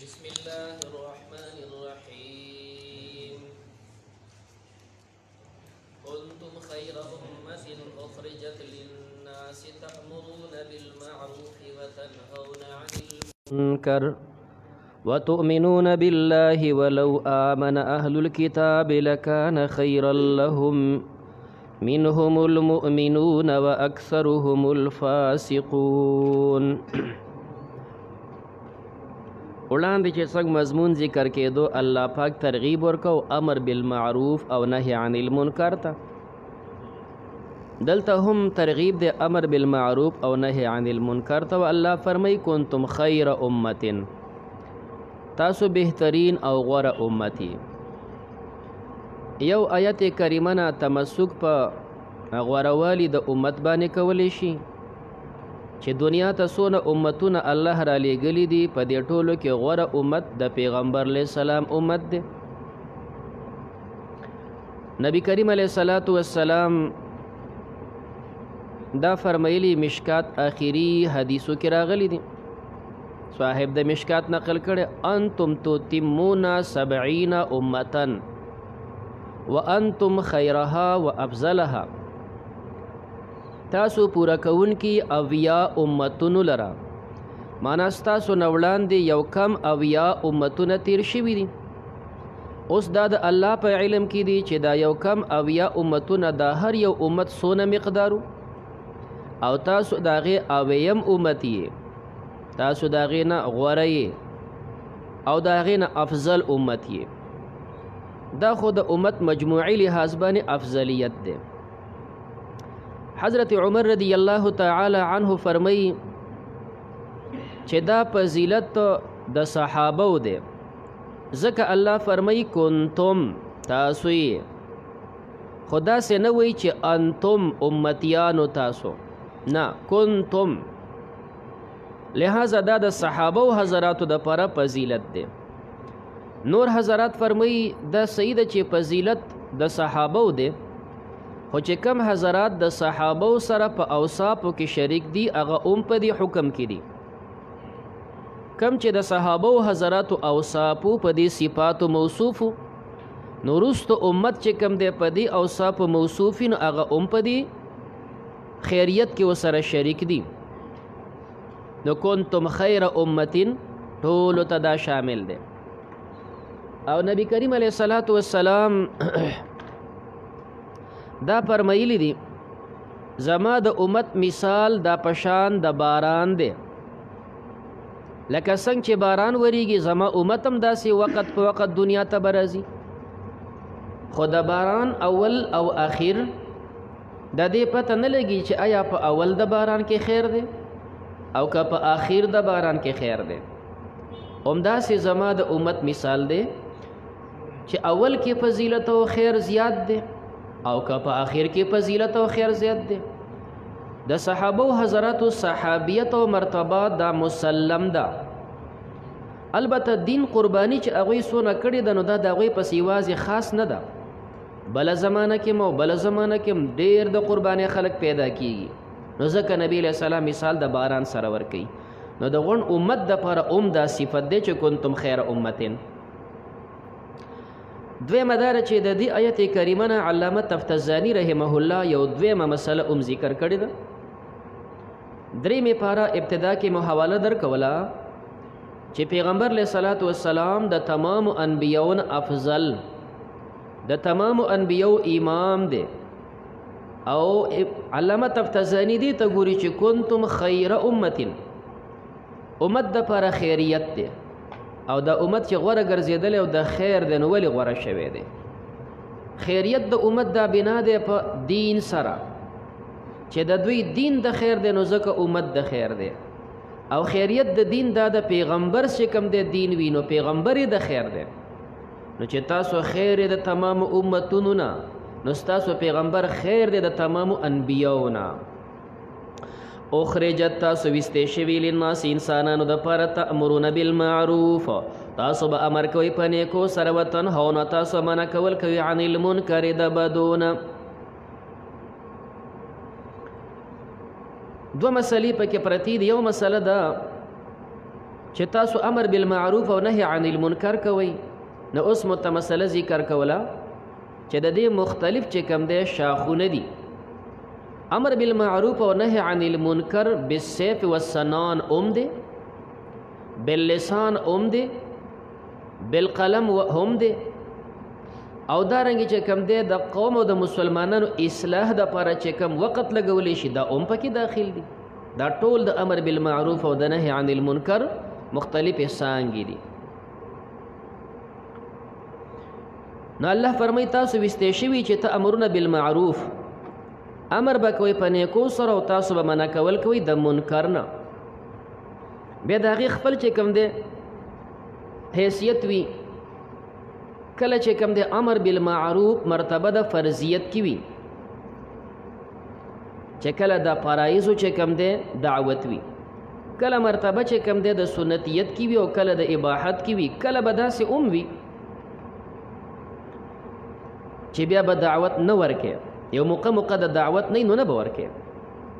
بسم الله الرحمن الرحيم كنتم خير أمة أخرجت للناس تأمرون بالمعروف وتنهون عن المنكر وتؤمنون بالله ولو آمن أهل الكتاب لكان خيرا لهم منهم المؤمنون وأكثرهم الفاسقون. وړاندې چې څنګه مضمون ذکر کېدو الله پاک ترغیب ورکو امر بالمعروف او نهی عن المنکر ته. دلته هم ترغیب د امر بالمعروف او نهی عن المنکر ته. الله فرمای کنتم خیر امه، تاسو بهترین او غوره امتی. یو آیت کریمه نه تمسک په غوروالی د امت باندې کولی شي چې دنیا ته څونه امتونه الله را لېږلي دي، په دې ټولو کې غوره امت د پیغمبر علیه السلام امت دی. نبی کریم علیه السلام دا فرمایلی مشکات آخری حدیثو کې راغلی دي. صاحب د مشکات نقل کړي انتم تتمون 70 امتن وانتم خیرها وافضلها، تاسو پورا کون کی اویا امتونو لرا، مانا ستاسو نوړان دی یو کم اویا امتونه تیر شوي دي. اوس دا د الله په علم کې دی چې دا یو کم اویا امتونه دا هر یو امت سونه مقدارو، او تاسو داغه اویم امتی، تاسو داغه نه غوره او داغه نه افضل امتی. دا خود امت مجموعی لحاظ باندې افضلیت ده. حضرت عمر رضی الله تعالی عنہ فرمای چې دا فضیلت د صحابه ده، ځکه الله فرمای کنتم تاسو یې، خدا سے نه وی چې انتم امتیانو تاسو، نه کنتم. لہذا دا د صحابه او حضراتو د لپاره فضیلت ده. نور حضرات فرمای دا سید چې فضیلت د صحابه ده، خو چې کم حضرات د صحابه سره په اوصافو کې شریک دي هغه په دې حکم کې دي. کم چې د صحابه او حضرات اوصافو په دې صفات موصوفو، نو وروسته امت چې کم دی په دې اوصاف موصوفین هغه په دې خیریت کې وسره شریک دي. نو کنتم خیر امتن ټولو ته دا شامل دی. او نبی کریم علیه السلام دا فرمایلی دي زما د امت مثال دا پشان د باران دی، لکه څنګه چې باران وریږي زما امت هم داسې وخت په وخت دنیا ته برازي. خو د باران اول او اخر د دې پته نه لګي چې آیا په اول د باران کې خیر دی او که په اخر د باران کې خیر دی. همداسې زما د امت مثال دی چې اول کې فضیلت او خیر زیات دی او که په آخر کې فضیلت او خیر زیات دی. د صحابه او حضرات صحابیت او مرتبه دا مسلم ده. البته دین قربانی چې هغوی سونه کړي ده، نو دا د هغوی پسې یوازې خاص نه ده، بله زمانه کې مو بله زمانه کې ډېر د قربانی خلک پیدا کیږي. نو ځکه نبی علیه السلام مثال د باران سره ورکوي. نو د غون امت دپاره دا صفت دی چې کنتم خیر امتن. دویمه داره چې د دې آیت کریمه نه علامه تفتزانی رحمه الله یو دویمه مسله ذکر کړې ده. دریمې پاره ابتدا کې مو حواله درکوله چې پیغمبر علیه السلام د تمام انبیاون افضل، د تمام انبیاو امام دی. او علامه تفتزانی دی ته ګوري چې کنتم خیر امتن، امت دپاره خیریت دی، او د امت چې غوره ګرځېدلی او د خیر دی، نو ولې غوره شوی دی؟ خیریت د امت دا بنا دی په دین سره، چې د دوی دین د خیر دی نو ځکه امت د خیر دی. او خیریت د دین دا د پیغمبر چې کوم دی دین وي نو پیغمبر د خیر دی. نو چې تاسو خیر د تمام امتونو نه، نو ستاسو پیغمبر خیر دی د تمام انبیاو نه. اخرجت تاسو وسته شوی للناس انسانانو د پاره تأمرون بالمعروف، تاسو به امر کوي په نیکو سره، وتنهون تاسو منع کول کوي عن المنکر د بدونه. دو مسلې پکې پرتی دي. یو مسله ده چې تاسو امر بالمعروف او نهي عن المنکر کوئ. نو اوس متمثله ذکر کوله چې د دې مختلف چې کوم دی شاخونه دي. امر بالمعروف او نهي عن المنکر بالسيف والسنان دی، باللسان دی، بالقلم هم دی، او دارنګ چې کوم دی د قوم او د مسلمانانو اصلاح د لپاره چې کوم وخت لګولې شي دا پکې داخل دي. دا ټول د امر بالمعروف او د نهي عن المنکر مختلف څانګې دي. نو الله فرمایي تاسو وستې شوي چې تأمرون بالمعروف، امر به کوئ په نیکو سره او تاسو به منع کول کوئ د منکر نه. بیا د هغې خپل چې کوم دی حیثیت وي. کله چې کوم دی امر بالمعروف مرتبه د فرضیت کې وي، چې کله د فرایضو چې کوم دی دعوت وي، کله مرتبه چې کوم دی د سنتیت کې وي او کله د اباحت کې وي، کله به داسې وي چې بیا به دعوت نه ورکې، یو موقع د دعوت نه به ورکې.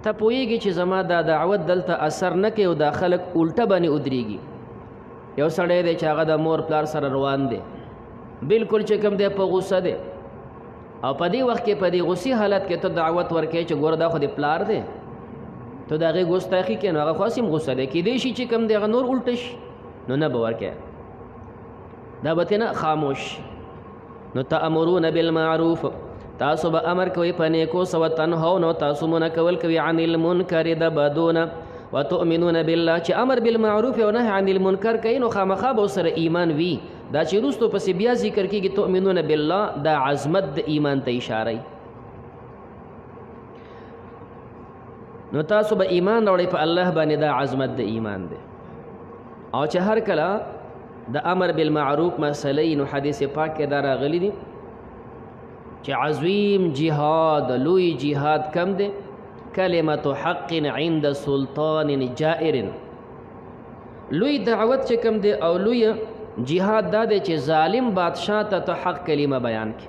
ته پوهېږي چې زما دا دعوت دلته اثر نه کوي او دا خلک الټه باندې ودرېږي. یو سړی دی چې هغه د مور پلار سره روان دی، بالکل چې کوم دی په غوسه دی، او په دې وخت کې په دې غوسې حالت کې ته دعوت ورکې چې ګوره دا خو د پلار دی، ته د هغې ګستاخي کوې، نو هغه خو هسې غوسه دی، کیدای شي چې کوم دی هغه نور الټه شي، نو نه به ورکې، دا به نه خاموش. نو تأمرون بالمعروف، تاسو به امر کوئ په نیکو سو، تنهون او تاسو منع کول کوئ عن المنکر د بدونه، وتؤمنون بالله. چې امر بالمعروف او نهي عن المنکر کوي نو خامخا به سره ایمان وي. دا چې وروستو پسې بیا ذکر کېږي تؤمنون بالله، دا عظمت د ایمان ته اشاره. نو تاسو به ایمان راوړئ په الله باندې، دا عظمت د ایمان دی. او چې هر کله د امر بالمعروف مسئله نو حدیث پاک کې دا راغلی دي چې عظیم جهاد، لوی جهاد کم دی؟ کلمت حق عند سلطان جائر. لوی دعوت چې کم دی او لوی جهاد دا دی چې ظالم بادشاہ ته حق کلمه بیان کی،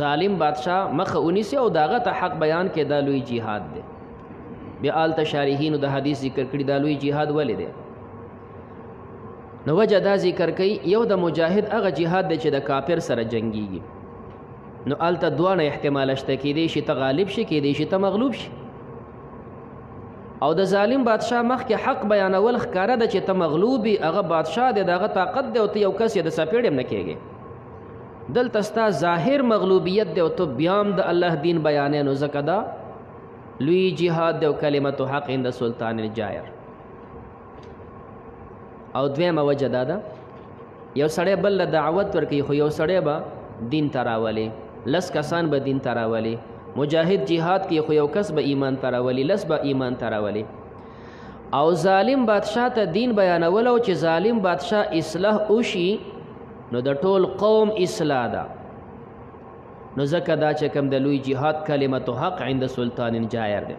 ظالم بادشاہ مخ اونیسی او داغه ته حق بیان کې، دا لوی جهاد دی. بیا آل تشارحینو د حدیث ذکر کړي دا لوی جهاد ولې دی؟ نو وجه دا ذکر کوي، یو د مجاهد هغه جهاد دی چې د کافر سره جنگیږي. نو آلته دوانه احتمال شته، کېدای شي ته غالب شي، کېدای شي ته مغلوب شي. او د ظالم بادشاہ مخکې حق بیانول ښکاره ده چې ته مغلوبي، هغه بادشاہ دی، د هغه طاقت دی او ته یو کس یې د څپېړې هم نه کېږې. دلته ستا ظاهر مغلوبیت دی او ته بیا هم د الله دین بیانې، نو ځکه دا لوی جهاد دی او کلمت حق عند سلطان الجائر. او دویمه وجه دا ده، یو سړی بل له دعوت ورکوي، خو یو سړی به دین ته راولي، لس کسان به دین ته راولي. مجاهد جهاد کې خو یو کس به ایمان ته راولي، لس به ایمان ته راولي. او ظالم بادشاہ ته دین بیانول او چې ظالم بادشاہ اصلاح وشي نو د ټول قوم اصلاح ده. نو ځکه دا چې کوم د لوی جهاد کلمت حق عند سلطان جائر ده.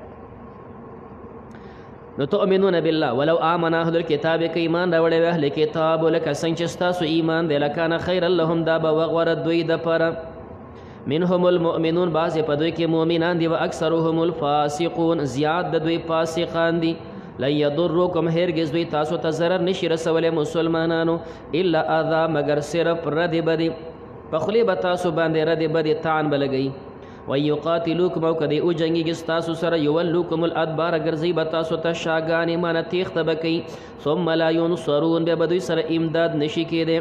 نو تؤمنون بالله ولو آمن اهل الكتاب که ایمان راوړی وي اهل کتاب، لکه څنګه چې ستاسو ایمان دی، لکان خیرا لهم، دا به وغوره دوی دپاره. منهم المؤمنون، بعضې په دوی کې مؤمنان دي، و اکثرهم الفاسقون، زیات د دوی فاسقان دي. لن یضرکم، هرګز دوی تاسو ته ضرر نشي رسولی مسلمانانو، الا اذا، مگر صرف ردې بدې، په خولې به تاسو باندې ردې بدې طعن به لګوي. ویقاتلوکم، او که دی وجنګېږي ستاسو سره، یولوکم الادبار، ګرځوي به تاسو ته شاګانې، مانه تیښته به کوي. ثم لا ینصرون، بیا به دوی سره امداد نشي کېدی.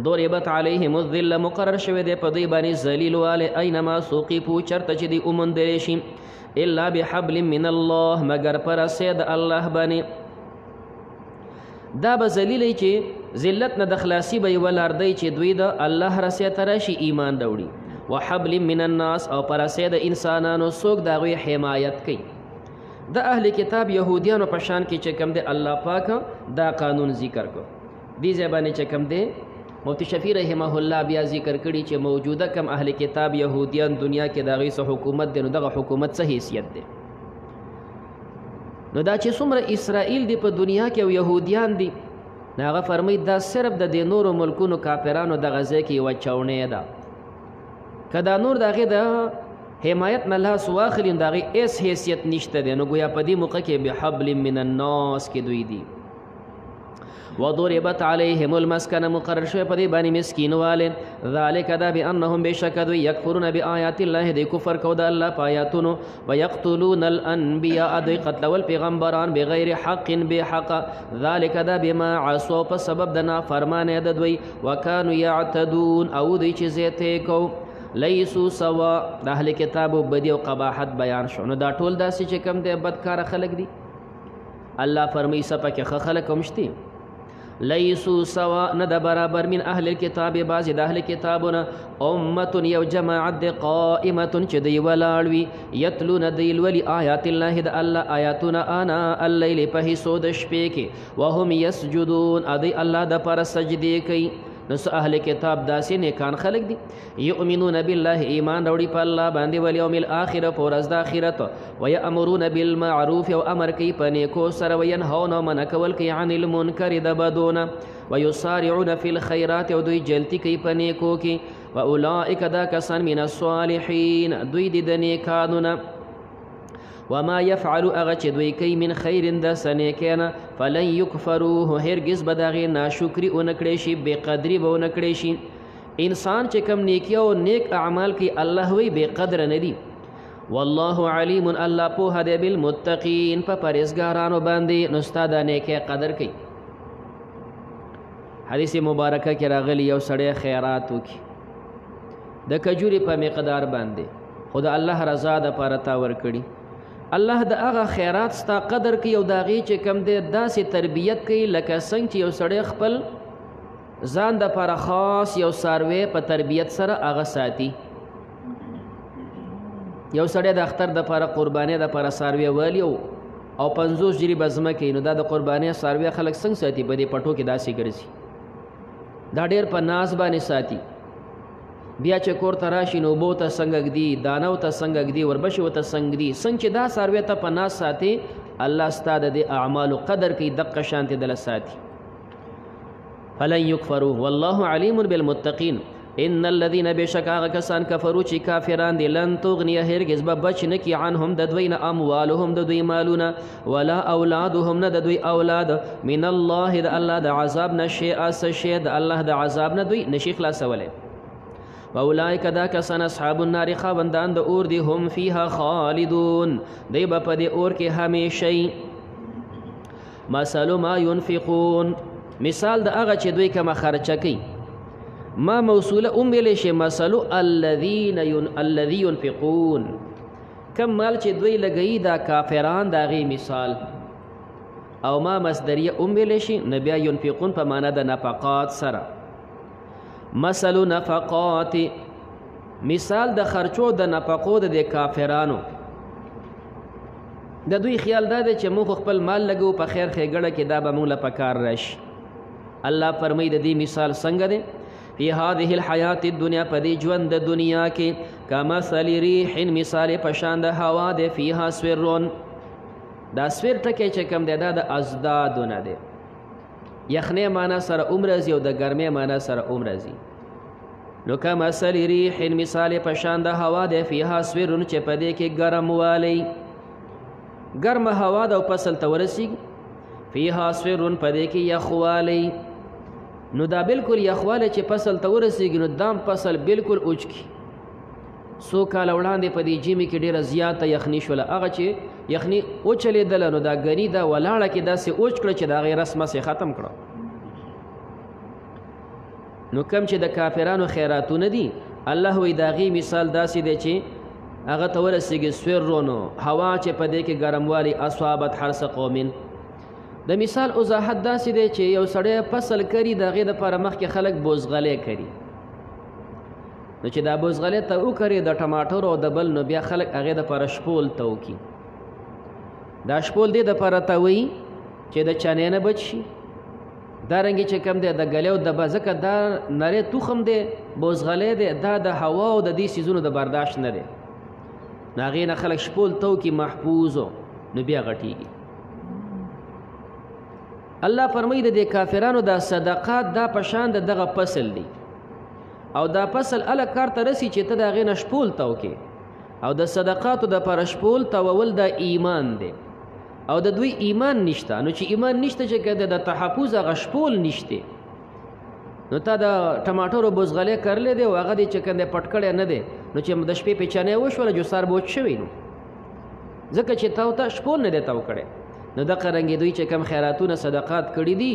ضربت علیهم الذله، مقرر شوی دی په دوی باندې ذلیل والی، اینما ثقفوا، چرته چې دوی وموندلی شي، الا بحبل من الله، مگر په رسۍ د الله باندې. دا به ذلیلی چې ذلت نه د خلاصي به یې ولار دی چې دوی د الله رسۍ ته راشي ایمان راوړي. وحبل من الناس، او پر رسۍ د انسانانو څوک د هغوی حمایت کوي. د اهل کتاب یهودیانو په شان کې چې کوم دی الله پاک دا قانون ذکر کړ. دې ځای باندې چې کوم دی مفتی شفیع رحمه الله بیا ذکر کړي چې موجوده کم اهل کتاب یهودیان دنیا کې د هغوی څه حکومت دی، نو دغه حکومت څه حیثیت دی؟ نو دا چې څومره اسرائیل دی په دنیا کې او یهودیان دي، هغه فرمایي دا صرف د دې نورو ملکونو کافرانو دغه ځای کې یوه چونۍ ده. که دا نور د هغې د حمایت نه لاس واخلي نو د هغې هېڅ حیثیت نشته دی. نو ګویا په دې موقع کې بحبل من الناس کې دوی دي. وضربت عليهم المسكنه مقرر شوی په دې باندې مسکین والے ذالک دا بانهم بشک دوی یکفرون بآیات الله دی کفر کو د الله پایاتونو ويقتلون الانبیاء دوی قتلول پیغمبران بغیر حق بحق ذالک دا بما عصوا په سبب د نافرمانه د دوی وکانو يعتدون او دوی چې زیته کو لیسو سوا د اهل کتابو بدی او قباحت بیان شو نو دا ټول داسې چې کم دی بدکار خلق دي الله فرمایي سپکه خلق کومشتي لیسو سوا نه د برابر من اهل الكتاب بعض د اهل کتابونه امه یو جماعت د قائمه چې دی ولاړ وي یتلون دیل ولی آیات الله د الله آیاتونه انا الليل په حصو د شپې کې وهم یسجدون ادي الله د پر سجدي کوي نو اهل کتاب داسې نیکان خلق دي یؤمنون بالله ایمان راوړي په الله باندې ول یوم الاخره پر ورځ د آخرت ويامرون بالمعروف او امر کوي په نیکو سره وینهون من کول کوي عن المنکر د بدونه ويسارعون في الخيرات او دوی جلتی کوي په نیکو کې واولئک دا کسان من الصالحین دوی د نیکانونه وما يفعل اغه دوی کوي من خیر د سنیکنا فلن يكفروه هرگز بدغه ناشکری اونکړي شي بے قدری به اونکړي شي انسان چې کم نیکی او نیک اعمال کوي الله وی بے قدر ندي والله علیم الله په هده بالمتقین په پرهیزګارانو باندې نو استاد نیکی قدر کوي حدیث مبارکه کې راغلی یو سړی خیرات وکي د کجوري په مقدار باندې خدا الله رضا د پاره ور کړی الله د هغه خیرات ستا قدر کوي او د هغې چې کم دی داسې تربیت کوي لکه څنګه چې یو سړی خپل ځان دپاره خاص یو څاروی په تربیت سره هغه ساتي یو سړی د اختر دپاره قربانۍ دپاره څاروی والی او 50 جریبه ځمکې نو دا د قربانۍ څاروی خلک څنګه ساتي په دې پټو کې داسې ګرځي دا ډېر په ناز باندې ساتي بیا چې کور ته راشي نو اوبو ته څنګه ږدي دانو ته څنګه ږدي وربشو ته څنګه ږدي څنګه چې دا څاروی ته په ناز ساتي الله ستا د دې اعمالو قدر کوي دقه شانتې دله ساتي فلن یکفروه والله علیم بالمتقین ان الذين بشک هغه کسان کفرو چې کافران دي لن تغنی هرگز به بچ نه کی عنهم د دوی نه اموالهم د دوی مالونه ولا اولادهم نه د دوی اولاد من الله د الله د عذاب نه شیئا شیء د الله د عذاب نه دوی نشي خلاصولی واولئک دا کسان اصحاب النار خاوندان د اور دي هم فيها خالدون دی به په دې اور کې همیشئ مثل ما ينفقون مثال د هغه چې دوی کومه خرچه کوي ما موصوله ویلی شي مثل الذي ينفقون کم مال چې دوی لګوي دا کافران د هغې مثال او ما مصدریه ویلی شي نو بیا ينفقون په معنا د نفقات سره مثل نفقات مثال د خرچو د نفقو د کافرانو د دوی خیال دا دی چې موږ خپل مال لګو په خیر ښېګړه کې دا به موږ له پکار راشي الله فرمایي د دې مثال څنګه دی فی هذه الحیات الدنیا په دې ژوند د دنیا کې کمثل ریح مثال په شان د هوا دی فیها سورون دا سور ټکی چې کوم دی دا د ازدادونه دی یخنی معنا سره عمرزي او د ګرمۍ معنا سره عمرزي نو کمثل ریح مثال په شان د هوا دی فیها سورون چې په دې کې ګرم والی ګرمه هوا د فصل ته ورسیږي فیها سورون په دې کې یخوالی نو دا بالکل یخوالی چې فصل ته ورسیږي نو دام فصل بالکل اوچکی څو کاله وړاندې په دې ژمي کې ډېره زیاته یخني شوله هغه چې یخني اوچلېدله نو دا ګني دا ولاړه کې داسې اوچ کړه چې د هغې رسمس یې ختم کړه نو کم چې د کافرانو خیراتونه دي الله وایي د هغې مثال داسې دی چې هغه ته ورسیږي سورونو هوا چې په دې کې ګرموالي اصابت حرث قومین د مثال وضاحت داسې دی چې یو سړی فصل کري د هغې دپاره مخکې خلک بوزغلی کري نو چې دا بوزغلی ته وکري د ټماټرو او د بل نو بیا خلک هغې دپاره شپول ته وکړي دا شپول دې دپاره ته وایي چې د چنې نه بچ شي دارنګې چې کم دی د ګلې او د ځکه دا نری تخم دی بوزغلی دی دا د هوا او د دې څیزونو د برداشت نه دی نو هغې نه خلک شپول ته وکړي محفوظو نو بیا غټېږي الله فرمایي د دې کافرانو دا صدقات دا په شان د دغه فصل دی او دا فصل اله کار ته رسي چې ته د هغې نه شپول ته وکړې او د صدقاتو دپاره شپول توول دا ایمان دی او د دوی ایمان نشته. نو چې ایمان نشته چې کده د تحفظ هغه شپول نشته، نو تا د ټماټرو بوزغلې کرلې دی او هغه دې چې کنده پټ کړی نه دی، نو چې د شپې پیچانې وشوله جوسار بوچ شوی، نو ځکه چې تاو ته شپول نه دی تاو کړی. نو دغه رنګې دوی چې کم خیراتونه صدقات کړي دي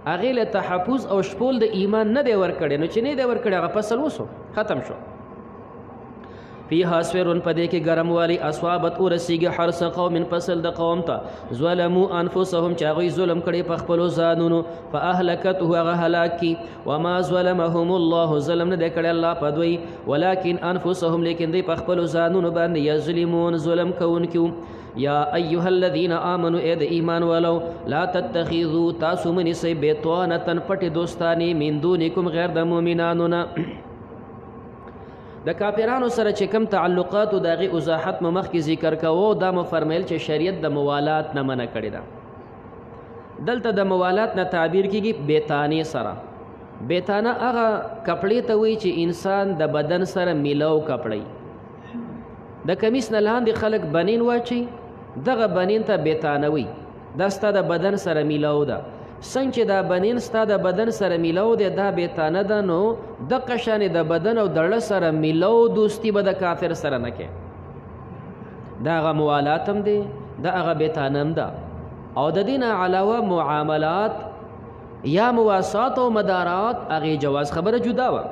هغې له تحفظ او شپول د ایمان نه دی ورکړی، نو چې نه دی ورکړی هغه فصل وسو ختم شو. فیها سویرون پدې کې ګرموالی اصوابت ورسیږي حرس قوم فصل د قوم ته ظلموا انفسهم چې هغوی ظلم کړی په خپلو ځانونو فاهلکته هغه هلاک کی. وما ظلمهم الله ظلم نه دی کړی الله په دوی ولکن انفسهم لیکن دوی په خپلو ځانونو باندې یظلمون ظلم کوونکي. یا ایها الذین آمنوا اے د ایمان والو لا تتخذوا تاسو منیسئ بیطانة پټې دوستانې من دونکم غیر د مؤمنانو نه. د کافرانو سره چې کم تعلقات او دغه وضاحت مو مخکې ذکر کوو، دا مو فرمایل چې شریعت د موالات نه منع کړی ده. دلته د موالات نه تعبیر کیږي بیتانه سره. بیتانه هغه کپړې ته وایي چې انسان د بدن سره میلاو کپړی، د کمیس نه لاندې خلک بنین واچي، دغه بنین ته بیتانه وایي. دا ستا د بدن سره میلاو ده. څنګه چې دا بنین ستا د بدن سره میلاو دی دا بیتانه ده، نو دغه شانې د بدن او د زړه سره میلاو دوستي به د کافر سره نه کوې. دا هغه موالات هم دی، دا هغه بیتانه هم ده. او د دې نه علاوه معاملات یا مواسات او مدارات هغې جواز خبره جدا وه.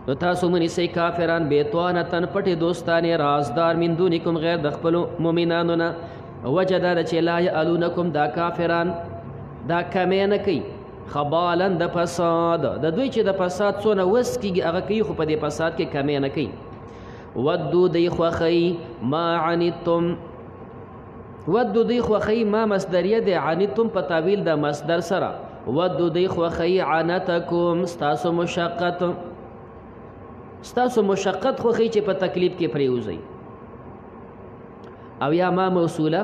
نو تاسو منیسئ کافران بیطانة پټې دوستانې رازدار من دونکم غیر د خپلو مؤمنانو نه. وجه دا ده چې لا یعلونکم دا کافران دا کمی نه کوي خبالا د فساد، د دوی چې د فساد څونه وس کېږي هغه کوي، خو په دې فساد کې کمی نه کوي. ودو دی خوښوي ما عنتم، ودو دی خوښوي ما مصدریه دی، عنتم په تعویل د مصدر سره. ودو دی خوښوي عنتکم ستاسو مشقت، ستاسو مشقت خوښوي چې په تکلیف کې پرېوځئ. او یا ما موصوله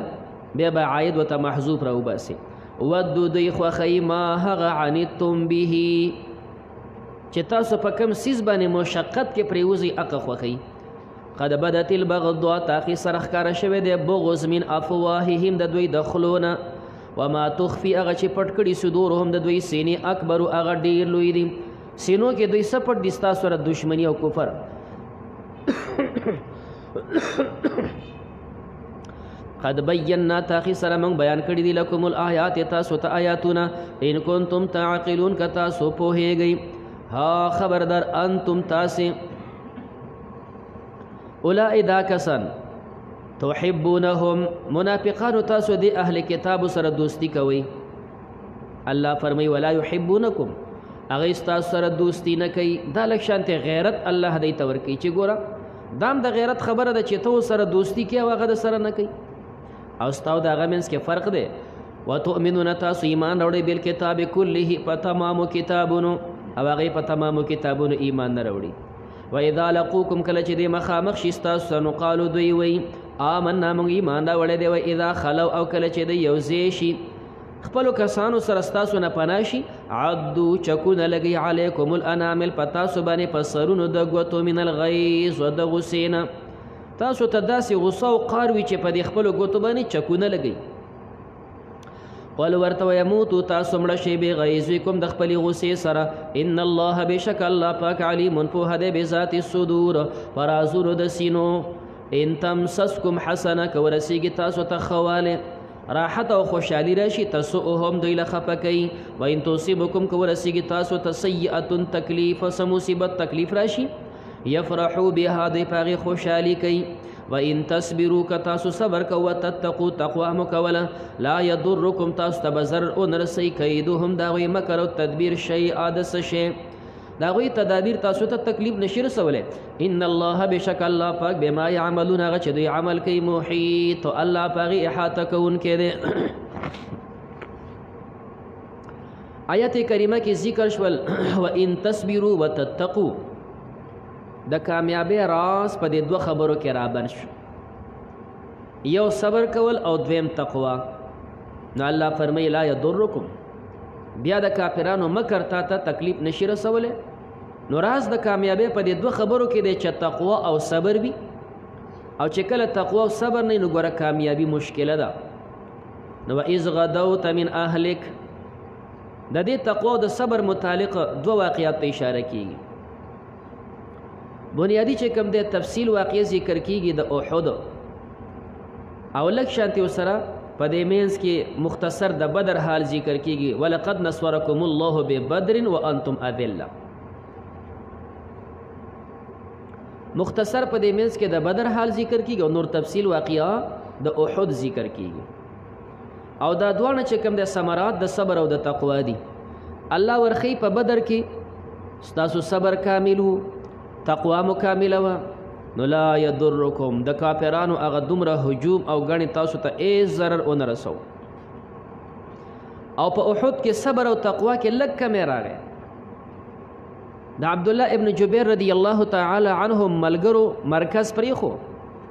بیا به عاید ورته محذوف راوباسي. ودو دی خوښوي ما هغه عنتم به چې تاسو په کوم څیز باندې مشقت کې پرېوځئ هغه خوښوي. قد بدت البغضاء تاخي سره ښکاره شوی دی بغض من افواههم د دوی د خولو نه. وما تخفي هغه چې پټ کړي صدورهم د دوی سینې اکبر هغه ډېر لوی دي. سینو کې دوی څه پټ دي ستاسو سره دشمني او کفر. قد بینا تاخی سره موږ بیان کړي دي لکم الآیات تاسو ته آیاتونه ان کنتم تعقلون که تاسو پوهیږئ. ها خبردار انتم تاسې اولائی دا کسان تحبونهم منافقانو تاسو دی اهل کتاب سره دوستی کوي. الله فرمای ولا يحبونکم هغه تاسو سره دوستی نه کوي. دا لږ شانته غیرت الله دی تور کوي چې ګوره دام د غیرت خبره ده چې تو سره دوستی کوي او هغه سره نه کوي. او ستاو د هغه منځ کې فرق دی. وتؤمنون تاسو ایمان راوړئ بالکتاب کله په تمامو کتابونو او هغې په تمامو کتابونو ایمان نه راوړي. واذا لقوکم کله چې دی مخامخ شي ستاسو سره نو قالو دوی وایي آمنا موږ ایمان راوړی دی. واذا خلو او کله چې دی یو ځای شي خپلو کسانو سره ستاسو نه پناه شي عدو چکونه لګي علیکم الانامل په تاسو باندې په سرونو د ګوتو من الغیظ و د غصې نه. تاسو ته داسې غصه او قار وي چې په دې خپلو ګوتو باندې چکونه لګئ. قل ورته ویموتو تاسو مړه شئ بغیظکم د خپلې غصې سره. ان الله بشک الله پاک علیم پوهه دی بذات الصدور په رازونو د سینو. ان تمسسکم حسنه که ورسیږي تاسو ته ښه راحت او خوشحالي راشي تسؤهم دوی له خفه کوي. و ان تصیبکم که ورسیږي تاسو ته سیئة تکلیف څه مصیبت تکلیف راشي یفرحوا بها دوی په هغې خوشحالي کوي. و ان تصبروا که تاسو صبر کو وتتقوا تقوا مو کوله لا یضرکم تاسو ته به ضرر ونه رسوي کیدهم د هغوی مکر او تدبیر شیئا د څه شی د هغوی تدابیر تاسو ته تکلیف نشي رسولی. ان الله بشک الله پاک بما یعملون هغه چې دوی عمل کوي محیط الله په هغې احاطه کوونکی دی. آیت کریمه کې ذکر شول و ان تصبروا وتتقوا د کامیابی راز په دې دوه خبرو کې رابند شو. یو صبر کول او دویم تقوا. نو الله فرمایي لا یضرکم بیا د کافرانو مکر تا ته تکلیف نشي رسولی. نو راز د کامیابی په دې دوه خبرو کې دی چې تقوا او صبر وي. او چې کله تقوا او صبر نه نو ګوره کامیابی مشکله ده. نو اذ غدوت من اهلک د دې تقوا او د صبر متعلق دو واقعات ته اشاره کیږي. بنیادی چې کوم د تفصیل واقع ذکر کیږي د احد او لک شانتی وسره په دې مینس کې مختصر د بدر حال ذکر کیږي. ولقد نصرکم الله ببدر وانتم اذله. مختصر په دې مینس کې د بدر حال ذکر کیږي او نور تفصیل واقعا د احد ذکر کیږي. او دا دوه چې کوم د ثمرات د صبر او د تقوا دي الله ورخی په بدر کې ستاسو صبر کامل وو تقوا مکمله و نو لا یضرکم د کافرانو هغه دومره هجوم او غنی تاسو ته ای ضرر اون رسو. او په احد کې صبر او تقوا کې لږ کمی راغی. د عبد الله ابن جبیر رضی الله تعالی عنهم ملګرو مرکز پریخو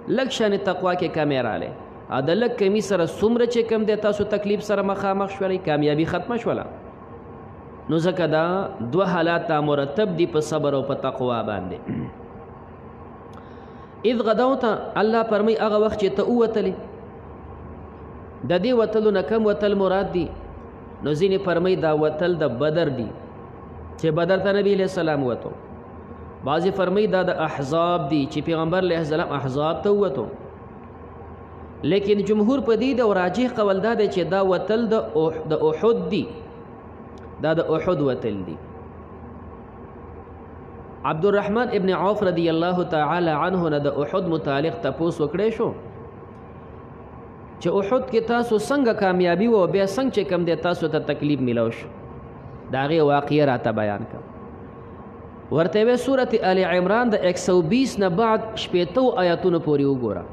لږ شان تقوا کې کمی راغی. ا د لږ کمی سره څومره چې کم دی تاسو تکلیف سره مخامخ شولې کامیابی ختمه شوله. نو ځکه دا دوه حالات مرتب دي په صبر او په تقوا باندې. اذ غدوت الله فرمای هغه وخت چې ته اوتلې د دې وتلو نه کم وتل مراد دي. نو ځینې فرمای دا وتل د بدر دي چې بدر ته نبی علیہ السلام وته. بعضې فرمای دا د احزاب دي چې پیغمبر علیہ السلام احزاب ته وته. لیکن جمهور په دې د راجح قول دا دی چې دا وتل د احد دي. دا د احد وتل دي. عبد الرحمن ابن عوف رضی الله تعالی عنه نه د احد متعلق تپوس وکړې شو چې احد کې تاسو څنګه کامیابی وو بیا څنګه چې کم دی تاسو ته تکلیف ملو شو. دا غي واقعي راته بیان کړ. ورته وې سورۃ آل عمران د 120 نه بعد شپږ آیاتونو پورې وګوره.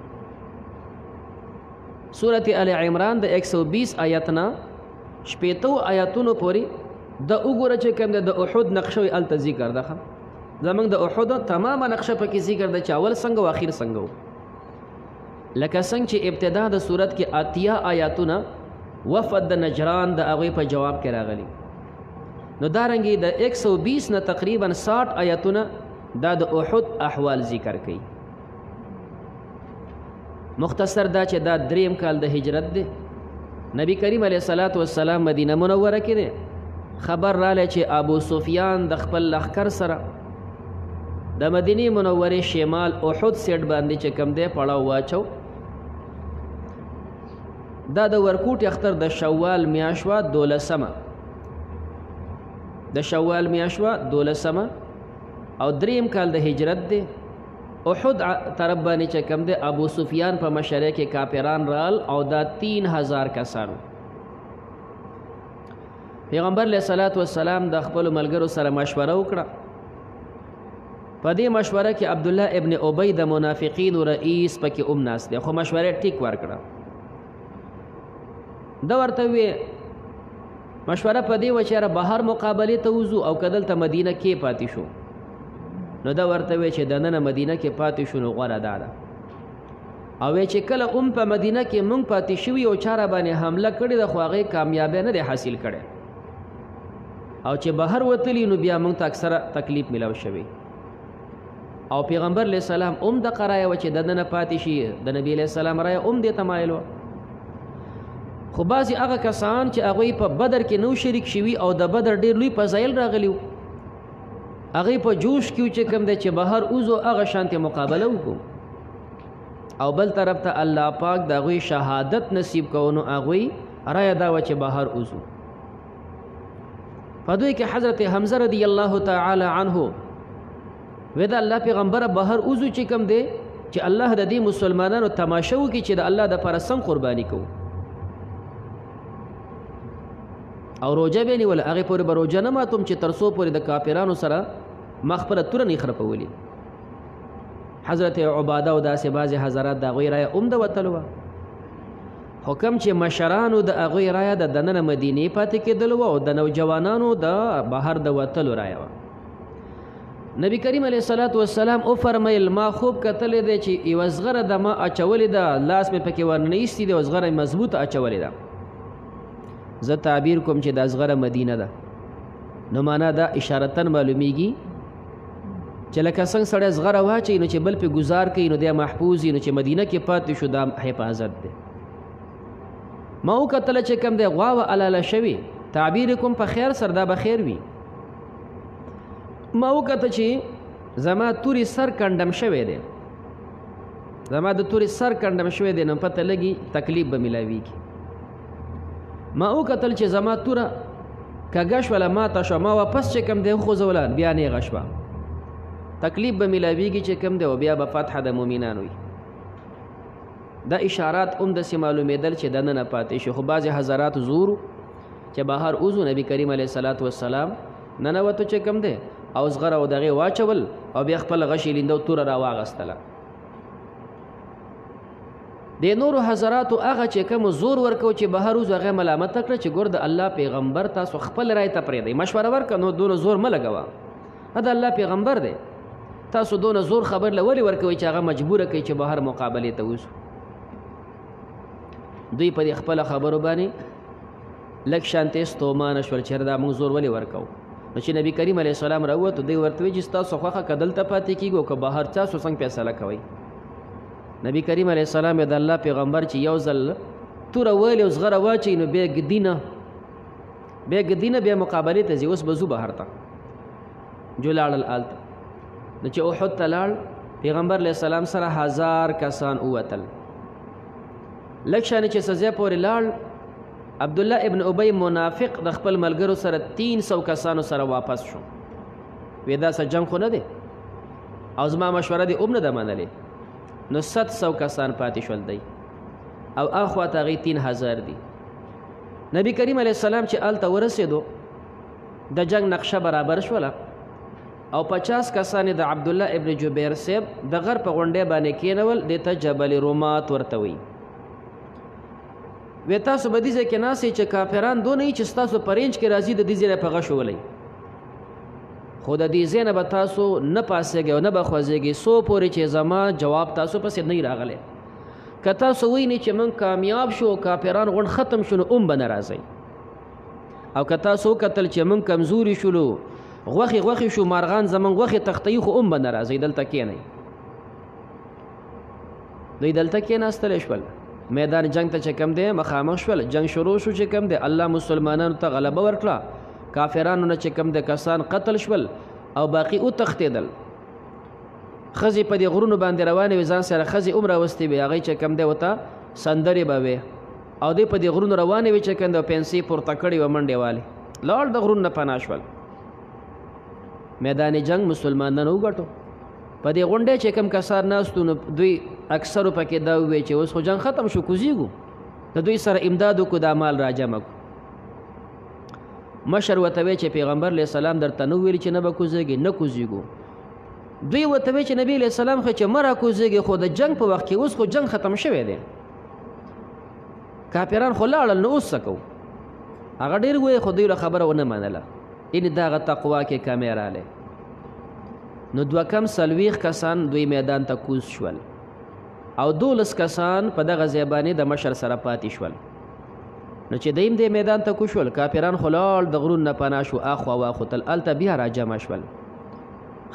سورۃ آل عمران د 120 آیاتنا شپږ آیاتونو پورې د وګوره چې کوم د احد نقشه ال ذکر ده. زمنګ د احد تمامه نقشه پکې ذکر ده چې اول څنګه او اخر څنګه. لکه څنګه چې ابتدا د صورت کې اتیا آیاتونه وفد د نجران د هغه په جواب کې راغلي. نو دارنګي د 120 نه تقریبا 60 آیاتونه دا د احد احوال ذکر کړي. مختصر دا چې دا دریم کال د هجرت دی. نبی کریم علیه الصلاۃ والسلام مدینه منوره کې دی. خبر رااله چې ابو سفیان د خپل لښکر سره د مدینه منورې شمال احد سیټ باندې چې کم دی پړاو واچو. دا د ورکوټ اختر د شوال میاشوا 12مه د شوال میاشوا 12مه او دریم کال د هجرت دی. احد طرف باندې چې کم دی ابو سفیان په مشره کې کافران رال او دا 3000 کسانو. پیغمبر علیه الصلاۃ والسلام د خپل ملګرو سره مشوره وکړه. په دې مشوره کې عبد الله ابن ابی د منافقین رئیس پکې ناس دی. خو مشوره ټیک ورکړه. دا ورته وی مشوره په دې و چې را بهر مقابله ته وځو او کدل ته مدینه کې پاتې شو. نو دا ورته وی چې د نن مدینه کې پاتې شو نو غوړه ده. او چې کله په مدینه کې مونږ پاتې شوی او چاره باندې حمله کړې د خواغې کامیابی نه دی حاصل کړي او چې بهر وتلی نو بیا مونږ ته اکثره تکلیف ملاو شوی. او پیغمبر علیہ السلام د قرایه و چې د نن پاتې شي د نبی علیہ السلام رایه دې تمایل. خو بعضې هغه کسان چې هغوی په بدر کې نو شریک شوي او د بدر ډېر لوی فضایل راغلي وو هغوی په جوش کې چې کوم دی چې بهر اوزو هغه شانتې مقابله وکړو او بل طرف ته الله پاک د هغوی شهادت نصیب کوو نو هغوی رایه دا وه چې بهر اوزو. په دوی کې حضرت حمزه رضی الله تعالی عنه وی دا الله پیغمبره بهر اوزو چې کوم دی چې الله د دې مسلمانانو تماشه وکړي چې د الله دپاره څنګه قرباني کوو او روجه به نیوله. هغې پورې به روجه نه ماتوم چې تر څو پورې د کافرانو سره ما خپله توره نه خرپولي. حضرت عباده او داسې بعضې حضرات د هغوی رایه د وتلو وه. خو کوم چې مشرانو د هغوی رایه د دننه مدینې پاتې کېدلو وه او د نوجوانانو د بهر د وتلو رایه وه. نبی کریم علیه الصلاۃ والسلام وفرمیل ما خوب کتلی دی چې یوه زغره د ما اچولې ده لاس مې پکې ورنه ایستي دی او زغره مې مضبوطه اچولې ده. زه تعبیر کوم چې د زغره مدینه ده نو معنا دا اشارتن معلومیږي چې لکه څنګه سړی زغره واچوي نو چې بل پې گزار کوي نو دی محفوظ وي نو چې مدینه کې پاتې شو دا حفاظت دی. ما وکتل چې کوم دی غوا و علاله شوي تعبیر کوم په خیر سره دا به خیر وي ما وکته چې زما توري سر کنډم شوی دی زما د توري سر کنډم شوی دی نو پته لګي تکلیف به ملاویږي ما وکتل چې زما توره کږه شوله ماته شوه ما واپس چې کوم دی وخوځوله بیا نیغه شوه تکلیف به ملاویږي چې کوم دی او بیا به فتحه د مؤمنان وي دا اشارات داسې معلومېدل چې دننه پاتې شي خو بعضې حضرات زور چې بهر اوزو نبي کریم علیه الصلاة والسلام ننوتو چې کوم دی او زغره او دغې واچول او بیا خپل غشي لینده او توره راواغستله د نورو حضراتو هغه چې کوم زور ورکو چې بهر اوزو هغه ملامت کړه چې ګور د الله پیغمبر تاسو خپل رای ته پرېږدئ مشوره ورکړه نو دونه زور مه لګوه دا الله پیغمبر دی تاسو دونه زور خبر له ولې ورکوئ چې هغه مجبوره کوي چې بهر مقابلې ته وځو دوی په دې خپله خبرو باندې لږ شانتې ستومانه شول چې دا موږ زور ولې ورکوو نو چې نبي کریم علیه السلام راووتو دوی ورته وایي چې ستاسو خوښه که دلته پاتې کېږو که بهر تاسو څنګه فیصله کوئ نبی کریم علیه السلام د الله پیغمبر چې یو ځل توره ویلې او زغره واچوي نو بیا ګدینه بیا مقابلې ته ځي اوس به ځو بهر ته جو لاړل هلته نو چې احد ته لاړ پیغمبر علیه السلام سره 1000 کسان ووتل لږ شانې چې سزا پورې لاړ عبدالله ابن ابی منافق د خپل ملګرو سره 300 کسانو سره واپس شو وی دا څه جنګ خو نه دی او زما مشوره دې هم نه ده منلې نو 700 کسان پاتې شول دی او اخوا ته هغې 3000 دي نبی کریم علیه السلام چې هلته ورسېدو د جنګ نقشه برابر شوله او 50 کسان د عبدالله ابن جبیر صاحب د غر په غونډۍ باندې کېنول دې ته جبل رومات ورته وایي وی تاسو به دې ځای کې ناستئ چې کافران دونه یي چې ستاسو په رینج کې راځي د دې ځای نه په غش وولئ خو د دې ځای نه به تاسو نه پاسېږئ او نه به خوځېږئ څو پورې چې زما جواب تاسو پسې نه راغلی که تاسو وینئ چې موږ کامیاب شو او کافران غونډ ختم شو نو هم به نه راځئ او که تاسو وکتل چې موږ کمزوري شولو غوښې شو مارغان زموږ غوښې تختوي خو هم به نه راځئ دلته کښېنئ دوی دلته کښېناستلی شول میدان جنگ ته چې کم دی مخامخ شول جنگ شروع شو چې کم دی الله مسلمانانو ته غلبه ورکړه کافرانو نه چې کم دی کسان قتل شول او باقي وتښتېدل ښځې په دې غرونو باندې روانې وې ځان سره ښځې هم راوستې وې هغوی چې کم دی ورته سندرې به وې او دوی په دې غرونو روانې وې چې کم دی پنسې پورته کړې وه منډې والې لاړ د غرونو نه پناه شول میدان جنگ مسلمانانو وګټو په دې غونډۍ چې کوم کسان ناستو نو دوی اکثرو پکې دا ووایي چې اوس خو جنګ ختم شو کوزیږو د دوی سره امداد وکړو دا مال راجمع کړو مشر ورته وایي چې پیغمبر علیه السلام درته نه ویلي چې نه به کوزیږي نه کوزیږو دوی ورته وایي چې نبي علیه السلام خو چې مه راکوزیږي خو د جنګ په وخت کې اوس خو جنګ ختم شوی دی کافران خو لاړل نو اوس څه کوو هغه ډېر وایي خو دوی له خبره ونه منله یعنې دغه تقوا کې کمی رالی نو 240 کسان دوی میدان ته کوز شول او 12 کسان په دغه ځای باندې د مشر سره پاتې شول نو چې دیم دې میدان ته کوز شول کافران خو لاړ د غرونو نه پناه شو اخوا واخوتل هلته بیا راجمع شول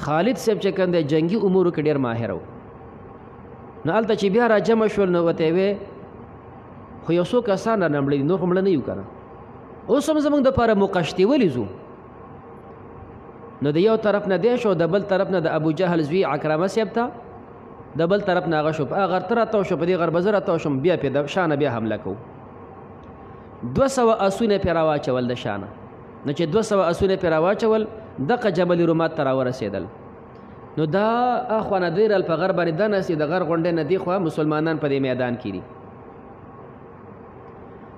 خالد صاحب چې کوم دی جنګي امورو کې ډېر ماهر و نو هلته چې بیا راجمع شول نو ورته یې خو یو څو کسان را نمړلي نور خو مړه نه یو که نه اوس هم زموږ دپاره مقشتې ولې ځو نو د یو طرف نه دی شو د بل طرف نه د ابو جهل زوی عکرمه صاحب ته د بل طرف نه هغه شو په هغه غر ته راتاو شو په دې غر به زه راتاو شم بیا پې د شانه بیا حمله کوو 200 اسونه پې راواچول د شانه نو چې 200 اسونه پې راواچول دغه جبل رومات ته راورسېدل نو دا اخوا نه دی رال په غر باندې دا ناستې د غر غونډۍ نه دی خوا مسلمانان په دې میدان کې دي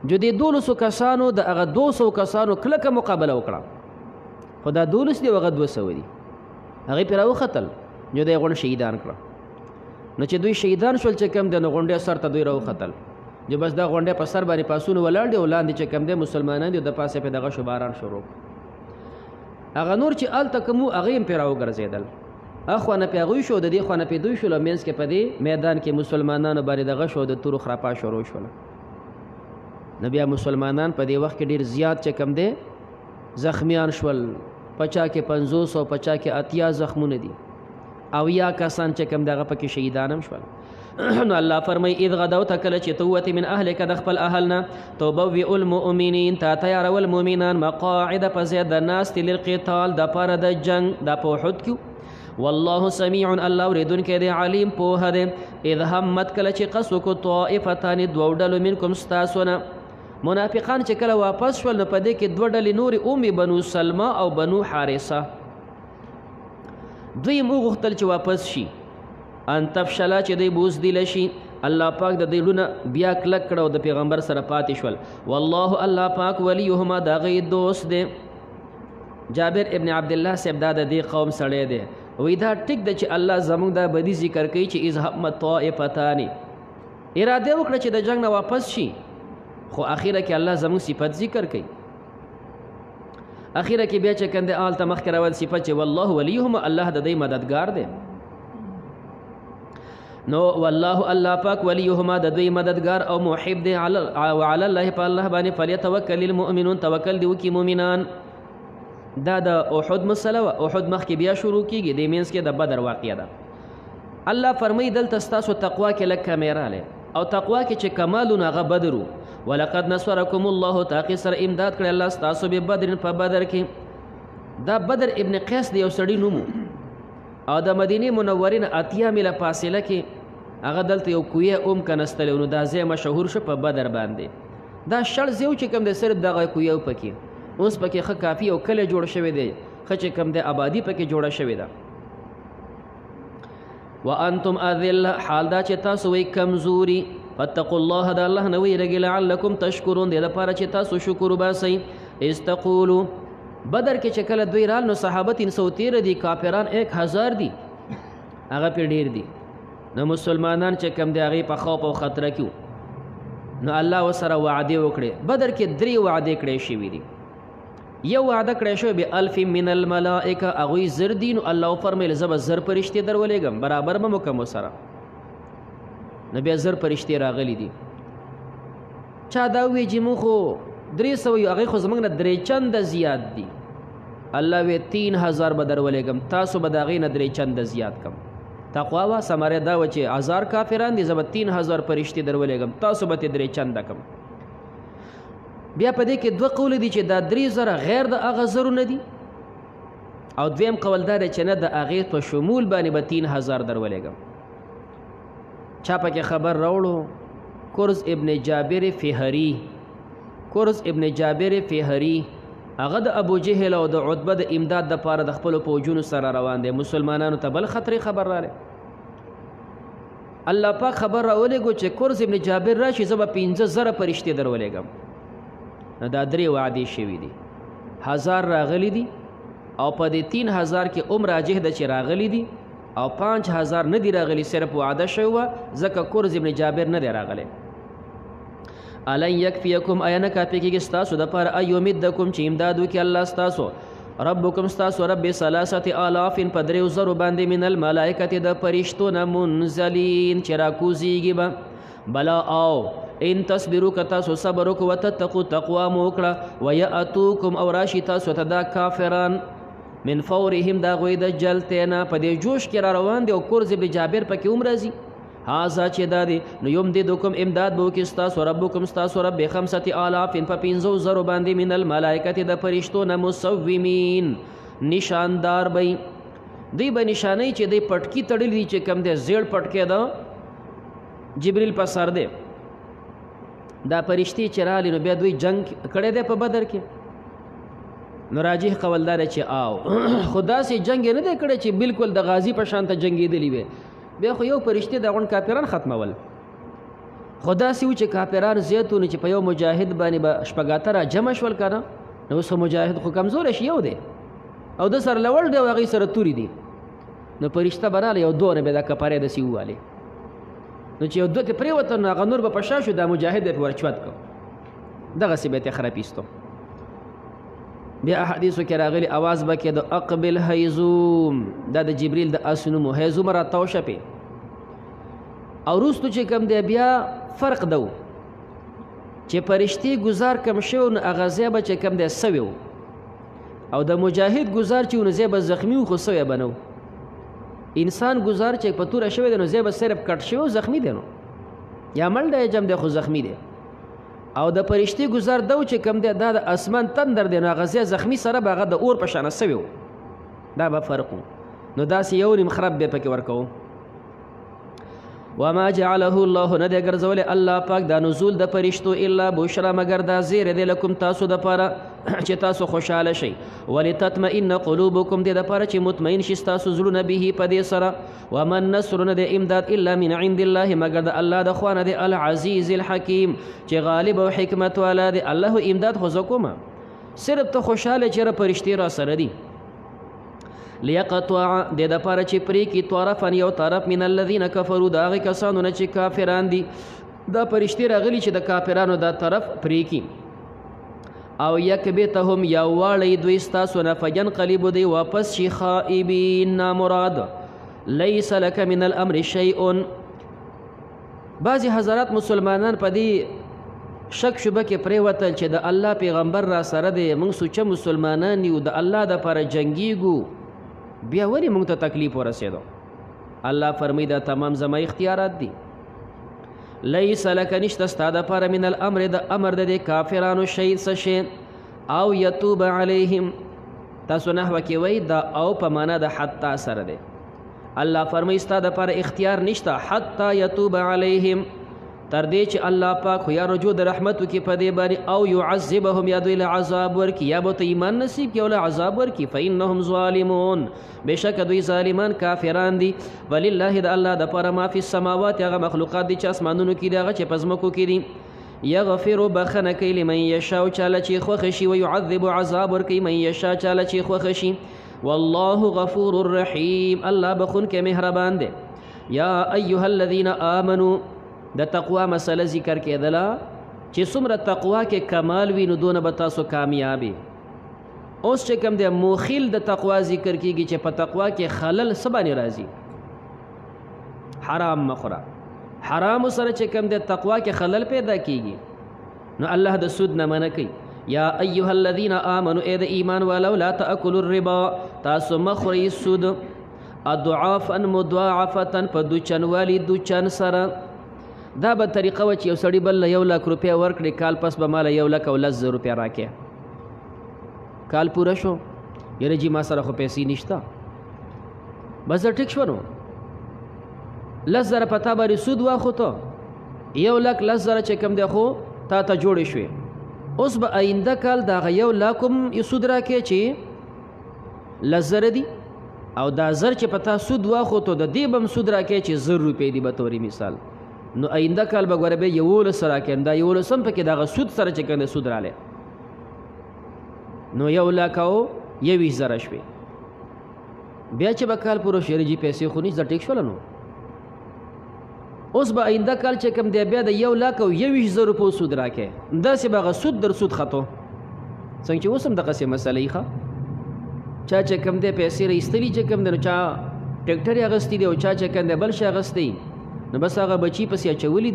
جو دې 1200 کسانو د هغه 200 کسانو کلکه مقابله وکړه خو دا 12 دی هغه 200 دي هغې پې راوختل جو دی غونډ شهیدان کړه نو چې دوی شهیدان شول چې کم دی نو غونډۍ سر ته دوی راوختل جو بس دا غونډۍ په سر باندې پاسونه ولاړ دي او لاندې چې کم دی مسلمانان دي د پاسه پې دغه شو باران شروع هغه نور چې هلته کوم وو هغې هم پې راوګرځېدل اخوا نه پې هغوی شو د دې خوا نه پې دوی شول او منځ کې په دې میدان کې مسلمانانو باندې دغه شو د تورو خراپا شروع شوله نو بیا مسلمانان په دې وخت کې ډېر زیات چې کم دی زخمیان شول پچا کې 500 پچا کې 80 زخمونه دي او یا کسان چې کم دغه پکې شهیدان هم شول نو الله فرمای اذ غدوت کله چې توت من اهلک د خپل اهلنا تبوئ المؤمنین تا تیار والمؤمنان مقاعد پزید د ناس للقتال د پاره د جنگ د په احد کې والله سميع الله اوریدون کې دی علیم په هده اذ همت کله چې قصو کو طائفتان دوړل منکم استاسونه منافقان چې کله واپس شول نو پدې کې دوه ډلې نور اومي بنو سلمہ او بنو حارثه دوی مو غختل چې واپس شي ان تفشلا چې دی بوز دی لشي الله پاک د دې لونه بیا کلک کړو د پیغمبر سره پاتې شول والله الله پاک ولیهما دا غي دوست دی جابر ابن عبد الله سیب دا د دې قوم سړی دی وی دا ټیک د چې الله زموږ دا بدی ذکر کوي چې اذ هم طائفتان اراده وکړه چې د جنگ نه واپس شي خو اخیره کې الله زموږ صفت ذکر کوي اخیره کې بیا چې کنده آل تمخ کراول صفت چې والله ولیهما الله د دې مددگار دی نو والله الله پاک ولیهما د دوی مددگار او محب دی علی الله په الله باندې فلیتوکل المؤمنون توکل دی وکي مؤمنان دا د احد مسله احد مخ کې بیا شروع کیږي د مینس کې د بدر واقعه ده الله فرمای دلته تاسو تقوا کې لکه کیمراله او تقوا کې چې کمالونه غ بدرو ولقد نصركم الله تاقي سر امداد کړ الله تاسو به بدر په بدر کې دا بدر ابن قیس دی یو سړی نومو او د مدینه منورین اتیا میله فاصله کې هغه دلته یو کویه کنستل نو دا ځای مشهور شو په بدر باندې دا شړ زیو چې کوم د صرف دغه کویه پکې اوس پکې خه کافی او کله جوړ شوی دی خه چې کوم د آبادی پکې جوړه شوی ده وانتم اذل حال دا چې تاسو وي کمزوري فاتقوا الله دا الله نو ویرګ لعلکم تشکرون دې لپاره چې تاسو شکر وباسئ استقولوا بدر کې چې کله دوی رال نو صحابه 313 دي کافران 1000 دي هغه په ډیر دي نو مسلمانان چې کم دی هغه په خوف او خطر کې نو الله وسره وعده وکړي بدر کې 3 وعده کړې شوې دي یو وعده کړې شو به الف من الملائکه اغوی زر دین الله فرمایل زب زر پرشتي درولېګم برابر به مکم سره نبی زر پرشتي راغلي دي چا دا وی چې مو خو 300 هغه خو زمنګ نه درې چند زیات دي الله وی 3000 بدر ولېګم تاسو به دا غي نه درې چند زیات کم تقوا وا سماره دا و چې 1000 کافران دي زب 3000 پرشتي در ولېګم تاسو به درې چند کم بیا په دې کې دوه قول دي چې دا 3000 غیر د اغه زرو نه دي او دویم قول دا چې نه د اغه په شمول باندې به 3000 در ولېګم چا پکې خبر راوړو کورز ابن جابر فهری کورز ابن جابر فهری هغه د ابو جهل او د عتبه د امداد د پاره د خپل پوجونو سره روان دي مسلمانانو ته بل خطر خبر رااله الله پاک خبر راولېګو چې کورز ابن جابر راشي زب 15000 پرشتي درولېګم دا 3 وعده شوي دي 1000 راغلي دي او په دې 3000 کې عمر راجح د چې راغلي دي او 5000 نه دی راغلی صرف وعده شوی زکه کورز ابن جابر نه دی راغلی الان یکفیکم اینا کافی کې تاسو د پر ایومدکم چې امداد وکي الله تاسو ربکم تاسو رب 3000 پدریو زرو باندې من الملائکه د پرشتو نه منزلین چې راکوزیږي بلا او ان تصبروا کتاسو صبر وکړو وتتقوا تقوا موکړه وياتوکم او راشي تاسو ته دا کافران من فورهم دا غوی د جلتینا په دې جوش کې را روان دي او کورز ابن جابر پکې عمر راځي هاذا چې دا دي نو یم دې دوکم امداد بو کې تاسو ربکم تاسو رب 5000 په 500 باندې من الملائکه د فرشتو نه مسومین نشاندار بې دی به نشانه چې دی پټکی تړلې چې کم دی زیړ پټکی دا جبريل په سر دی دا فرشتي چرالي نو بیا دوی جنگ کړي دی په بدر کې نو راجح قولدار چې آو خدا سي جنگ نه دی کړي چې بالکل د غازی په شان ته جنگیدلی وي بیا خو یو فرشتي د غون کافران ختمول خدا سي چې کافران زیاتونه چې په یو مجاهد باندې به شپګاتره جمع شول کړه نو سو مجاهد خو کمزور شي یو دی او د سر لول دی واغې سره توري دي نو فرشته براله یو دوه به د کپاره د سی واله نو چې یو دوه پریوته نو غنور به پښا شو د مجاهد په ورچوت کو دغه سی به خرابېستو بیا احادیثو کې راغلي आवाज بکې د اقبل هیزوم دا د جبريل د اسنمو هیزوم را توشه په او روستو چې کم دی بیا فرق دو چې پرشتي گزار کم شو نو اغازه به چې کم دی سوي او د مجاهد گزار چې نو زیبه زخمی خو سوي بنو انسان گزار چې په توره شوی دی نو ځای به صرف کټ شوی او زخمی دی نو یا مړ دی جم دی خو زخمی دی او د فرشتي گزار دو چې کم دی دا د اسمان تندر دی نو هغه ځای زخمی سره به هغه د اور په شانه سوی و دا به فرق و نو داسې یو نیم خراب به پکې ورکوو وما جعله الله نه دی ګرځولی الله پاک دا نزول د فرشتو الا بشرا مگر دا زیری دی لکم تاسو دپاره چې تاسو خوشحاله شئ ولتطمئن قلوبکم دې دپاره چې مطمئن شي ستاسو زړونه به په دې سره وما النصر نه دی امداد الا من عند الله مگر د الله د خوا نه دی العزیز الحکیم چې غالب او حکمت والا دی الله امداد خو زه کومه صرف ته خوشحاله چې فرشتې را سره دي لیقطع د دپاره چې پرې کې طرفا یو طرف من الذین کفروا د هغې کسانو نه چې کافران دي دا فرشتې راغلي چې د کافرانو دا طرف پرې کې او یکبتهم یا واړی دوی ستاسو نه فینقلبو دی واپس شي خائبین نامراد لیس لک من الامر شیء بعضې حضرات مسلمانان په دې شک شبه کې پرېوتل چې د الله پیغمبر را سره دی موږ سوچه مسلمانان یو د الله دپاره جنګیږو بیا ولې موږ ته تکلیف ورسېدو الله فرمی دا تمام زما اختیارات دي لیس لک نشته ستا دپاره من الامر د امر د دې کافرانو شی څه شی او یتوب علیهم تاسو نحوه کې وایي دا او په معنا د حتی سره دی الله فرمی ستا دپاره اختیار نشته حتی یتوب علیهم تر دې چې الله پاک خو یا رجوع د رحمت وکړي په دې باندې او یعذبهم یا دوی له عذاب ورکړي یا به ته ایمان نصیب کړي او له عذاب ورکړي فانهم ظالمون بېشکه دوی ظالمان کافران دي ولله د الله دپاره ما فی السماوات هغه مخلوقات دي چې اسمانونو کې دي هغه چې په ځمکو کې دي یغفر بخنه کوي لمن یشاء چاله چې خوښه شي ویعذب عذاب ورکوي من یشاء چاله چې خوښه شي والله غفور رحیم الله بخونکی مهربان دی یا ایها الذین آمنوا د تقوا مسله ذکر کېدله چې څومره تقوا کې کمال وي نو دونه به تاسو کامیابي اوس چې کوم دی موخیل د تقوا ذکر کېږي چې په تقوا کې خلل څه باندې راځي حرام مخوره حرام سره چې کوم دی تقوا کې خلل پیدا کېږي نو الله د سود نه منع کوي یا ایها الذین آمنوا ای د ایمان والو لا تأکلوا الربا تاسو مخورئ سود اضعافا مضاعفة په دوچنوالي دوچن سره دا به طریقه وه چې یو سړي بل له 1,00,000 روپۍ ورکړي کال پس به ما له 1,10,000 روپۍ راکې کال پوره شو یاره جي ما سره خو پیسې نشته بس زه ټیک شو نو 10,000 په تا باندې سود واخو ته 1,10,000 چې کوم دی خو تا ته جوړې شوې اوس به آینده کال د هغه 1,00,000 کوم سود راکې چې 10,000 دي او دا 1000 چې په تا سود واخو ته د دې به هم سود راکې چې 1,000 روپۍ دي به طوري مثال نو آینده کال به ګوره به 11 راکېم دا 11 هم پکې دغه سود سره چې کوم دی سود رالی نو 1,00,000 او 21,000 شوې بیا چې به کال پوره شي جي پیسې خو نشته ټیک شوله نو اوس به آینده کال چې کوم دی بیا د 1,00,000 او 21,000 روپو سود راکې داسې به هغه سود در سود خطو څنګه چې اوس هم دغسې مسله یي ښه چا چې کوم دی پیسې رایستلي چې کوم دی نو چا ټیکټر یې اغوستی دی او چا چې کوم دی بل شی اغوستی نو بس هغه بچی پسې اچولی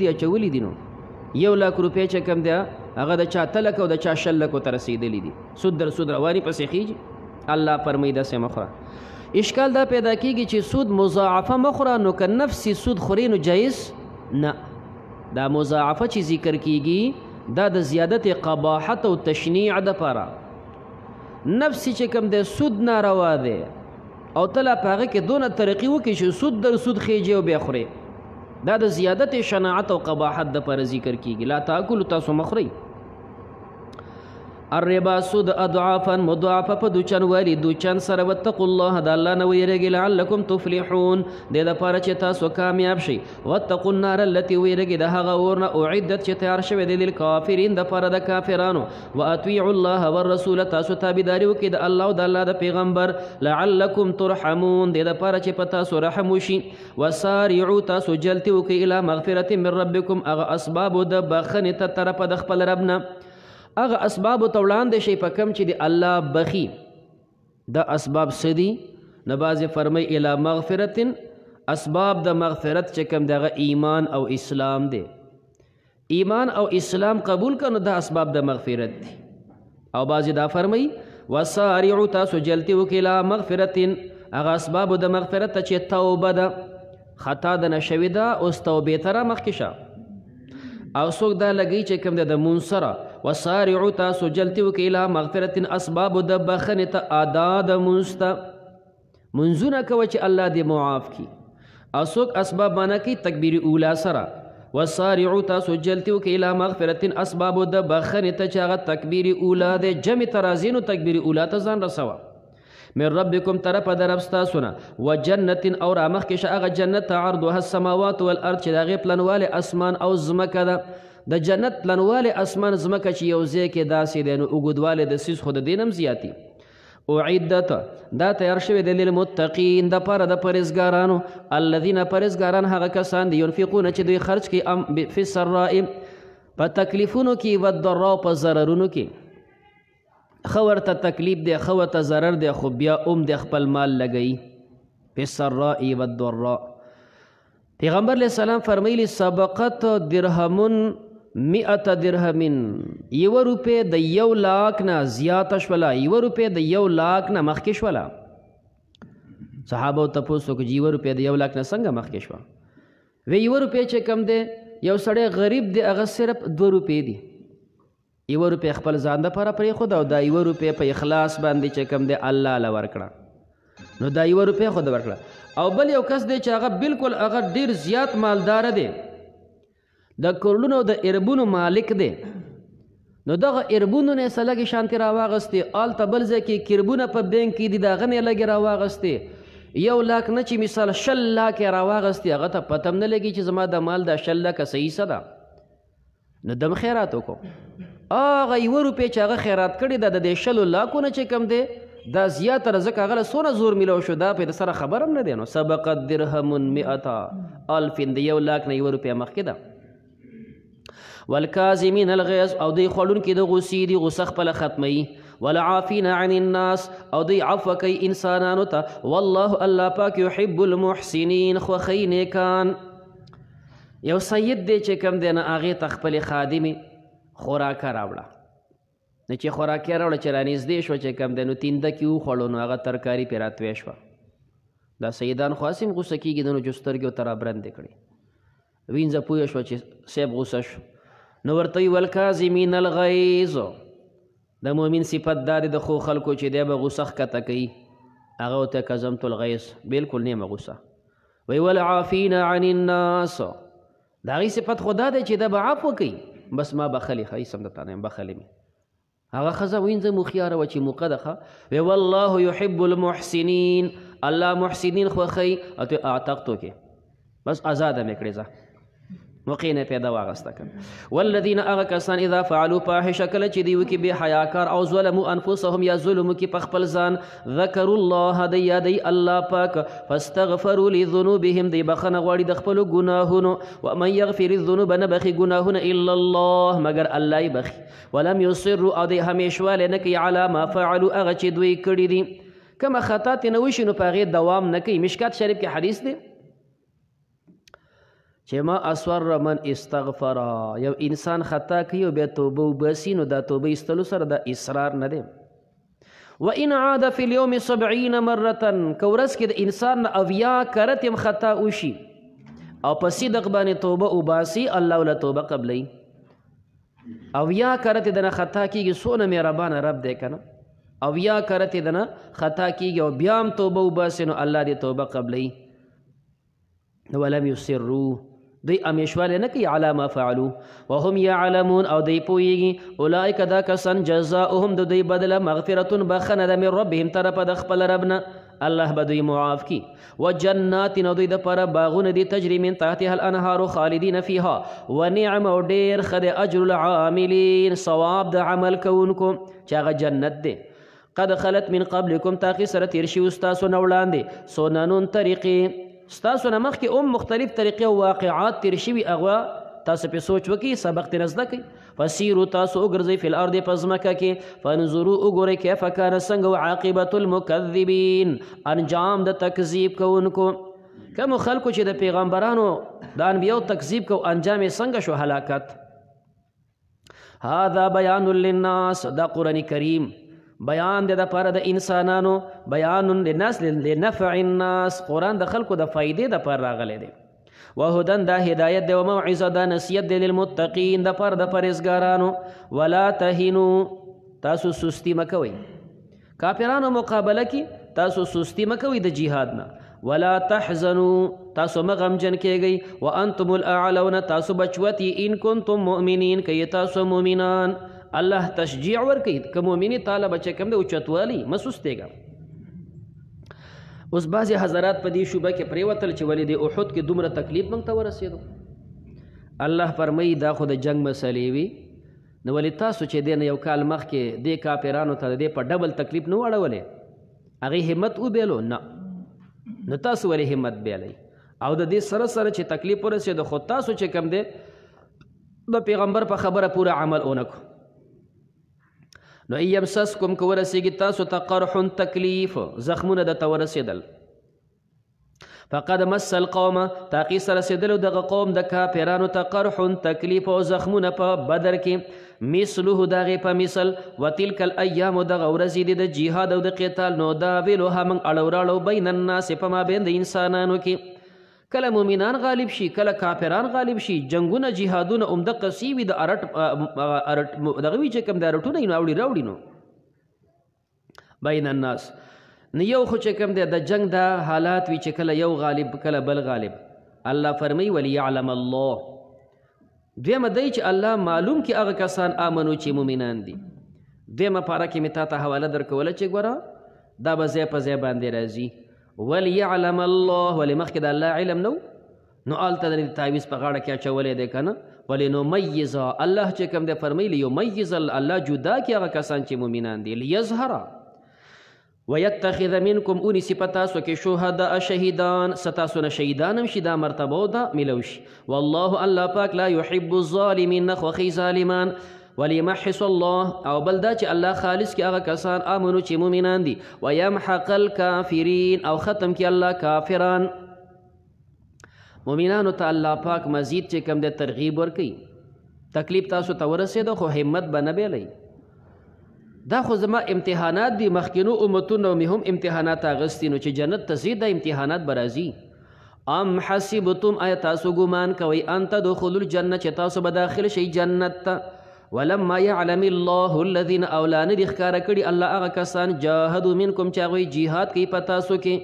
دي نو 1,00,000 روپۍ چې کوم دی هغه د چا تلک او د چا شلکو ته رسېدلی دي سود در سود رواني پسې خیږي الله فرمایي داسې مخوره اشکال دا پیدا کېږي چې سود مضاعفه مخوره نو که نفسي سود خوري نو جایز نه دا مضاعفه چې ذکر کېږي دا د زیادت قباحت او تشنیع دپاره نفسي چې کوم دی سود ناروا دی او ته لا په هغه کې دونه ترقي وکړي چې سود در سود خیږي او بیا خورې دا د زیادت شناعت او قباحت د پر ذکر کیږي لا تاکلوا تاسو مخری الربا سود اضعافا مضاعفه په دوچن والی دوچن سره واتقوا الله د الله نه ویریږئ لعلکم تفلحون د دپاره چې تاسو کامیاب شئ واتقوا النار التي ویریږئ د هغه اور نه اعدت چې تیار شوی دی للکافرین دپاره د کافرانو واطیعوا الله والرسول تاسو تابعداري وکړئ د الله او د الله د پیغمبر لعلکم ترحمون د دپاره چې په تاسو رحم وشي وسارعوا تاسو جلتي وکړئ الى مغفرة من ربکم هغه اسبابو د بخنې ته طرفه د خپل رب نه هغه اسباب ته وړاندې شي په کم چې د الله بخي د اسباب څه دي نه بعضې فرمایي الی مغفرة اسباب د مغفرت چې کوم دغه ایمان او اسلام دی ایمان او اسلام قبول کنو دا اسباب د مغفرت دي او بعضې دا فرمایي وسارعوا تاسو جلتي وکړئ الی مغفرة هغه اسباب د مغفرت ته چې توبه ده خطا د نه شوې ده اوس توبې ته رامخکې شه او څوک دا لګوي چې کوم دی د مونځ سره وسارعو تاسو جلتي وکړئ الی مغفرت اسبابو د بخښنې ته ادا د مونځ ته منځونه کوه چې الله دې معاف کړي او څوک اسباب معنی کوي تکبیر اولا سره وسارعو تاسو جلتي وکړئ الی مغفرت اسبابو د بخښنې ته چې هغه تکبیر اولا دی جمع ترازینو تکبیر اولا ته ځان رسوه من ربکم طرف در رب ستاسو نه و جنت او رامخکې شه هغه جنت عرضها السماوات والارض چې د هغې پلنوالی اسمان او ځمکه ده د جنت پلنوالی اسمان ځمکه چې یو ځای کې داسې دی نو اوږدوالی د سیز خو د دې نه هم زیاتي اعدت دا تیار شوی دی للمتقین دپاره د پرهیزګارانو الذین پرهیزګاران هغه کسان دي ینفقونه چې دوی خرج کړي فی السراء په تکلیفونو کې والضراء په ضررونو کې ښه ورته تکلیف دی ښه ورته ضرر دی خو بیا د خپل مال لګوي فی السراء والضراء پیغمبر علیه السلام فرمیلی سبقت درهمون 100 درهمین 1 روپۍ د 1 لاک نه زیاته شوله 1 روپۍ د 1 لاک نه مخکې شوله صحابه تپوس وکړو چې 1 روپۍ د 1 لاک نه څنګه مخکې شوه وی 1 روپۍ چې کم دی یو سړی غریب دی هغه صرف 2 روپۍ دي 1 روپۍ خپل ځان دپاره پرېښود او دا 1 روپۍ په اخلاص باندې چې کم دی الله له ورکړه نو دا 1 روپۍ خو د ورکړه او بل یو کس دی چې هغه بالکل هغه ډېر زیات مالداره دی د کورلونو د اربونو مالک دی نو دغه اربونو نه څه لږې شانتې راواغستې هلته بل ځای کې کربونه په بینک کې دي د هغه نه یې لږې راواغستې 1 لاک نه چې مثال 100 لاک یې راواغستې هغه ته پته هم نه لګي چې زما د مال دا 100 لاکه صحیح څه ده نو دم خیرات وکړو هغه 1 روپۍ چې هغه خیرات کړې ده د دې 100 لاکونه چې کم دی دا زیاتره ځکه هغه له څونه زور میلو شو دا په د سره خبر هم نه دی نو سبقت درهم 100 الف د 1 لاک نه 1 روپۍ مخکې ده والکاظمین الغیظ او دوی خوړونکي د غصې دي غصه خپله ختموي والعافین عن الناس او دوی عفو کوي انسانانو ته والله الله پاک یحب المحسنین خوښوي نیکان یو سید دی چې کوم دی نه هغې ته خپلې خادمې خوراکه راوړه نو چې خوراکیه راوړه چې رانږدې شوه چې کوم دی نو تینده کې وخوړو نو هغه ترکاري پرې راتوی شوه دا سیدان خو هسې هم غوسه کېږي د نو جو سترګې ورته رابرندې کړې وینځه پوه شوه چې صاحب غوسه شو نو ورته وي والکاظمین الغیظ د مؤمن صفت دا دی د خو خلکو چې دی به غوسه ښکته کوي هغه ورته کظمت الغیظ بالکل نیمه غوسه وی والعافین عن الناس د هغې صفت خو دا دی چې دا به عفو کوي بس ما بخلي ښه هېڅ هم درته نه یم بخلي مې هغه ښځه وینځه مخیاره وه چې موقه ده ښه وی والله یحب المحسنین الله محسنین خوښوي او ته اعتقتو کې بس آزاده مې کړې ځه موقع نه پیدا واغسته کړه والذین هغه کسان اذا فعلوا فاحشه کله چې دوی وکړي بې حیاکار او ظلموا انفسهم یا ظلم وکړي په خپل ځان ذکروا الله دی یادوي الله پاک فاستغفروا لذنوبهم دی بخښنه غواړي د خپلو ګناهونو ومن یغفر الذنوب نه بخي ګناهونه الا الله مګر الله یې بخي ولم یصروا او دی همیشوالی نه کوي علی ما فعلوا هغه چې دوی کړي دي کومه خطا ترې نه وشي نو په هغې دوام نه کوي مشکات شریف کې حدیث دی چې ما اصور من استغفر یو انسان خطا کوي او بیا توبه وباسي نو دا توبه ایستلو سره دا اصرار نه دی وان عاد فی اليوم 70 مره که ورځ کې د انسان نه 80 کرت هم خطا وشي او په صدق باندې توبه وباسي الله له توبه قبلی 80 کرت دنه خطا کېږي څونه مهربانه رب دی که نه 80 کرت دنه خطا کېږي او بیا هم توبه وباسي نو الله دې توبه قبلی ولم یصروا دوی امیشوالی نه کوي علی ما فعلو وهم یعلمون او دوی پوهیږي اولئک دا کسان جزاؤهم د دوی بدله مغفرة بخښنه ده من ربهم طرفه د خپل رب نه الله به دوی معاف کی وجنات او دوی دپاره باغونه دي تجري من تحتها الانهار خالدین فیها ونعم او ډېر ښه دی اجر العاملین ثواب د عمل کوونکو چې هغه جنت دی قد خلت من قبلکم تاقي سره تېر شوي ستاسو نه وړاندې سننون طریقې ستاسو نه مخکې مختلف طریقې او واقعات تیر شوي هغه تاسو پې سوچ وکړئ سبق ترې زده کړئ فسیرو تاسو وګرځئ فی الارض په ځمکه کې فانظرو وګورئ کیف کان څنګه عاقبة المکذبین انجام د تکذیب کوونکو کومو خلکو چې د پیغمبرانو د انبیاو تکذیب کو انجام یې څنګه شو هلاکت هذا بیان للناس دا قرآن کریم بیان دی د پاره د انسانانو، بیان للناس لنفع الناس، قرآن د خلکو د فائدې د پاره راغلی دی. وهدن دا هدایت دی و موعظه دا نصیحت دی للمتقین د پاره د پرهیزګارانو. ولا تهینوا تاسو سستی مکوئ، کافرانو مقابله کې تاسو سستی مکوئ د جهاد نه. ولا تحزنوا تاسو مغمجن کېږئ، وانتم الاعلون تاسو بچوتی ان کنتم مؤمنین که تاسو مؤمنان. الله تشجیع ورکوي که مؤمنی تعالی بچه کم دی اوچتوالی مسوستېږه. اوس بعضې حضرات په دې شوبه کې پرېوتل چې ولې د احد کې دومره تکلیف موږ ته ورسېدو. الله فرمایي دا خو د جنگ مسلې وي، نو ولې تاسو چې دی نه یو کال مخکې دې کافرانو ته د دې په ډبل تکلیف نه واړولې، هغې همت وبیلو؟ نه. نو تاسو ولې همت بیلی؟ او د دې سره سره چې تکلیف ورسېدو خو تاسو چې کم دی د پیغمبر په خبره پوره عمل اونکو. نو یمسسکم که ورسېږي تاسو ته قرح تکلیف، زخمونه درته ورسېدل، فقد مس القوم تاقی سره رسېدلو دغه قوم د کافرانو ته قرح تکلیف او زخمونه په بدر کې، مثله د هغې په مثل. وتلک الایام دغه ورځې دي د جهاد او د قتال، نو داولها موږ اړو راړو بین الناس په مابین د انسانانو کې. کله مؤمنان غالب شي، کله کافران غالب شي. جنگونه جهادونه عمدقه سی وي د ارټ دغه وي چې کوم د ارټونه یې نو اوړي راوړي نو بین الناس. نو یو خو چې کوم دی د جنگ دا حالات وي چې کله یو غالب کله بل غالب. الله فرمایي وليعلم الله، دویمه دی چې الله معلوم کې هغه کسان آمنو چې مؤمنان دي. دویمه پاره کې مې تا ته حواله درکوله چې ګوره دا به ځای په ځای باندې راځي. وليعلم الله، ولې مخکې د الله علم نو نو هلته د تعویض په غاړه کې اچولی دی که نه. ولنمیز الله چې کوم دی فرمایي لیمیز الله جدا کړي هغه کسان چې مؤمنان دي. لیظهر ویتخذ منکم اونیسي په تاسو کې شهداء شهیدان، ستاسو نه شهیدان هم شي، دا مرتبه او دا میلو شي. والله الله پاک لا يحب الظالمین، نه خوښوي ظالمان. وليمحص الله او بل دا چې الله خالص کې هغه کسان آمنو چې مؤمنان دي. ويمحق الکافرین او ختم کې الله کافران. مؤمنانو ته الله پاک مزید چې کوم د ترغیب ورکوي. تکلیف تاسو ته ورسېده خو همت به نه بیلی. دا خو زما امتحانات دي، مخکینو امتونو مې هم امتحانات اغستي، نو چې جنت ته ځي دا امتحانات به راځي. ام حسبتم آیا تاسو ګمان کوئ ان تدخلوا الجنه چې تاسو به داخل شئ جنت ته. ولما يعلم الله الذين اولان دي ښکاره کړي الله هغه کسان جاهدوا منکم چې هغوی جهاد کوي په تاسو کې.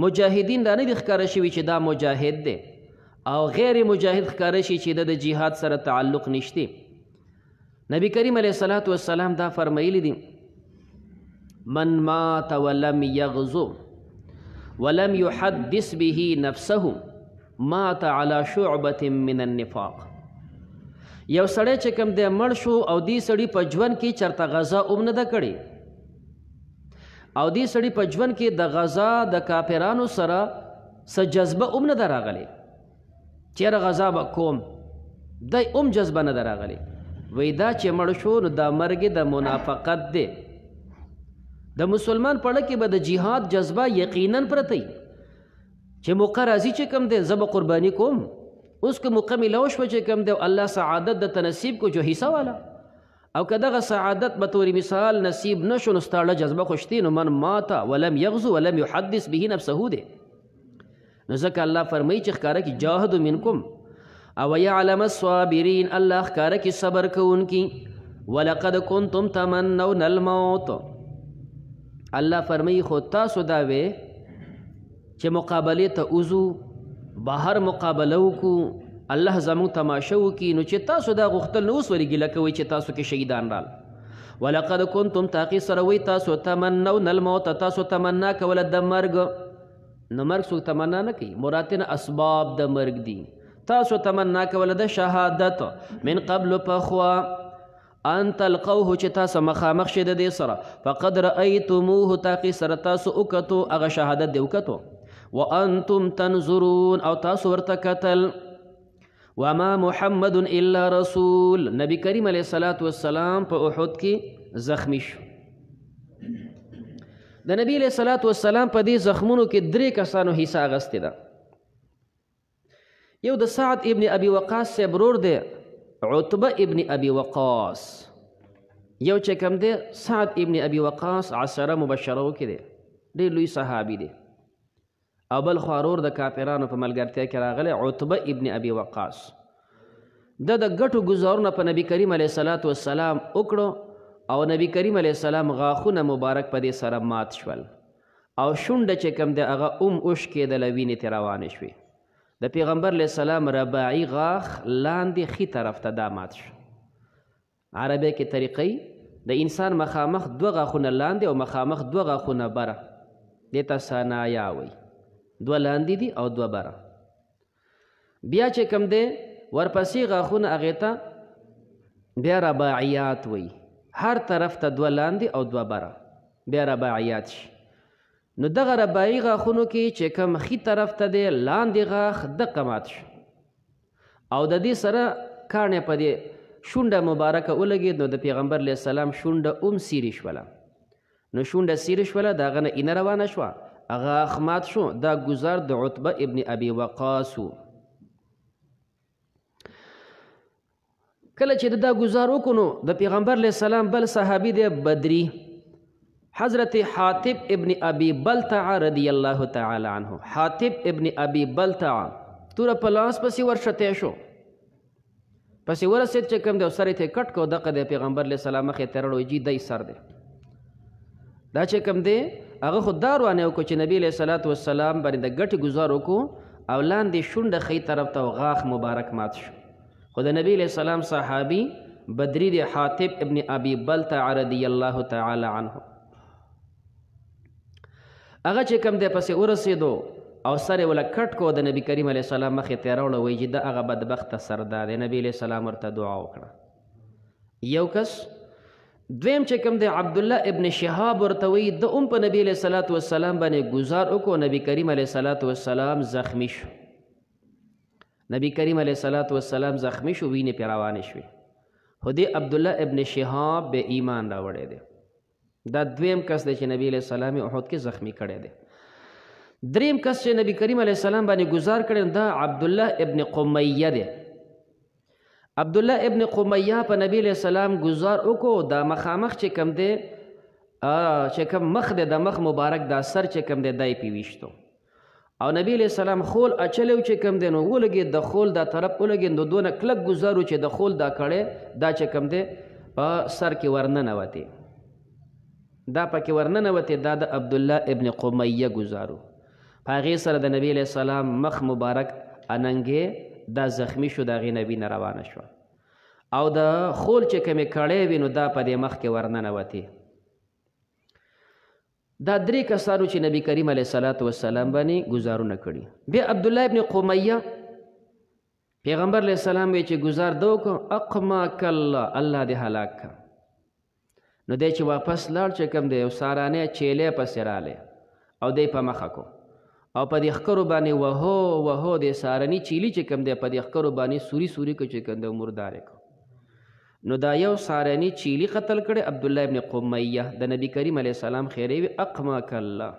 مجاهدین دا نه دي ښکاره شوي چې دا مجاهد دی، او غیر مجاهد ښکاره شي چې د جهاد سره تعلق نشته. نبی کریم علیه الصلاة والسلام دا فرمایلی دي من مات ولم یغزو ولم يحدث به نفسه مات على شعبة من النفاق. یو سړی چې کوم دی مړ شو او دې سړي په ژوند کې چرته غذا هم نه ده کړې، او دې سړي په ژوند کې د غذا د کافرانو سره څه جذبه هم نه ده راغلې، چېرې غذا به کوم، دی هم جذبه نه ده راغلې. وی دا چې مړ شو نو دا مرګ د منافقت دی. د مسلمان په اړه کې به د جهاد جذبه یقینا پرته وي چې موقع راځي چې کوم دی زه به قرباني کوم. اوس که موقع میلاو شوه چې کوم دی الله سعادت د تنصیب کو جو حصہ والا، او که دغه سعادت به طور مثال نصیب نشو نو ستا جذبه خو شتې. نو من ماته ولم یغزو ولم یحدث به نفسه دی. نو ځکه الله فرمایي چې ښکاره کې جاهدوا منکم او یعلم الصابرین، الله ښکاره کې صبر کوونکي. ولقد کنتم تمنون الموت، الله فرمایي خو تاسو دا وې چې مقابلې ته وځو، بهر مقابله وکړو، الله زموږ تماشه وکړي، نو چې تاسو دا غوښتل نو اوس ولې ګیله کوئ چې تاسو کې شهیدان رال. ولقد کنتم تاقي سره وی تاسو تمنون الموت، تاسو تمنا کوله د مرګ. نو مرګ څوک تمنا نه کوي، مراد نه اسباب د مرګ دي. تاسو تمنا کوله د شهادت من قبل پخوا ان تلقوه چې تاسو مخامخ شئ د دې سره. فقد رأیتموه تاقي سره تاسو وکتو، هغه شهادت دی وکتو. وانتم تنظرون او تاسو ورته کتل. وما محمد الا رسول، نبی کریم علیه الصلاة والسلام په احد کې زخمی شو. د نبی علیه الصلاة والسلام په دې زخمونو کې 3 کسانو حصہ اغستې ده. یو د سعد ابن ابي وقاص صاحب ورور دی، عتبه ابن ابي وقاص، یو چې کوم دی سعد ابن ابي وقاص عشره مبشره کې دی، ډېر لوی صحابي دی. او بل خوا ورور د کافرانو په ملګرتیا کې راغلی عتبه ابن ابي وقاص. د ګټو ګزارونه په نبي کریم علیه الصلاة والسلام وکړو او نبی کریم علیه السلام غاښونه مبارک په دې سره مات شول او شونډه چې کوم دی هغه اوش کېدله، وینې ترې روانې شوې. د پیغمبر علیه السلام رباعي غاښ لاندې ښي طرف ته دا مات شو. عربی کې طریقې د انسان مخامخ دوه غاښونه لاندې او مخامخ دوه غاښونه بره، دې ته ثنایا وایي. دوه لاندې دي او دوه بره. بیا چې کوم دی ورپسې غاښونه هغې ته بیا رباعیات وایي. هر طرف ته دوه لاندې او دوه بره بیا رباعیات شي. نو دغه رباعي غاښونو کې چې کوم ښي طرف ته دی لاندې غاښ دقه مات شو او د دې سره کاڼې په دې شونډه مبارکه ولګېد. نو د پیغمبر علیه السلام شونډه سیرې شوله. نو شونډه سیرې شوله، د هغه نه اینه روانه شوه، غاښ مات شو. دا ګزار د عتبه ابن ابي وقاص و. کله چې دا ګزار وکړو د پیغمبر علیه السلام بل صحابي دی بدري، حضرت حاطب ابن ابي بلتع رضی الله تعالی عنه. حاطب ابن ابي بلتع توره په لاس پسې ورشتی شو، پسې ورسېد چې کوم دی سر یې کټ کو، دغه د پیغمبر علیه السلام مخې ته راوړی جي دی سر دی. دا چې کوم دی هغه خو دا روانې وکړو چې نبي علیه الصلاة والسلام باندې د ګټې ګزار وکړو او لاندې شونډه ښي طرف ته غاښ مبارک مات شو. خو د نبی علیه السلام صحابي بدري دی حاطب ابن ابي بلتع رضی الله تعالی عنه. هغه چې کوم دی پسې ورسېدو او سر یې وله کټ کو، د نبي کریم علیه السلام مخې ته یې راوړه، وایي چې د هغه بدبخته سردار دی. نبي علیه السلام ورته دعا وکړه. یو کس. دویم چې کوم دی عبدالله ابن شهاب ورته وایي د په نبي علیه الصلاة والسلام باندې ګزار وکړو، نبي کریم علیه الصلاة والسلام زخمی شو. نبی کریم علیه الصلاة والسلام زخمی شو، وینې پرې روانې شوې. خو دې عبدالله ابن شهاب به ایمان راوړی دی. دا دویم کس دی چې نبی علیه السلام احد کې زخمی کړی دی. دریم کس چې نبی کریم علیه السلام باندې ګزار کړی دا عبدالله ابن قمیه دی. عبدالله ابن قمیه په نبی علیه السلام ګزار وکړو، دا مخامخ چې کوم دی چې کوم مخ دی د مخ مبارک دا سر چې کوم دی دا یې پې ویشتو او نبی علیه السلام خول اچلی چې کوم دی نو ولګېد، د خول دا طرف ولګېد. نو دونه کلک ګزار و چې د خول دا کړی دا چې کوم دی په سر کې ورننوتې، دا پکې ورننوتې. دا د عبدالله ابن قمیه ګزارو. په هغې سره د نبی علیه السلام مخ مبارک اننګې دا زخمی شو، د هغې نه وینه روانه شوه او د خول چې کومې کړی وي نو دا په دې مخ کې ورننوتې. دا درې کسانو چې نبی کریم علیه الصلاة والسلام باندې ګزارونه کړي. بیا عبدالله ابن قمیه پیغمبر علیه السلام وی چې ګزار ده وکړو، اقماک الله، الله دې هلاک کړه. نو دی چې واپس لاړ چې کوم دی یو سارانی چیلی پسې رالی او دی په مخه کو او په دې ښکرو باندې وهو د سارني چیلي چې کوم دی په دې ښکرو باندې سوري سوري کو چې کوم دی مردارې کو. نو دا یو سارني چیلي قتل کړی عبدالله ابن قمیه. د نبی کریم علیه السلام خیری وي اقماک الله.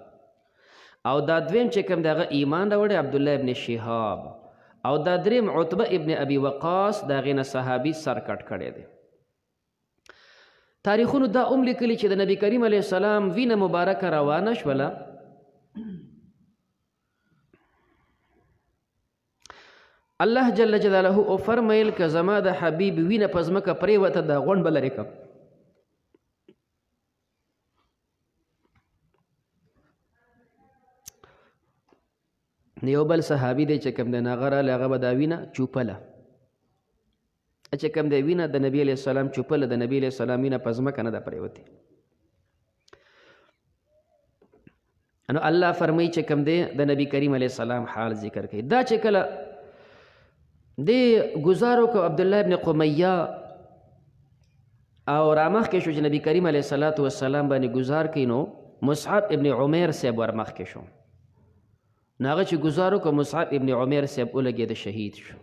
او دا دویم چې کوم دی هغه ایمان راوړی عبدالله ابن شهاب. او دا دریم عتبه ابن ابي وقاص د هغې نه صحابي سر کټ کړی دی. تاریخونو دا لیکلي چې د نبی کریم علیه السلام وینه مبارکه روانه شوله. الله جل جلاله او فرمایل که زما د حبیب وینه په ځمکه پرېوته دا غونډ به لرې کړم. یو بل صحابي دی چې کوم دی هغه رالی، هغه به دا وینه چوپله، چې کوم دی وینه د نبي علیه السلام چوپله، د نبي علیه السلام وینه په ځمکه نه ده پرېوتې. نو الله فرمایي چې کوم دی د نبی کریم علیه السلام حال ذکر کوي. دا چې کله دی ګزار وکړو عبدالله ابن قمیه او رامخ کې شو چې نبی کریم علیه الصلاة والسلام باندې ګزار کوي، نو مصعب ابن عمیر صاحب ورمخ کې شو. نو هغه چې ګزار وکړو مصعب ابن عمیر صاحب ولګېد، شهید شو.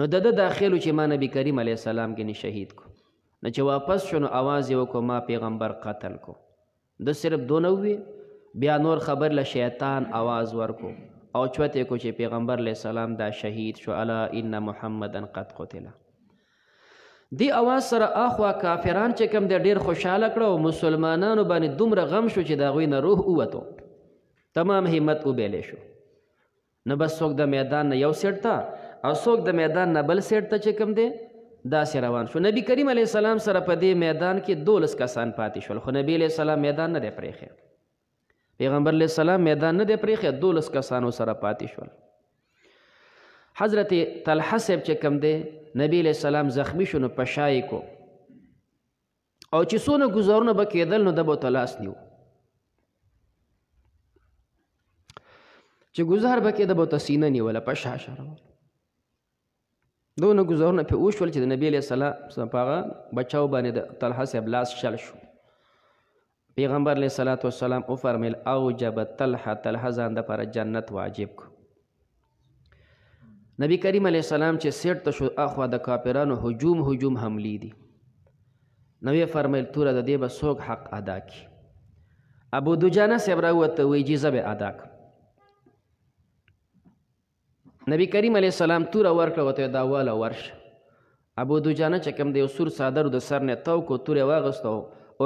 نو د ده داخل چې ما نبی کریم علیه السلام کې شهید کو. نو چې واپس شو نو آواز یې وکړو ما پیغمبر قتل کو. ده صرف دونه ووی، بیا نور خبر له شیطان آواز ورکو او چوتې کو چې پیغمبر علیه السلام دا شهید شو. الا ان محمدا قد قتل. دی اواز سره اخوا کافران چې کوم دی ډېر خوشحاله کړه او مسلمانانو باندې دومره غم شو چې د هغوی نه روح ووتو، تمام همت وبیلی شو. نه بس څوک د میدان نه یو سیټ ته او څوک د میدان نه بل سیټ ته چې کوم دی داسې روان شو. نبی کریم علیه السلام سره په دې میدان کې 12 کسان پاتې شول، خو نبی علیه السلام میدان نه دی پرېښی. پیغمبر علیه السلام میدان نه دی پرېښی، 12 کسانو سره پاتې شول. حضرت طلحه صاحب چې کوم دی نبی علیه السلام زخمی شو نو په شا یې کو او چې څونه ګزارونه به کېدل نو ده به ورته لاس نیو، چې ګزار به کېده به ورته سینه نیوله په شا شا روان. دونه ګزارونه پرې وشول چې د نبی علیه السلام په هغه بچاو باندې د طلحه صاحب لاس شل شو. پیغمبر علیه الصلاة والسلام وفرمیل اوجب طلحه ځان دپاره جنت واجب کو. نبی کریم علیه السلام چې سیټ ته شو اخوا د کافرانو هجوم حملی دي، نو یې فرمیل توره د دې به څوک حق ادا کړي. ابو دجانه صاحب راووته وایي جی زه به ادا کړم. نبی کریم علیه السلام توره ورکړه ورته دا واله ورشه. ابو دجانه چې کوم دی سور څادر د سر نه تاو کو، تورې واغسته او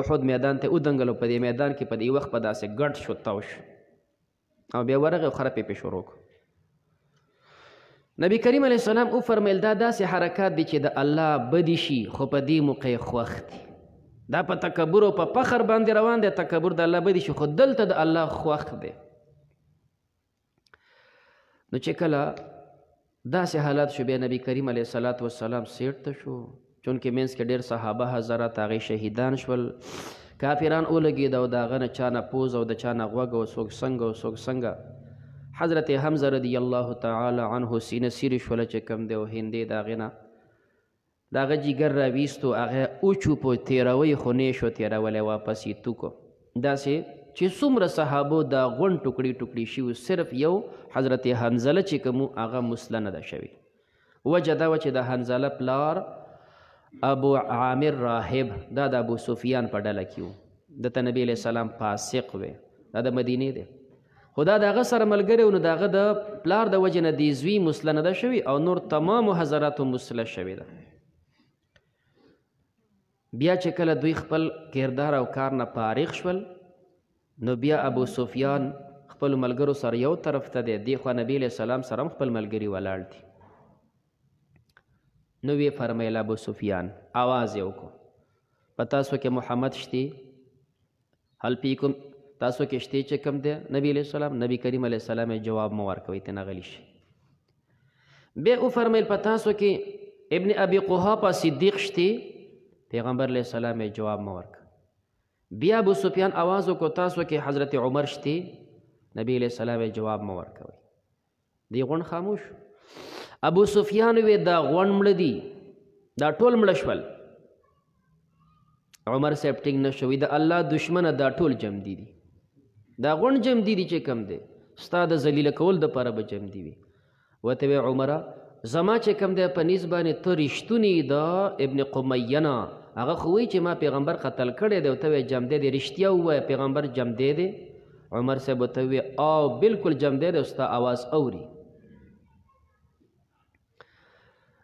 احد میدان ته ودنګلو. په دې میدان کې په دې وخت په داسې ګډ شو، تاو شو او بیا ورغی او خرپې پې شروع کړو. نبی کریم علیه السلام وفرمیل دا داسې حرکات دي چې د الله بدي شي خو په دې موقع یې خوښ دي. دا په تکبر او په فخر باندې روان دی، تکبر د الله بدي شي خو دلته د الله خوښ دی. نو چې کله داسې حالات شو بیا نبی کریم علیه الصلاة والسلام سیټ ته شو، چونکې منځ کې ډېر صحابه حضرات هغې شهیدان شول. کافران ولګېده او د هغه نه چا نه پوز او د چا نه غوږ او څوک څنګه. حضرت حمزه رضی الله تعالی عنه سینه سیرې شوله چې کوم دی او هندې د هغې نه د هغه جګر راویستو، هغه اوچوپو تېروی خو نه شو تېرولی، واپس یې توکو. داسې چې څومره صحابو دا غونډ ټوکړي شوي، صرف یو حضرت حنظله چې کوم هغه مسله نه ده شوې. وجه دا وه چې د حنظله پلار ابو عامر راهب دا د ابو سفیان په ډله کې و، دته نبی علیه السلام فاسق وی، دا د مدینې دی، خو دا د هغه سره ملګری و. نو د هغه د پلار د وجې نه دې زوی مسله نه ده شوې او نور تمامو حضراتو مسله شوې ده. بیا چې کله دوی خپل کردار او کار نه فارغ شول نو بیا ابو سفیان خپل ملګرو سره یو طرف ته دی، دی خوا نبی علیه السلام سره هم خپل ملګري ولاړ دي. نو وی فرمیل ابو سفیان آواز یې وکړو په تاسو کې محمد شته؟ هل پیکم تاسو کې شته چې کوم دی نبی علیه السلام؟ نبی کریم علیه السلام جواب مو ورکوي ته نه غلی شي. بیا وفرمیل په تاسو کې ابن ابي قحافه صدیق شته؟ پیغمبر علیه السلام جواب مو ورک. بیا ابو سفیان آواز وکړو تاسو کې حضرت عمر شته؟ نبی علیه السلام جواب مو ورکوي. دی غونډ خاموش. ابو سفیان وی دا غونډ مړه دي، دا ټول مړه شول. عمر صاحب ټینګ نه شو، د الله دشمنه دا ټول جم دي، دا غونډ جم دي چې کم دی ستا د ذلیله کول دپاره به جم دي وي. ورته وی عمره زما چې کم دی په نیز باندې ته رښتونی د ابن قمیه نه هغه خو وایي چې ما پیغمبر قتل کړی دی، ورته وی جم دی رښتیا ووایه پیغمبر جم دی. عمر صاحب ورته وی او بالکل جم دی او ستا آواز اوري.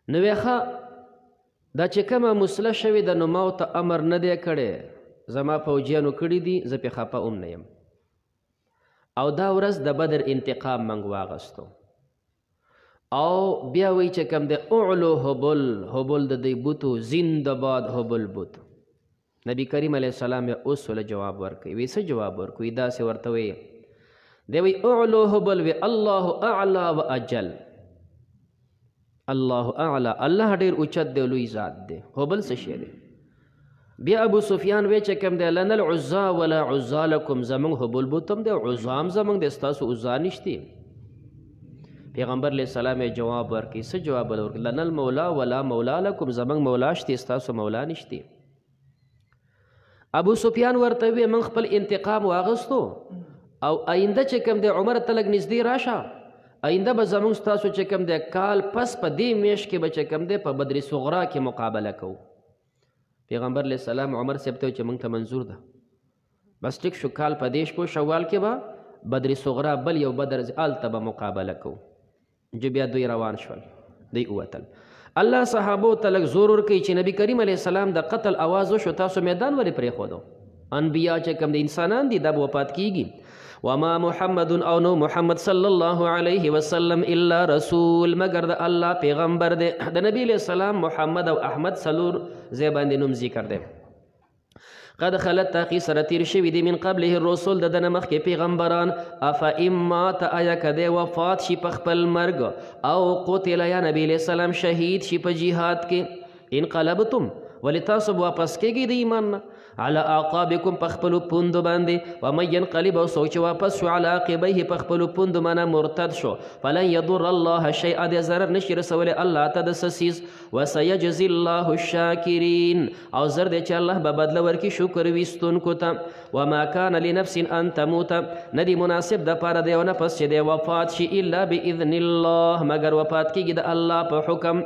نو وی ښه دا چې کومه مسله شوې ده نو ما ورته امر نه دی کړی، زما فوجیانو کړي دي، زه پې خفه هم نه یم. او دا ورځ د بدر انتقام موږ واغستو. او بیا وایي چې کوم دی اعلو هبل، هبل د دوی بوتو، زنده باد هبل بوتو. نبی کریم علیه السلام یې اوس وله جواب ورکوي. وی څه جواب ورکوي؟ داسې ورته وایي دی وایي اعلو هبل وی الله اعلی و اجل، الله اعلی، الله ډیر اوچت دی لوی ذات دی. هبل څه شی دی؟ بیا ابو سفیان وی چې کوم دی لنا العزا ولا عزا لکم، زمونږ هبل بوتم دی او عزام زمونږ دی، ستاسو عزا نشتی. پیغمبر علیه السلام یې جواب ورکړي. څه جواب ورکړي؟ لنا المولا ولا مولا لکم، زمونږ مولا شتی ستاسو مولا نشتی. ابو سفیان ورته وی من خپل انتقام واغستو او آینده چې کوم دی عمر ته لږ نږدې راشه، آینده به زمونږ ستاسو چې کوم دی کال پس په دې میاشت کې به چې کوم دی په بدر صغرا کې مقابله کوو. پیغمبر علیه السلام عمر صاحب ته چې موږ ته منظور ده، بس ټیک شو، کال په دې شپو شوال کې به بدر صغرا بل یو بدر هلته به مقابله کوو. جو بیا دوی روان شول، دوی ووتل. الله صحابو ته لږ زور ورکوي چې نبی کریم علیه السلام د قتل آواز وشو تاسو میدان ولې پرېښودو انبیا چې کوم د انسانان دي دا به وفات کیږي وما محمد او نو محمد صلی الله علیه وسلم الا رسول مگر د الله پیغمبر دی د نبی علیه السلام محمد او احمد څلور ځای باندې نوم ذکر دی قد خلت تاقی سره تیر شوي دي من قبله الرسول د دنه مخکې پیغمبران افا اما ته آیا که دی وفات شي په خپل مرګ او قتل یا نبی علیه السلام شهید شي په جهاد کې انقلبتم ولې تاسو واپس کېږئ د ایمان نه على اعقابکم په خپلو پوندو باندې ومن ينقلب او څوک چې واپس شو على عقبیه په خپلو پوندو معنا مرتد شو فلن يضر الله شیئا د ضرر نشي رسولی الله ته د څه څیز وسيجزي الله الشاکرین او زر دی چې الله به بدله ورکړي شکر ویستونکو ته وما كان لنفس ان تموت ندی مناسب د پاره د یو نفس چې دی وفات شي الا باذن الله مگر وفات کېږي د الله په حکم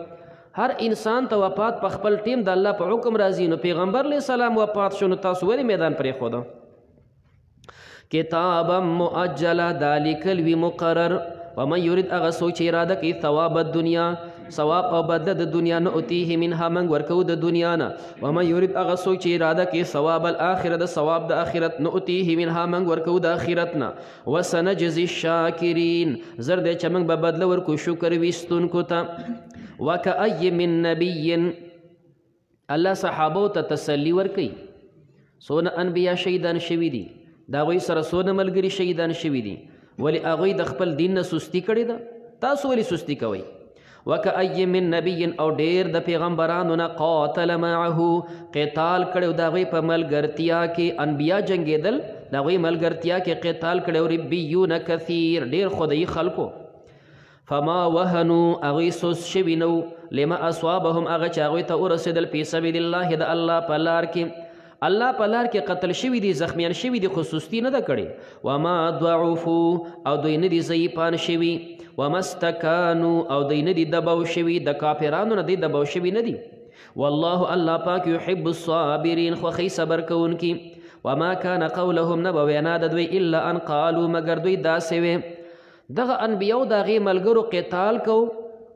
هر انسان ته وفات په خپل ټیم د الله په حکم راځي نو پیغمبر علیه السلام وفات شو نو تاسو ولې میدان پرېښوده کتابا مؤجله دا لیکل وي مقرر ومن یرید هغه څوک چې اراده کوي ثواب الدنیا ثواب او بدله د دنیا نه اتیه منها موږ ورکوو د دنیا نه ومن یرید هغه څوک چې اراده کوي ثواب الاخره د ثواب د آخرت نه اتیه منها موږ ورکوو د آخرت نه وسنجزي الشاکرین زر دی چې موږ به بدله ورکو شکر ویستونکو ته وکأی من نبی الله صحابو ته تسلی ورکوي څونه انبیا شهیدان شوي دي د هغوی سره څونه ملګري شهیدان شوي دي ولې هغوی د خپل دین نه سستی کړې ده تاسو ولې سستی کوئ وکأی من نبی او ډېر د پیغمبرانو نه قاتل معه قتال کړی د هغوی په ملګرتیا کې انبیا جنګېدل د هغوی ملګرتیا کې قتال کړی ربیون کثیر ډېر خدایي خلکو فما وهنوا اغوی سوس شوي نو لما اصوابهم هغه چې هغوی ته ورسېدل فی سبیل الله د الله په لار کې الله په لار کې قتل شوي دي زخمیان شوي دي خو سستي نه ده کړې وما ضعفوا او دوی نه دي ضعیفان شوي وما استکانوا او دوی نه دي دباو شوي د کافرانو نه دوی دباو شوي نه دي والله الله پاک یحب الصابرین خوښوي صبر کوونکي وما کان قولهم نه به وینا د دوی الا ان قالوا مگر دوی داسې وې دغه انبیاو د هغې ملګرو قتال کو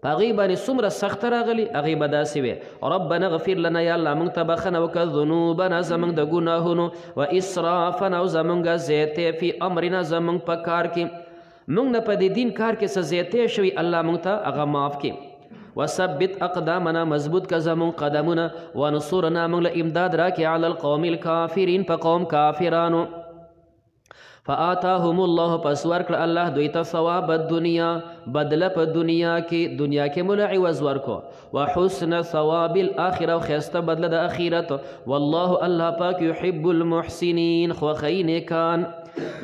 په هغې باندې څومره سخته راغلي هغې به داسې وې ربنا اغفر لنا یا الله موږ ته بخښنه وکړه ذنوبنا زموږ د ګناهونو و اسرافنا او زموږ زیاتې فی امرنا زموږ په کار کې موږ نه په دې دین کار کې څه زیاتې شوي الله موږ ته هغه معاف کړي وثبت اقدامنا مضبوط که زموږ قدمونه ونصرنا موږ له امداد راکړي علی القوم الکافرین په قوم کافرانو فآتاهم الله پس ورکړه الله دوی ته ثواب الدنیا بدله په دنیا کې مو عوض ورکو وحسن ثواب الاخره او ښایسته بدله د اخرت والله الله پاک يحب المحسنین خوښوي نیکان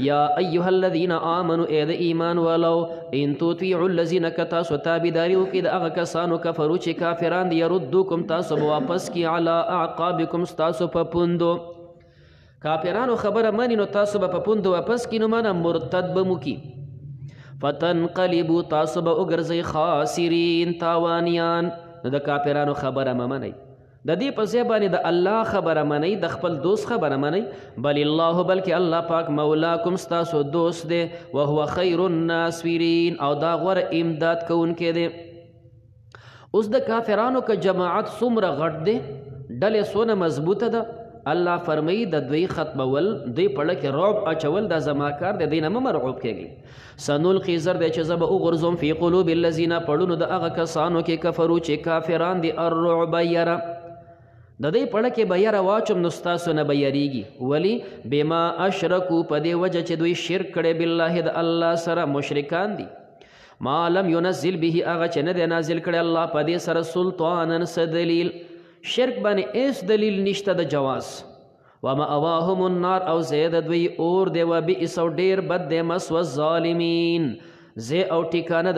یا ایها الذین آمنوا ای د ایمان ولو ان تطیعوا الذین که تاسو تابعداري وکړئ د هغه کسانو کفرو چې کافران دي یردوکم تاسو به واپس کړي علی اعقابکم ستاسو په پوندو کافرانو خبره منی نو تاسو به په پوندو واپس کړي نو معنی مرتد به مو کړي فتنقلبوا تاسو به وګرځئ خاسرین تاوانیان نو د کافرانو خبره مه منئ د دې په ځای باندې د الله خبره منئ د خپل دوست خبره منئ بل الله بلکې الله پاک مولاکم ستاسو دوست دی وهو خیر الناصرین او دا غوره امداد کوونکی دی اوس د کافرانو که جماعت څومره غټ دی ډلې څونه مضبوطه ده الله فرمایي د دوی ختمول دوی پړه کې رعب اچول دا زما کار دی دوی نه مه مرعوب کېږي سنلقي زر دی چې زه به وغورځوم فی قلوب الذین پړونو د هغه کسانو کې کفرو چې کافران دي الرعب یره د دوی پړه کې به یره واچوم نو ستاسو نه به یریږي ولې بما اشرکو په دې وجه چې دوی شرک کړی بالله د الله سره مشرکان دي ما لم ينزل به هغه چې نه دی نازل کړی الله په دې سره سلطانا څه دلیل شرک باندې ایس دلیل نشته د جواز ومأواهم النار او زید دوی اور دی و بئس او ډیر بد دی مسوى الظالمین زی او ټکانه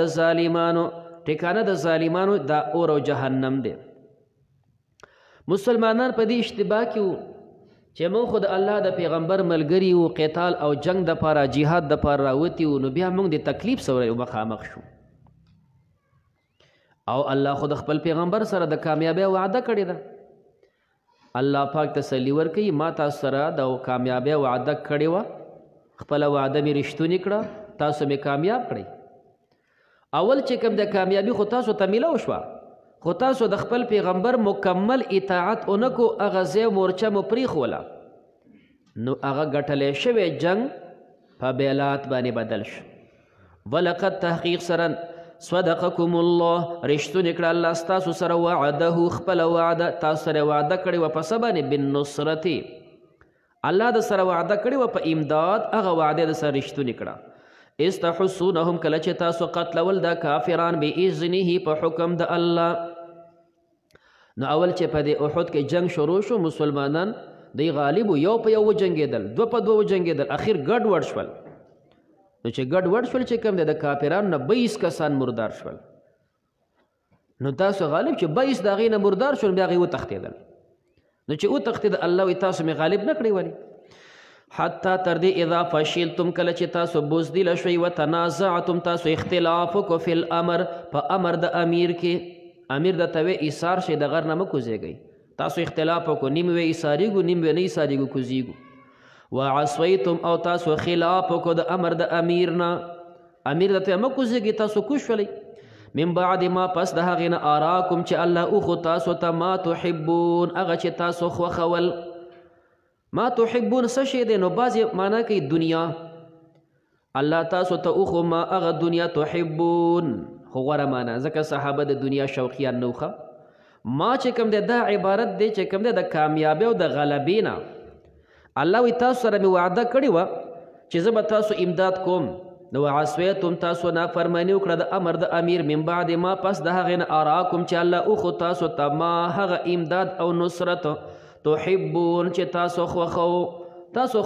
د ظالمانو دا اور او جهنم دی مسلمانان په دې اشتباه کې وو چې موږ خو د الله د پیغمبر ملګري وو قتال او جنگ د پاره جهاد د پاره راوتي وو نو بیا موږ د تکلیف سره مخامخ شو او الله خود خپل پیغمبر سره د کامیابی وعده کړې ده الله پاک تسلی ورکوي ما تاسو سره د کامیابی وعده کړې وه خپله وعده مې رښتونې کړه تاسو مې کامیاب کړئ اول چې کوم د کامیابی خو تاسو ته میلاو شوه خو تاسو د خپل پیغمبر مکمل اطاعت اونکو هغه ځای مورچه مو پریښوله نو هغه ګټلی شوی جنگ په بیلات باندې بدل شو ولقد تحقیق سره صدقکم الله رښتونې کړه الله ستاسو سره وعده خپله وعده تاسو سره وعده کړې وه په څه باندې بالنصرتې الله د سره وعده کړې وه په امداد هغه وعده د سره رښتونې کړه استحسونهم کله چې تاسو قتلول دا کافران بإذنه په حکم د الله نو اول چې په دې احد کې جنگ شروع شو مسلمانان دی غالب یو په یو وجنګېدل دو په دو وجنګېدل اخر ګډ وډ شول نو چې ګډ وډ شول چې کوم د کافرانو نه 22 کسان مردار شول نو تاسو غالب چې 22 د هغې نه مردار شول بیا هغې وتښتېدل نو چې وتښتېدل الله وایي تاسو مې غالب نه کړی ولې حتی تر دې اذا فشلتم کله چې تاسو بزدله شوئ وتنازعتم تاسو اختلاف وکړو فی الامر په امر د امیر کې امیر درته وی ایثار شئ د غر نه مه کوزېږئ تاسو اختلاف وکړو نیم وی ایثاریږو نیم وی نه ایثاریږو کوزیږو وعصیتم او تاسو خلاف وکړو د امر د امیر نه امیر درته مه کوزېږئ تاسو کوز شولئ من بعد ما پس د هغې نه اراکم چې الله اوخو تاسو ته ما تحبون هغه چې تاسو خوښول ما تحبون څه شی دی نو بعضې معنا کوي دنیا الله تاسو ته اوخو ما هغه دنیا تحبون خو غوره معنا ځکه صحابه د دنیا شوقیان نه وښه ما چې کوم دی دا عبارت دی چې کوم دی د کامیابۍ او د غلبې نه الله وایي تاسو سره مې وعده کړې وه چې زه به تاسو امداد کوم نو عصیتم تاسو نافرماني وکړه د امر د امیر من بعد ما پس د هغې نه اراکم چې الله اوخو تاسو ته ما هغه امداد او نصرت تحبون چې تاسو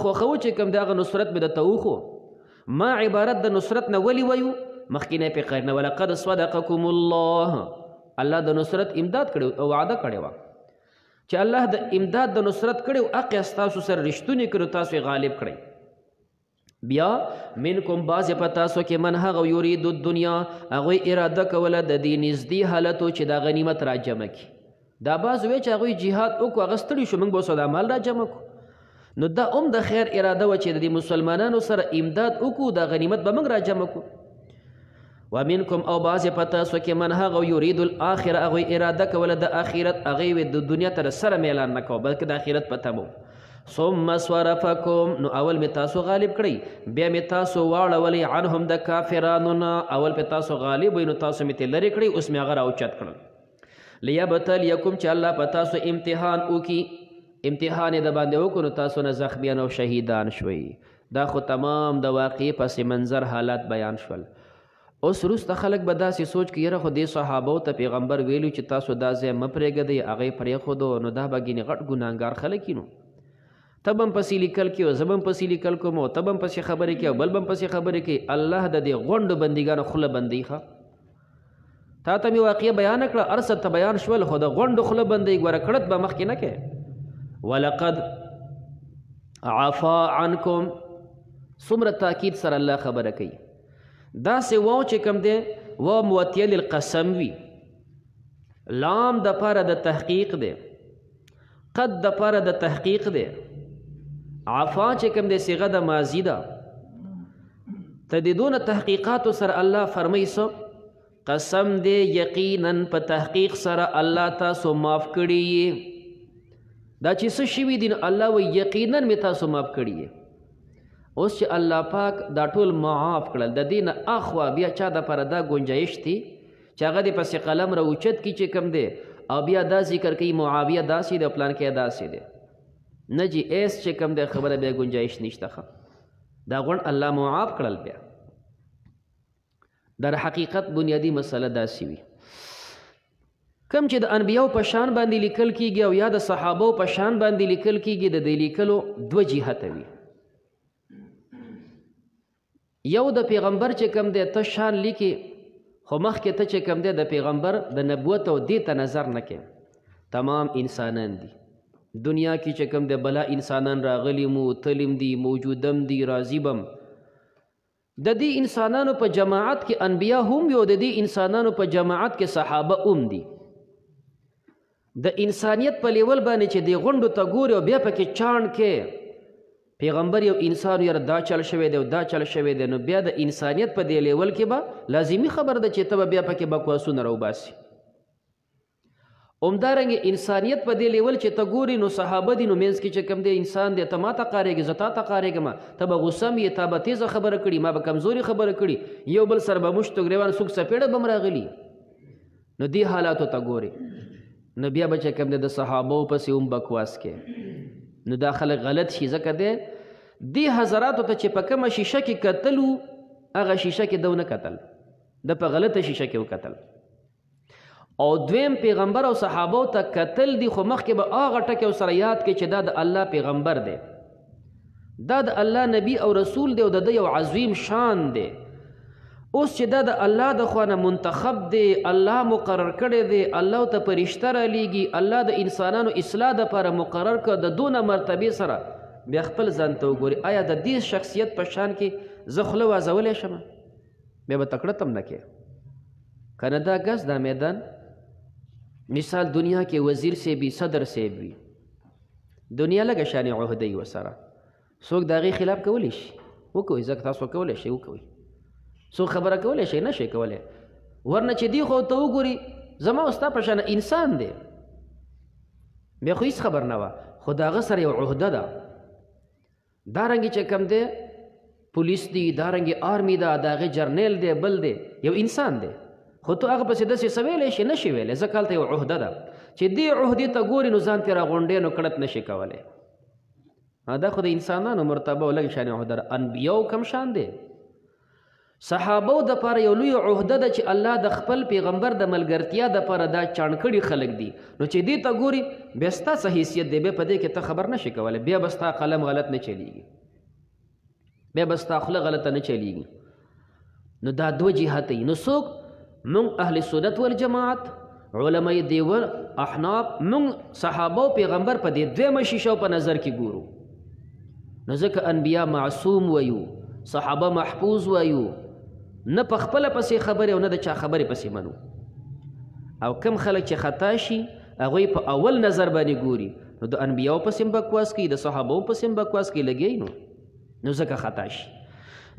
خوښو چې کوم د هغه نصرت مې درته وښو ما عبارت د نصرت نه ولې وایو مخکینی پې قرینه ولقد صدقکم الله د نصرت امداد کړی او وعده کړې وه چې الله د امداد د نصرت کړی او حق ستاسو سره رښتونې کړو تاسو یې غالب کړئ بیا منکم بعضې په تاسو کې من هغه یرید الدنیا هغوی اراده کوله د دې نږدې حالتو چې دا غنیمت را جمع کړي دا بعض وی چې هغوی جهاد وکړو هغه ستړي شو موږ به اوس دا مال را جمع کړو نو دا هم د خیر اراده وه چې د دې مسلمانانو سره امداد وکړو دا غنیمت به موږ را جمع کړو ومنکم او بعضې په تاسو کې من هغه یرید الاخره هغوی اراده کوله د آخرت هغې وی د دنیا ته سره میلان نه کوو بلکې د آخرت په تمو ثم صرفکم نو اول مې تاسو غالب کړئ بیا مې تاسو واړولئ عنهم د کافرانو نه اول پې تاسو غالب وئ نو تاسو مې ترې لرې کړئ اوس مې هغه راوچت کړل لیبتلیکم چې الله په تاسو امتحان وکړي امتحان یې د باندې وکړو نو تاسو نه زخمیان او شهیدان شوئ دا خو تمام د واقعي پس منظر حالات بیان شول اوس وروسته خلک به داسې سوچ کړي یاره خو دې صحابو ته پیغمبر ویلو چې تاسو دا ځای مه پرېږدئ هغې پرېښودو نو دا به ګینې غټ ګناهګار خلک وي نو ته به هم پسې لیکل کړي او زه به هم پسې لیکل کوم او ته به هم پسې خبرې کوي او بل به هم پسې خبرې کوي الله د دې غونډو بندګانو خوله بندوي ښه تا ته مې واقعه بیان کړه ارسد ته بیان شول خو د غونډو خوله بندوي ګوره کړت به مخکې نه کوې ولقد عفا عنکم څومره تاکید سره الله خبره کوي داسې واو چې کوم دی واو موتیه للقسم وي لام د پاره د تحقیق دی قد د پاره د تحقیق دی عفا چې کوم دی صیغه د ماضي ده ته د دونه تحقیقاتو سره الله فرمایي څه قسم دی یقینا په تحقیق سره الله تاسو معاف کړي دا چې څه شوي دي نو الله وایي یقینا مې تاسو معاف کړي اوس چې الله پاک دا ټول معاف کړل د دې نه اخوا بیا چا دپاره دا گنجایش دی چې هغه دې پسې قلم راوچت کړي چې کوم دی او بیا دا ذکر کوي معاویه داسې دی او پلان کې داسې دی نه جي ایس چې کوم دی خبره بیا گنجایش نشته دا غونډ الله معاف کړل بیا در حقیقت بنیادی مسله داسې وي کم چې د انبیاو په شان باندې لیکل کیږي او یا د صحابو په شان باندې لیکل کیږي د دې لیکلو دوه جهته وي یو د پیغمبر چې کم دی ته شان لیکي خو مخکې ته چې کم دی د پیغمبر د نبوت او دې ته نظر نه کوي تمام انسانان دي دنیا کې چې کم دی بلا انسانان راغلي مو تلم دي موجودم دي راضي بم د دې انسانانو په جماعت کې انبیا هم یو د دې انسانانو په جماعت کې صحابه هم دي د انسانیت په لیول باندې چې د غونډو ته ګوري او بیا پکې چاڼ کې پیغمبر یو انسان یاره دا چل شوی دی او دا چل شوی دی نو بیا د انسانیت په دې لیول کې به لازمي خبر ده چې ته به بیا پکې بکواسونه راوباسي همدارنګه انسانیت په دې لیول چې ته ګوري نو صحابه دي نو منځ کې چې کوم دی انسان دی ته ما ته قارېږي زه تا ته قارېږم ته به غوسه م یې تا به تیزه خبره کړي ما به کمزوري خبره کړي یو بل سره به مشت ګریوان څوک څپېړه به م راغلي نو دې حالاتو ته ګوري نو بیا به چې کوم دی د صحابو پسې هم بکواس کې نو دا خلک غلط شي ځکه دی دې حضراتو ته چې په کومه شیشه کې کتلو هغه شیشه کې دو نه کتل د په غلطه شیشه کې وکتل او دویم پیغمبر او صحابو ته کتل دي خو مخکې به هغه ټکي او سره یاد کې چې دا د الله پیغمبر دی دا د الله نبی او رسول دی او د یو عظیم شان دی اوس چې دا د الله د خوا نه منتخب دی الله مقرر کړی دی الله ته فرشته رالیږي الله د انسانانو اصلاح دپاره مقرر کړه د دونه مرتبې سره بیا خپل ځان ته وګوري آیا د دې شخصیت په شان کې زه خوله وازولی شم بیا به تکړه تم نه کې که نه دا ګز دا میدان مثال دنیا کې وزیر سے بھی صدر سے بھی دنیا لږه شانې عهده وي ورسره څوک د هغې خلاف کولی شي وکوئ ځکه تاسو کولی شئ وکوئ څوک خبره کولی شئ نه شئ کولی ورنه چې دی خو ته وګوري زما او ستا په شانه انسان دی بیا خو هېڅ خبر نه وه خو د هغه سره یو عهده ده دارنګې چې کوم دی پولیس دی دارنګې آرمي ده د هغې جرنیل دی بل دی یو انسان دی خو ته هغه پسې داسې څه ویلی شي نه شي ویلی ځکه هلته یو عهده ده چې دې عهدې ته ګوري نو ځان ترې راغونډې نو کړت نه شي کولی دا خو د انسانانو مرتبه او لږ شانې عهده ده انبیاو کم شان دی صحابو دپاره یو لوی عهده ده چې الله د خپل پیغمبر د ملګرتیا دپاره دا چاڼکړي خلک دي نو چې دې ته ګوري بیا ستا څه حیثیت دی بیا په دې کې ته خبر نه شي کولی بیا به ستا قلم غلط نه چلیږي بیا به ستا خوله غلطه نه چلیږي نو دا دوه جهته نو څوک مونږ اهل سنت والجماعت علماء دیوه احناف مونږ صحابه او پیغمبر په دې دویمه شیشه په نظر کې ګورو نو ځکه انبیا معصوم ویو صحابه محفوظ ویو نه په خپله پسې خبرې او نه د چا خبرې پسې منو او کم خلک چې خطا شي هغوی په اول نظر باندې ګوري نو د انبیاو پسې هم بکواس کوي د صحابو پسې هم بکواس کوي لګی نو ځکه خطا شي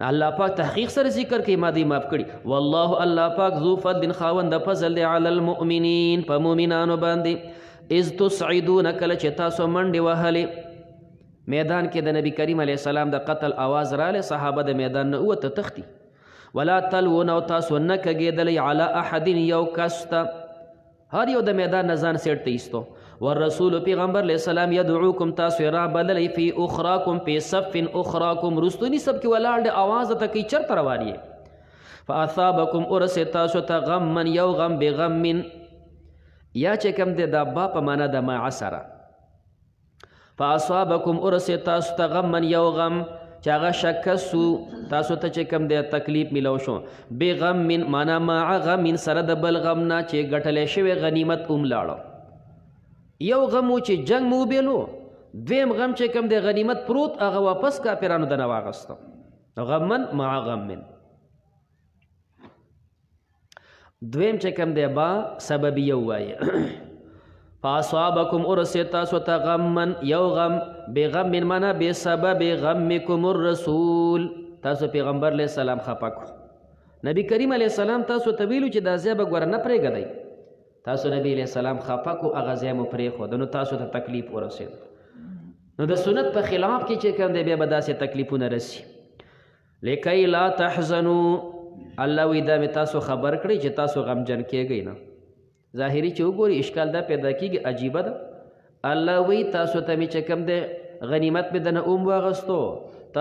الله پاک تحقیق سره ذکر کوي ما دی معاف کړي والله الله پاک ذو فضل خاوند فضل دی علی المؤمنین په مؤمنانو باندې اذ تسعدون کله چې تاسو منډې وهلې میدان کې د نبی کریم علیه السلام د قتل آواز رالی صحابه د میدان نه ووته تختی ولا تلون او تاسو نه کږېدلی علی احد یو کس ته هر یو د میدان نه ځان سیټ ته ایستو والرسول پیغمبر علیہ السلام یدعوکم تاسو را بللی فی اخراکم پی صف اخراکم رستونی سب کی ولاړ د آواز ته کی چرته روان یې فاصابکم ارس تاسو ته غما یو غم بغم یا چې کوم دی دا با په معنا د مع سره فاصابکم ارس تاسو ته غما یو غم چې هغه شکسو تاسو ته چې کوم دی تکلیف میلو شو بغم معنا مع غم سره د بل غم نه چې ګټلی شوی غنیمت هم لاړو یو غم و چې جنگ مو بیلو دویم غم چې کوم دی غنیمت پروت هغه واپس کافرانو دنه واغسته غمن مع غمن دویم چې کوم دی با سببیه ووایه فاصابکم ارسی تاسو ته غمن یو غم بغم معنا بسبب غمکم الرسول تاسو پیغمبر علیه السلام خفه کړو نبی کریم علیه السلام تاسو ته ویلو چې دا ځای به ګوره نه پرېږدئ تاسو نبی علیہ السلام خفه کو هغه ځای مو پرېښود نو تاسو ته تکلیف ورسېد نو د سنت په خلاف کې چې کوم دی بیا به داسې تکلیفونه رسي لکی لا تحزنوا الله وی دا مې تاسو خبر کړئ چې تاسو غمجن کېږئ نه ظاهري چې وګوري اشکال دا پیدا کېږي عجیبه ده الله وی تاسو ته مې چې کوم دی غنیمت مې دنه اوم واغستو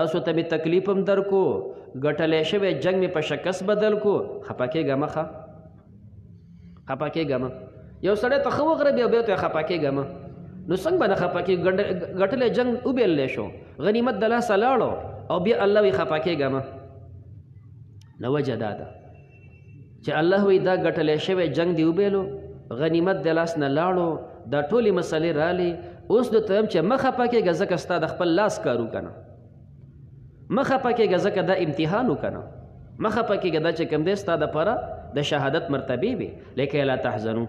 تاسو ته مې تکلیف هم در کو ګټلی شوی جنگ مې په شکست بدل کو خفه کېږه مخه خپه کېږم یو سړی ته ښه وغره بیا ته خپه کېږم نو څنګه به نه خپه کېږي ګټلی جنګ وبیللی شو غنیمت د لاسه لاړو او بیا الله وی خپه کېږم نو وجه دا ده چې الله وی دا ګټلی شوی جنگ دی وبیلو غنیمت د لاس نه لاړو دا ټولې مسلې رالی اوس د ته یم چې مه خپه کېږه ځکه ستا د خپل لاس کارو که نه مه خپه کېږه ځکه دا امتحان و که نه مه خپه کېږه دا چې کوم دی ستا دپاره د شهادت مرتبه وي لکه لا تحزنو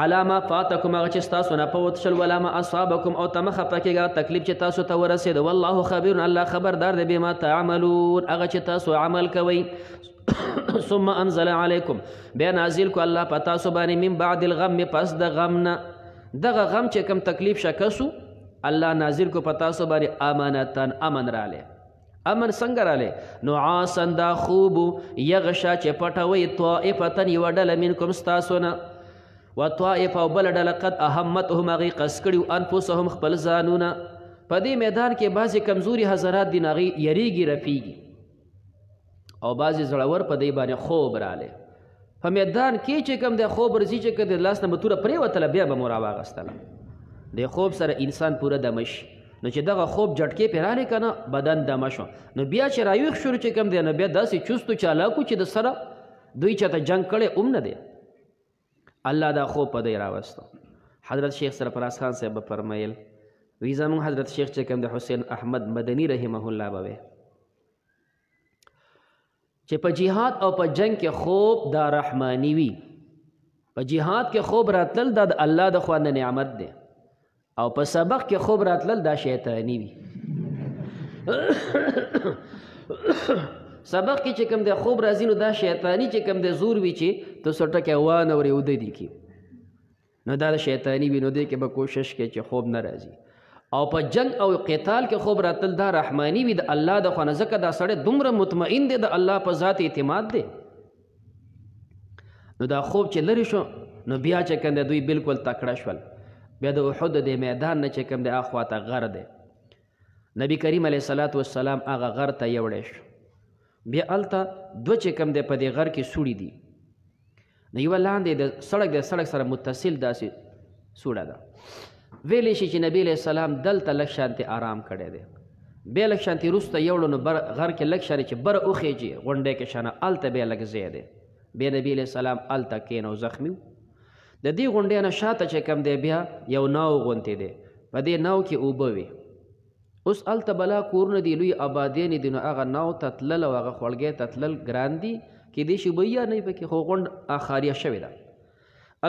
علی ما فاتکم هغه چې ستاسو نه فوت شل ولا ما اصابکم او ته مه خفه کېږه تکلیف چې تاسو ته ورسېد والله خبیر الله خبردار دی بما تعملون هغه چې تاسو عمل کوئ ثم انزل علیکم بیا نازل کو الله پتا سو باندې من بعد الغم پس د غمنا دغه غم چې کم تکلیف شکسو الله نازل کو پتا سو باندې امانتن امن رااله امن څنګه رااله نعاسن دا خوب یغشا چې پټوي طائفتن یو ډله منکم ستاسونه وطائفه او بل ډله قد اهمتهم غي قسکړو انفسهم خپل ځانونه په دې میدان کې بعضی کمزوري حضرات دي ناغي یریږي رفیږي او بعضی زړور په دې باندې خوب رااله په میدان کې چې کم د خوب ورځي چې کده لاس نه متوره پرې وتله بیا به مور واغستله د خوب سره انسان پوره دمش نو چې دغه خوب جټکې پیراله کنه بدن دمشو نو بیا چې راويخ شروع چې کم دی نو بیا داسې چوستو چالاکو چې د سره دوی چاته جنگ کړي نه دی الله دا خوب په دی راوستو حضرت شیخ سرفراز خان صاحب فرمایل وی زمون حضرت شیخ چې کم د حسین احمد مدنی رحمه الله به چې په جهاد او په جنگ کې خوب دا رحمانی وي په جهاد کې خوب راتلل دا د الله د خوا نه نعمت دی او په سبق کې خوب راتلل دا شیطانی وي سبق کې چې کوم د خوب راځي نو دا شیطانی چې کوم د زور وي چې تو سټه کې وانه ورې ودی دي کی نو دا شیطانی وي نو دې کې به کوشش کې چې خوب نه راځي او په جنگ او قتال کې خوب راتل دا رحمانی وي د الله د خوا نه ځکه دا سړی دومره مطمئن دی د الله په ذات اعتماد دی نو دا خوب چې لري شو نو بیا چې کوم دوی بالکل تکړه شول بیا د احد د میدان نه چې کوم د اخوا ته غر دی نبی کریم علیه الصلاۃ والسلام هغه غر ته یوړی شو بیا الته دوه چې کوم دی په دې غر کې سوړي دي نو یوه لاندې د سړک سره متصل داسې سوړه ده ویلی شي چې نبی علیه السلام دلته لږ شانتې آرام کړی دی بیا لږ شانتې وروسته یوړو نو غر کې لږ شانې چې بره وخیږي غونډۍ کې شانه الته بیا لږ ځای دی بیا نبی علیه السلام الته کېنو زخمي و د دې غونډۍ نه شاته چې کوم دی بیا یو ناو غونتی دی په دې ناو کې اوبه وي اوس هلته بلا کورونه دي لوی آبادیانې دي نو هغه ناو ته تلل او هغه خوړګۍ ته تلل ګران دي کیدای شي به یا نه وي پکې خو غونډ خاریه شوې ده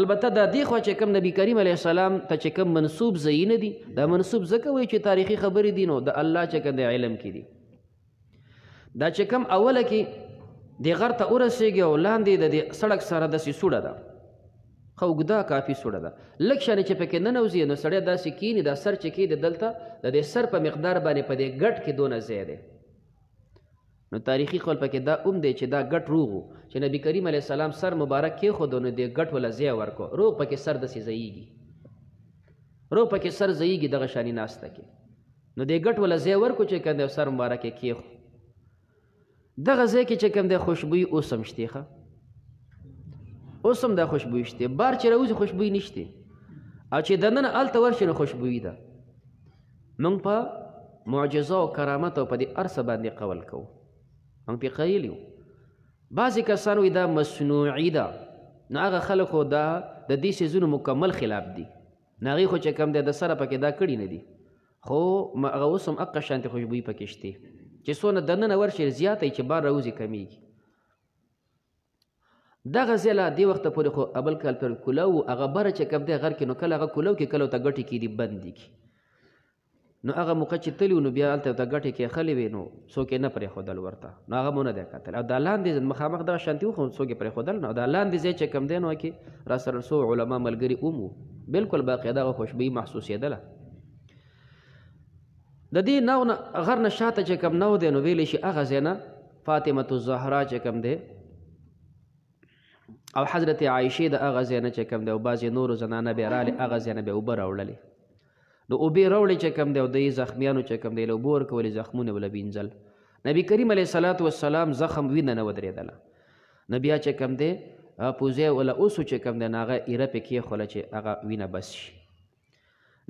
البته دا دې خوا چې کوم نبی کریم علیه السلام ته چې کوم منسوب ځایونه دي دا منسوب ځکه وایي چې تاریخي خبرې دي نو د الله چې کوم د علم کې دي دا چې کوم اوله کې دې غر ته ورسېږي او لاندې د دې سړک سره داسې سوړه ده خو اوږده کافي سوړه ده لږ شانې چې پکې ننوځي نو سړی داسې کیني دا سر چې کېږي دلته د دې سر په مقدار باندې په دې ګټ کې دونه ځای دی نو تاریخي قول پکې دا دی چې دا ګټ روغ و چې نبی کریم علیه السلام سر مبارک کېښودو نو دې ګټ وله ځای ورکړو روغ پکې سر داسې ځایږي روغ پکې سر ځایږي دغه شانې ناسته کې نو دې ګټ وله ځای ورکړو چې کوم دی سر مبارک یې کېښو دغه ځای کې چې کوم دی خوشبویي اوس هم شتې ښه اوس هم دا خوشبویي شته بار چې راوځي خوشبویي نشته او چې دننه هلته ورشي نو خوشبویي ده موږ په معجزه او کرامت او په دې هر څه باندې قول کوو موږ پې قایل یو بعضې کسان وایي دا مصنوعي ده نو هغه خلک خو دا د دې څیزونو مکمل خلاف دي نو هغې خو چې کوم دی د سره پکې دا کړي نه دي خو هغه اوس هم هغه شانتې خوشبویي پکې شته چې څونه دننه ورشي زیاته چې بار راوځي کمیږي دغه ځای لا دې وخته پورې خو ابل کال پر کولو هغه بره چې کوم دی غر کې نو کله هغه کولو کې کله ورته ګټې کېدي بندې کي نو هغه موقع چې تلي نو بیا هلته ورته ګټې کېښلې وې نو څوک یې نه پرېښودل ورته نو هغه مو نه دی کتل او دا لاندې مخامخ دغه شانتي و خو څوک یې پرېښودل نه او دا لاندې ځای چې کوم دی نو کې را سره څو علما ملګري هم وو بلکل باقاعده هغه خوشبویي محسوسېدله د دې ناو نه غر نه شاته چې کوم ناو دی نو ویلی شي هغه ځای نه فاطمة الزهرا چې کوم دی او حضرت عایشې د هغه ځای نه چې کوم دی او بعضې نورو زنانه بیا رالې هغه ځای نه بیا اوبه راوړلې نو اوبې راوړې چې کوم دی او د زخمیانو چې کوم دی له اوبو ورکولې زخمونه به له وینځل نبي کریم علیه الصلاة والسلام زخم وینه نه ودرېدله نو بیا چې کوم دی پوزی وله اوسو چې کوم دی نو هغه ایره پې کېښوله چې هغه وینه بس شي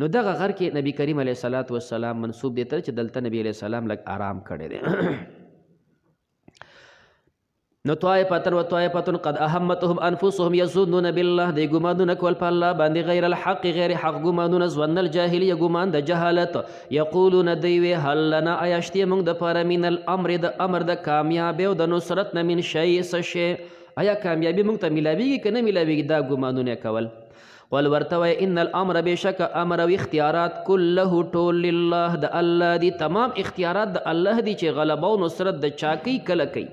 نو دغه غر کې نبی کریم علیه الصلاة والسلام منسوب دی ته چې دلته نبی علیه السلام لږ آرام کړی دی نو طائفتن و طائفتن قد اهمتهم انفسهم يظنون بالله دی ګمانونه کول په الله باندې غیر الحق غیر حق ګمانونه ظن الجاهلیه ګمان د جهالت یقولون دی وی هل لنا ایشتی موږ د پاره من الامر د امر د کامیابی او د نصرت نه من شی څه شی آیا کامیابی موږ ته ملاویږي که نه ملاویږي دا ګمانونه کول قل ورته وایي ان الامر بشک امر او اختیارات کله ټول لله د الله دي تمام اختیارات د الله دي چې غلبه او نصرت د چا کوي کله کوي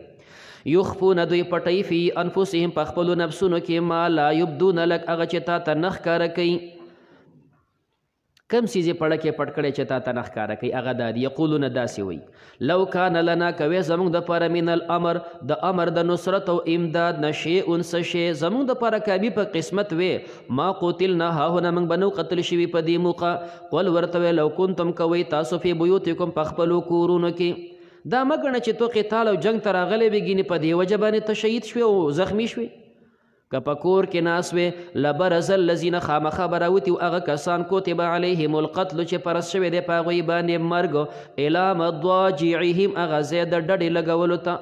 یخفون دوی پټی فی انفسهم په خپلو نفسونو کې ما لا یبدون لک هغه چې تا ته نه ښکاره کوي. کم څیز یې پړه کې پټ کړی چې تا ته نه ښکاره کوي هغه دا دي. یقولون داسې وایي لو کان لنا کوی زموږ دپاره من الامر د امر د نصرت او امداد نه شیئون څه شی زموږ دپاره کامي په قسمت وې ما قتلنا هاهونه موږ به نو قتل شوي په دې موقع. قل ورته وی لو کنتم کوئ تاسو فی بیوتکم په خپلو کورونو کې. دا مه ګڼه چې تو قتال او جنګ ته راغلی وې ګینې په دې وجه باندې ته شهید شوې او زخمي شوې. که په کور کې ناست وې لبرز الذین خامخا به راوتي هغه کسان کتب علیهم القتل چې فرض شوی دی په هغوی باندې مرګ الی مضاجعهم هغه ځای د ډډې لګولو ته.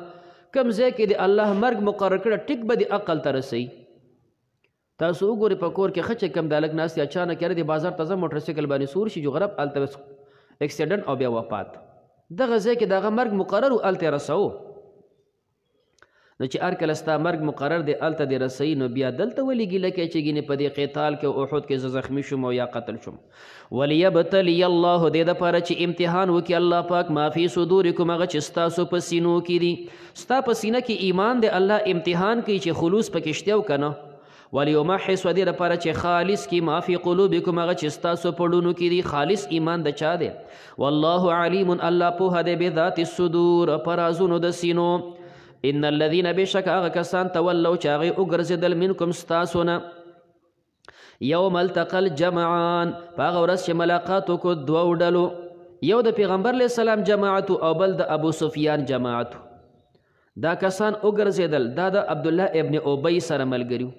کوم ځای کې د الله مرګ مقرر کړه ټیک به د عقل ته رسوي. تاسو وګورئ په کور کې ښه چې کوم د هلک ناست دی اچانک یاره د بازار ته ځه موټرسایکل باندې سور شي جغرب هلته اکسیډنټ او بیا وفات. دغه ځای کې د هغه مرګ مقرر و هلته یې رسوو. نو چې هر کله ستا مرګ مقرر دی هلته دې رسوي نو بیا دلته ولې ګیله کوې چې ګینې په دې قتال کې او احد کې زه زخمي شوم او یا قتل شوم. ولیبتلی الله دې دپاره چې امتحان وکړي الله پاک ما فی صدورکم هغه چې ستاسو په سینو کې دي. ستا په سینه کې ایمان دی الله امتحان کوي چې خلوص پکې شته او که نه. ولیمحص و دې دپاره چې خالص کی ما فی قلوبکم هغه چې ستاسو په ړونو کې دي خالص ایمان د چا دی. والله علیم الله پوهه دی بذات الصدور په رازونو د سینو. ان الذين بشک هغه کسان تولوا چې هغوی وګرځېدل منکم ستاسو نه یوم التقى الجمعان په هغه ورځ چې ملاقات وکړو دوو ډلو یو د پیغمبر علیه السلام جماعت او بل د ابو سفیان جماعت. دا کسان وګرځېدل دا د عبدالله ابن ابی سره ملګري.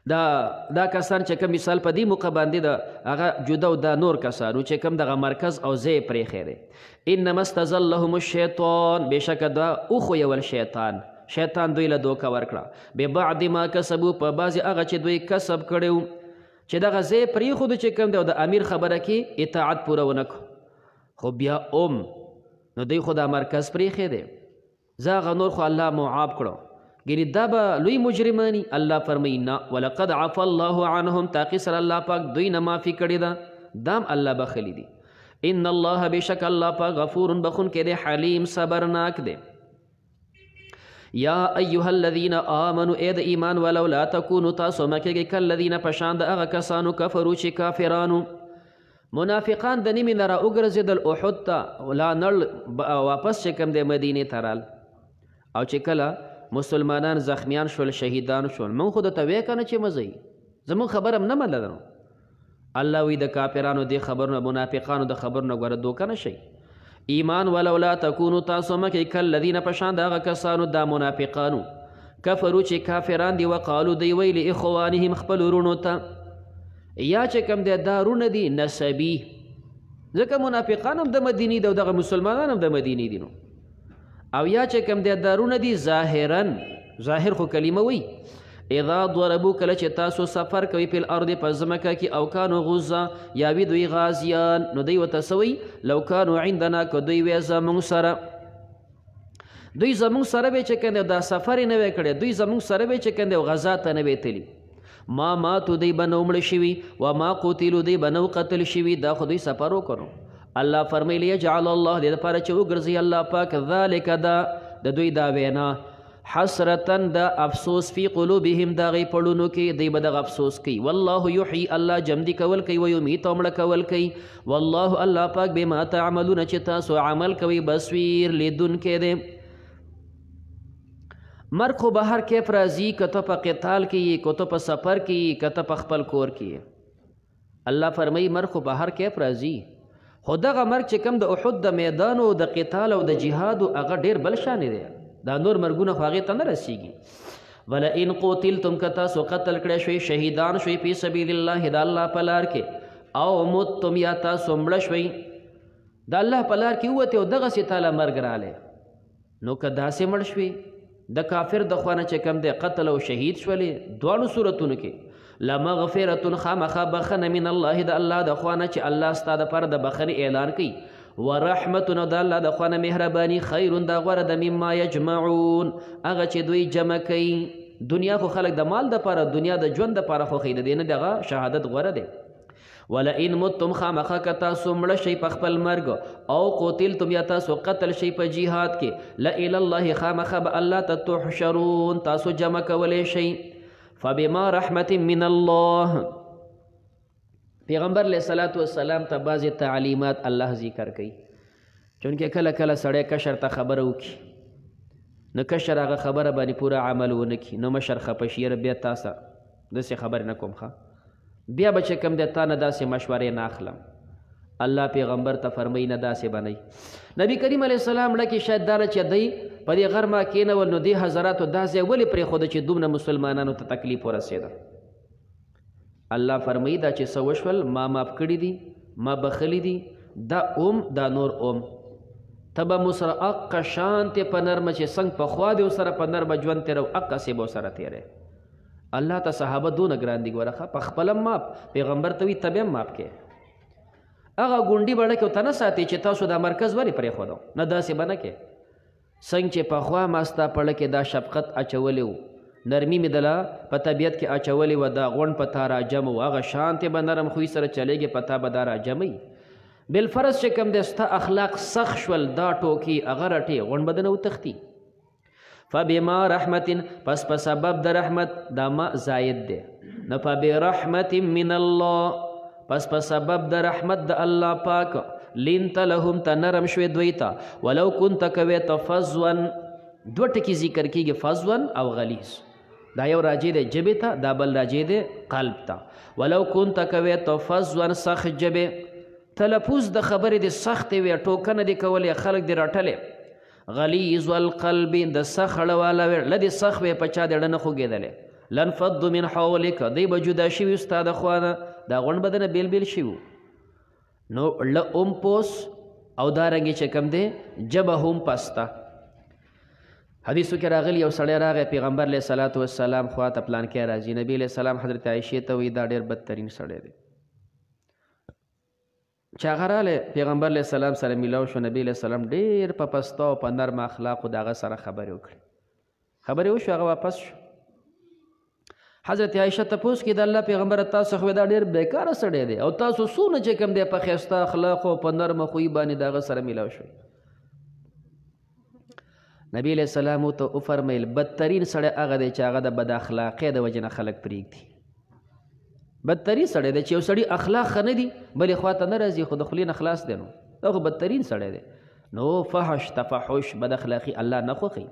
دا کسان چې کوم مثال په دې موقع باندې د هغه جدا او دا نور کسانو چې کوم دغه مرکز او ځای پرېښی دی. انما استزلهم الشیطان بېشکه دا وښویول شیطان دوی له دوکه ورکړه ببعد ما کسبو په بعضې هغه چې دوی کسب کړی و چې دغه ځای پرېښودو چې کوم دی او د امیر خبره کې اطاعت پوره ونه کړو خو بیا نو دوی خو دا مرکز پرېښی دی زه هغه نور خو الله معاب کړو ګینې دا به لوی مجرمانی. الله فرمایي نه ولقد عفا الله عنهم تاقي سره الله پاک دوی نه معافي کړې ده دام الله بخلی دي. ان الله بشک الله پاک غفور بخون کې دی حلیم صبرناک دی. یا ایها الذین آمنوا اے د ایمان ولو لا تکونوا تاسو مه کېږئ کالذین په شان د هغه کسانو کفرو چې کافرانو منافقان د نیمې نه را وګرځېدل احد ته لا نړ واپس چې کوم دی مدینې ته رال او چې کله مسلمانان زخمیان شول شهیدان شول من خو درته وی که نه چې مزه یي زموږ خبره هم نه منله نو الله وی د کافرانو دې خبرونه منافقانو د خبرونه ګوره دوکه نه شئ. ایمان ولو لا تکونو تاسو مه کوئ کالذین په شان د هغه کسانو دا منافقانو کفرو چې کافران دي وقالو دی ویل اخوانهم خپل ورونو ته یا چې کوم دی دا رونه دي نسبي ځکه منافقان هم د مدینې دي او دغه مسلمانان هم د مدینې دي نو او یا چې کوم دی دارونه دي ظاهر خو کلمه وی اذا ضربو کله چې تاسو سفر کوئ په الارض په ځمکه کې او کانو غزا یا وي دوی غازیان نو دوی ورته څه وایي لو کانو عندنا که دوی وی زموږ سره دوی زموږ سره به چې کوم دی دا سفر یې نه وی کړی دوی زموږ سره به چې کوم دی غزا ته نه وی تلي ما ماتو دوی به نه مړه شوي و ما قتلو دوی به نه قتل شوي دا خو دوی سفر وکړو. الله فرمیلی یجعل الله دې دپاره چې وګرځي الله پاک ذلک دا د دوی دا وینا حسرتن دا افسوس فی قلوبهم دا غي پړونو کې دی به دغه افسوس کوي. والله یحیی الله جمدی کول کوي و یمیت او مړه کول کوي. والله الله پاک بما تعملون چې تاسو عمل کوي بصیر لیدونکی دی. مرګ خو به هر کیف راځي که ته په قتال کې یې که ته په سفر کې یې که ته په خپل کور کې یې. الله فرمایي مرګ خو به هر کیف راځي خو دغه مرګ چې کوم د احد د میدان او د قتال او د جهاد هغه ډېر بل شانې دی دا نور مرګونه خو هغې ته نه رسیږي. ولئن قتلتم که تاسو قتل کړی شوئ شهیدان شوئ فی سبیل الله د الله په لار کې او متم یا تاسو مړه شوئ د الله په لار کې ووتې او دغسې تاله مرګ رالی نو که داسې مړ شوې د کافر د خوا نه چې کوم دی قتل او شهید شولې دواړو صورتونو کې لمغفرة خامخا بخنه من الله د الله د خوا نه چې الله ستا دپاره د بخنې اعلان کوي ورحمت د الله د خوا نه مهرباني خیر دا غوره د مما یجمعون هغه چې دوی جمع کوي. دنیا خو خلک د مال دپاره دنیا د ژوند دپاره خوښوي د دې نه دغه شهادت غوره دی. ولئن متم خامخا که تاسو مړه شئ په خپل مرګ او قتلتم یا تاسو قتل شئ په جهاد کې لإلى الله خامخا به الله ته تحشرون تاسو جمع کولی شئ فبما رحمة من الله پیغمبر علیہ الصلوۃ والسلام ته بعضې تعلیمات الله ذکر کوي چونکې کله کله سړی کشر ته خبره وکړي نو کشر هغه خبره باندې پوره عمل ونه کړي نو مشر خفه شي بیا تاسو داسې خبرې نه کوم ښه بیا به چې کوم دی تا نه داسې مشورې نه اخلم الله پیغمبر ته فرمایي نه داسې بنئ نبی کریم علیه السلام لکه شاید دا چې دی په دې غرمه کېنول نو دې حضراتو دا ځای ولې پرېښوده چې دومره مسلمانانو ته تکلیف ورسېده الله فرمایي دا چې څه وشول ما معاف کړي دي ما بخلي دي دا دا نور ته به مو سره اقه شانتې په نرمه چې څنګه پخوا دې ورسره په نرمه ژوند تېره اقسې به ورسره تېری الله ته صحابه دونه ګران دي ګوره په خپله ماپ پیغمبر ته وي ته بیا ماپ کې هغه ګونډي به ډکې ورته نه ساتې چې تاسو دا مرکز ولې پرېښودو نه داسې به نه کې څنګه چې پخوا ما ستا پړه کې دا شفقت اچولی و نرمي مې دله په طبیعت کې اچولې وه دا غونډ په تا راجم و هغه شانتې به نرم خوی سره چلیږي په تا به دا راجموي بالفرض چې کوم دی ستا اخلاق سخت شول دا ټوکي هغه رټې غونډ به دنه وتښتي فبما رحمت پس په سبب د رحمت دا ما زاید دی نه فبرحمت من الله پس په سبب د رحمت د الله پاک لینت لهم ته نرم شوې دوی ته ولو كنت کوې ته فظوا دوه ټکي ذکر کېږي فظوا او غلیظ دا یو راجع دی ژبې ته دا بل راجع دی قلب ته ولو كنت کوې ته فظوا سخت ژبې تلفظ د خبرې د سختې وې ټوکنه دې کولې خلک دې راټلې غلیظ القلب د سخړه والا له دې سخت وې په چا د ډه نه خوږېدلې لنفض من حولک دی به جدا شوي ستا د خوا نه دا غونډ به دنه بیل بیل شوي نو له ام پوس او دارنګې چې کوم دی ژبه هم پسته حدیثو کې راغلی یو سړی راغی پیغمبر علیه صلات وسلام خوا ته پلانکی راځي نبی علیه السلام حضرت عایشې ته وایي دا ډېر بدترین سړی دی چې هغه راغلی پیغمبر علیه السلام سره میلاو شو نبی علیه السلام ډېر په پسته او په نرمه اخلاقو د هغه سره خبرې وکړې خبرې وشو هغه واپس شو حضرت عایشه تپوس کې د الله پیغمبر تاسو خو دا ډېر بیکاره سړی دی او تاسو څونه چې کوم دی په ښایسته اخلاقو په نرمه خوی باندې د هغه سره میلاو شوی نبی علیه السلام ورته وفرمیل بدترین سړی هغه دی چې هغه د بد اخلاقۍ د وجې نه خلک پرېږدي بدترین سړی دی چې یو سړي اخلاق ښه نه دي بلې خوا ته نه راځي خو د خولې نه خلاص دی نو دا خو بدترین سړی دی نو فحش تفحش بد اخلاقي الله نه خوښوي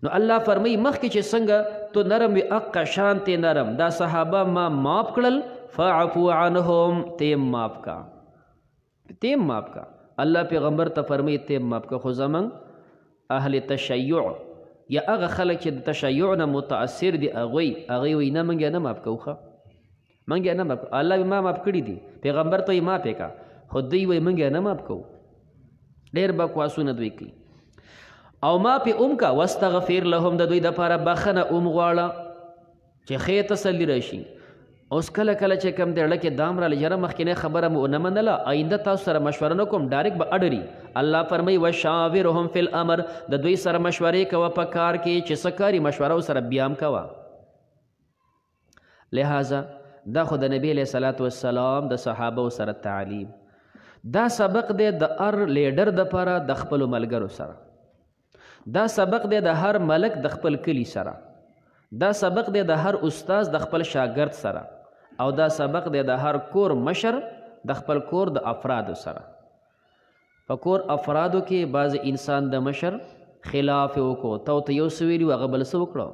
نو الله فرمایي مخکې چې څنګه تو نرم وي اقه شانتې نرم دا صحابه ما معاف کړل فاعفو عنهم تیم معاف کا الله پیغمبر ته فرمایي تیم معاف کا خو زمونږ اهل تشیع یا هغه خلک چې د تشیع نه متاثر دي هغوی وایي نه موږ یې نه معاف کوو ښه موږ یې نه معاف کوو الله ما معاف کړي دي پیغمبر ته یې معاف یې کا خو دوی وایي موږ یې نه معاف کوو ډېر بکواسونه دوی کوي او ما پې کا واستغفر لهم د دوی دپاره بخنه غواړه چې ښې تسلي راشي اوس کله کله چې کوم دی ړکې دام راله یاره مخکینۍ خبره مو ونه منله آینده تاسو سره مشوره نه کوم ډایرکټ به اډري الله فرمایي وشاورهم فی الامر د دوی سره مشورې کوه په کار کې چې څه کاري مشوره ورسره بیا هم کوه لہذا دا خو د نبی علیه صلات وسلام د صحابو سره تعلیم دا سبق دی د هر لیډر دپاره د خپلو ملګرو سره دا سبق دی د هر ملک د خپل کلی سره دا سبق دی د هر استاز د خپل شاګرد سره او دا سبق دی د هر کور مشر د خپل کور د افرادو سره په کور افرادو کې بعض انسان د مشر خلاف وکړو ته یو څه ویلي هغه بل څه وکړو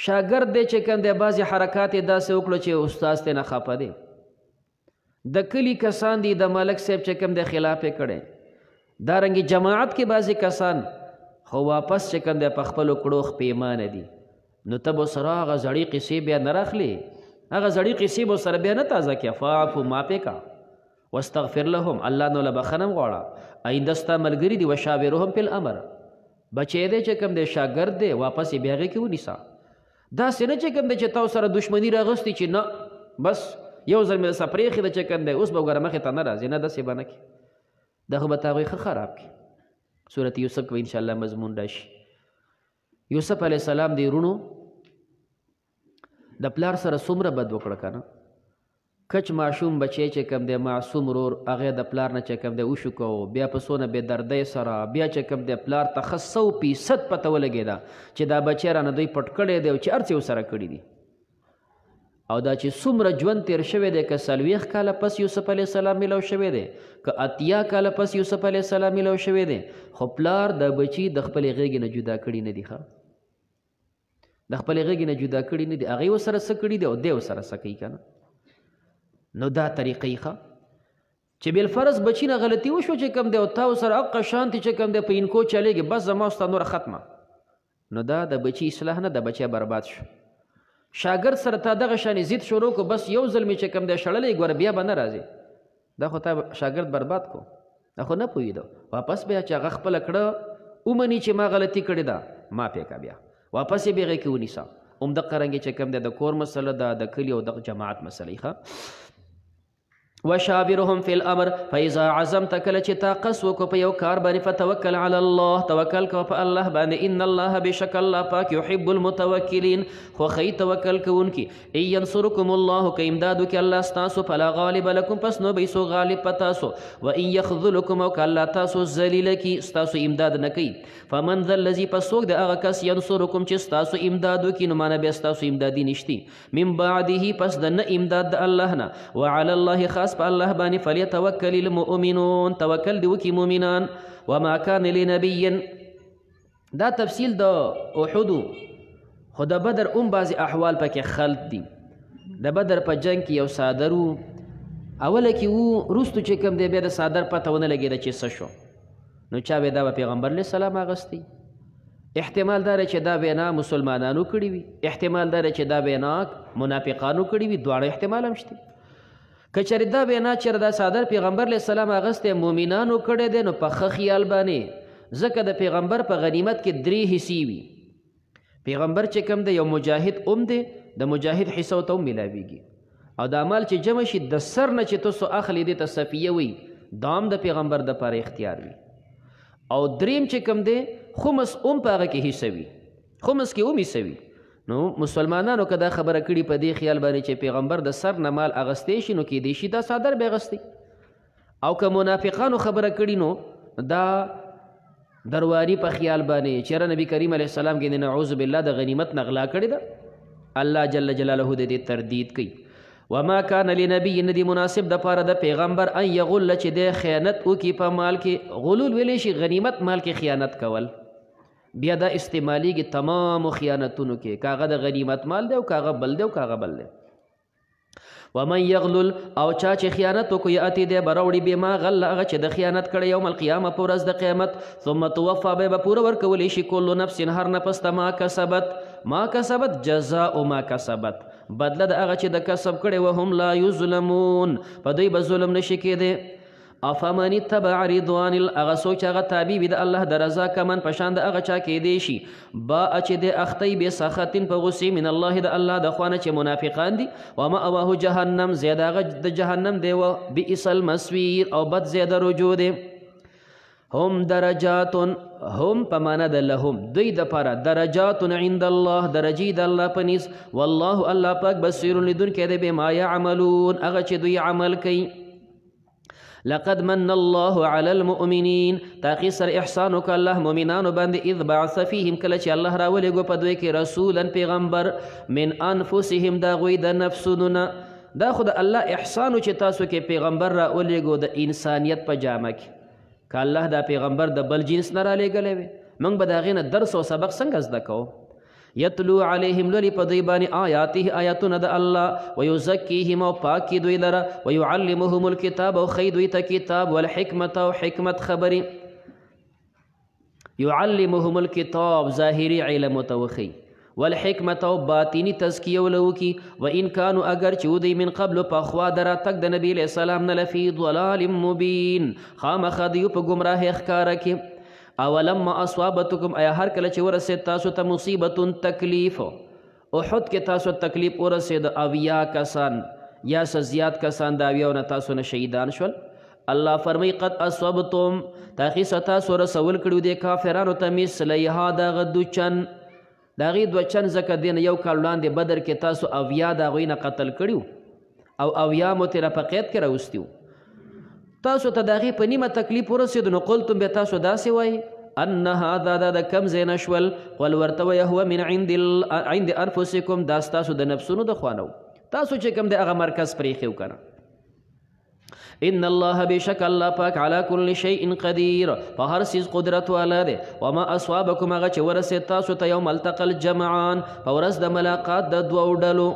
شاګرد دی چې کوم دی بعضې حرکات یې داسې وکړو چې استاز ته نه خفه دی د کلي کسان دي د ملک صاحب چې کوم دی خلاف یې کړی دارنګې جماعت کې بعضې کسان خو واپس چې کوم دی په خپلو کړو پیمانه دي نو ته به سره هغه زړې قصې بیا نه راخلې هغه زړې قصې به سره بیا نه تازه کړه فاعفو معافې کا واستغفر لهم الله نو له بخنه غواړه آینده ستا ملګري دي وشاورهم فی الامر بچی دی چې کوم دی شاګرد دی واپس یې بیا هغې کې ونیسه داسې نه چې کوم دی چې تاسو سره دشمني راغوستې چې نه بس یو ځل مې درڅه پرېښې ده چې کوم دی اوس به وګوره مخې ته نه راځي نه داسې به نه کړي دا خو به تا هغوی ښه خراب کړي صورت یوسف به انشاءالله مضمون راشي یوسف علیه السلام دی رونو د پلار سره څومره بد وکړه که نه کچ ماشوم بچی چې کوم دی معصوم ورور هغه د پلار نه چې کوم دی وشو کو بیا په سونه بې دردۍ سره بیا چې کوم دی پلار ته ښه 100% پته ولګېده چې دا بچی رانه دوی پټ کړی دی او چې هر څه ورسره کړي دي او دا چې څومره ژوند تیر شوی دی که 40 کاله پس یوسف علیه السلام میلاو شوی دی که 80 کاله پس یوسف علیه السلام میلاو شوی دی خو پلار د بچي د خپلې غېږې نه جدا کړي نه دي ښه د خپلې غېږې نه جدا کړي نه دي هغې ورسره څه کړي دي او دی ورسره څه کوي که نه نو دا طریقې ښه چې بالفرض بچي نه غلطي وشو چې کوم دی او تا ورسره هغه شانتې چې کوم دی په انکو چلېږي بس زما ستا نوره ختمه نو دا د بچي اصلاح نه د بچی برباد شو شاګرد سره تا دغه شانې ضد شروع کو بس یو ځل مې چې کوم دی شړلی ګوره بیا به نه راځي دا خو تا شاګرد برباد کو دا خو نه پوهېده واپس بیا چې هغه خپله کړه ومني چې ما غلطي کړې ده ما پې بیا واپس یې بې هغې کې ونیسه همدقه رنګې چې کوم دی د کور مسله ده د کلي او د جماعت مسله ښه وشاورهم فی الامر فاذا عزمت کله چې تا قص وکړو په یو کار باندې فتوکل علی الله توکل کوه په الله باندې ان الله بشک الله پاک یحب المتوکلین خوښوي توکل کوونکي ان ینصرکم الله که امداد وکړي الله ستاسو فلا غالب لکم پس نو به څوک غالب په تاسو وان یخذلکم او که الله تاسو ذلیله کړي ستاسو امداد نه کوي فمن ذا الذي پس څوک د هغه کس ینصرکم چې ستاسو امداد وکړي نو معنی بیا ستاسو امدادي نشتي من بعده پس د نه امداد د الله نه وعلى الله خاص په الله باندې فلیتوکل المؤمنون توکل دی وکي مؤمنان وما کان لنبی دا تفصیل د احد خو د بدر بعضې احوال پکې خلط دي د بدر په جنگ کې یو صادر و اوله کې و وروستو چې کوم دی بیا د صادر پته ونه لګېده چې څه شو نو چا به دا به پیغمبر علیه السلام اغوستی احتمال دا چې دا وینا مسلمانانو کړي وي احتمال دا چې دا وینا منافقانو کړي وي دواړه احتمال هم شته که چېرې دا وینا چېرې دا صادر پیغمبر علیه السلام اغوستی مؤمنانو کړی دی نو په ښه خیال باندې ځکه د پیغمبر په غنیمت کې 3 حصې وي پیغمبر چې کوم دی یو مجاهد دی د مجاهد حصه ورته هم میلاویږي او دا مال چې جمع شي د سر نه چې تاسو اخلي دې ته صفیه وي دا هم د پیغمبر دپاره اختیار وي او دریم چې کوم دی خمس هم په هغه کې حصه وي خمس کې هم حصه وي نو مسلمانانو که دا خبره کړي په دې خیال باندې چې پیغمبر د سر نه مال اغستی شي نو کیدای شي دا صادر به اغستی او که منافقانو خبره کړي نو دا درواري په خیال باندې چېرې نبی کریم علیه السلام کې نعوذ بالله د غنیمت نه غلا کړې ده الله جل جلاله د دې تردید کوي وما کان لنبی ندی مناسب د پاره د پیغمبر ان یغل چې د خیانت وکي په مال کې غلول ویلی شي غنیمت مال کې خیانت کول بیا دا استعمالیږي تمام خیانتونو کې کاغه د غنیمت مال دی او کاغه بل دی او کاغه بل دی ومن یغلل او چا چې خیانت وکړي یاتي دی بروړي بما غل هغه چې د خیانت کړی یوم القیامه په ورځ د قیامت ثم توفى به پوره ورکولی شي کل نفس هر نفس ته ما کسبت جزاء ما کسبت بدله د هغه چې د کسب کړی وهم لا یظلمون په دوی به ظلم نشي کېدی افمن اتبع رضوان هغه څوک چې هغه تابع وي د الله د رضا کمن په شان د هغه چا کېدی شي با چې د اختی بسخطن په غصې من الله د الله د خوا نه چې منافقان دي ومأواه جهنم زیاده هغه د جهنم دی و بئس المصیر او بد زیاده رجوع دی هم درجات هم په معنا د لهم دوی دپاره درجات عند الله درجې د الله په نس والله الله پاک بصیر لیدونکی دی بما یعملون هغه چې دوی عمل کوي لقد من الله على المؤمنين تاخي سر احسانك الله مؤمنان باندې اذ بعث فيهم کله چې الله راولېږو په دوی کې رسولا پیغمبر من انفسهم دا غوی د نفسونو دا خو د الله احسانو چې تاسو کې پیغمبر راولېږو د انسانیت په جامه کې که الله دا پیغمبر د بل جنس نه رالیږلی وي موږ به د هغې نه درس او سبق څنګه زده کوو یتلو علیهم للی په دوی باندې آیاته آیاتونه د الله ویزکیهم او پاک کی دوی لره ویعلمهم الکتاب او ښیي دوی ته کتاب والحکمت او حکمت خبرې یعلمهم الکتاب ظاهري علم ورته وښیي والحکمت او باطنی تزکیه ولوکي وان کانوا اگر چې دوی من قبل پخوا د راتګ د نبي علیه السلام نه لفي ضلال مبین خامخا دوی په ګمراهۍ ښکاره کې اولما اصابتکم ایا هر کله چې ورسید تاسو ته مصیبت تکلیف احد کې تاسو تکلیف ورسید اویا کسان یا زیات کسان د اویاو نه تاسو نه شهیدان شول الله فرمای قد اصابتم تاخی تاسو رسول کړو د کافرانو ته مثلیها دغه دوچن د هغې دوه چن ځکه دین یو کال وړاندې بدر کې تاسو اویا د هغوی نه قتل کړي او اویامو تیرا په قید کې راوستیو تاسو ته د هغې په نیمه تکلیف ورسېدو نو قلتم بیا تاسو داسې وایي ان هذا دا د کم ځای نه شول قل ورته وایه هو من عند انفسکم دا ستاسو د نفسونو د خوا نه تاسو چې کوم دی هغه مرکز پرېښی و که نه ان الله بشک الله پاک علی کل شیء قدیر په هر څیز قدرت والا دی وما اصابکم هغه چې ورسېد تاسو ته یوم التقى الجمعان په ورځ د ملاقات د دوو ډلو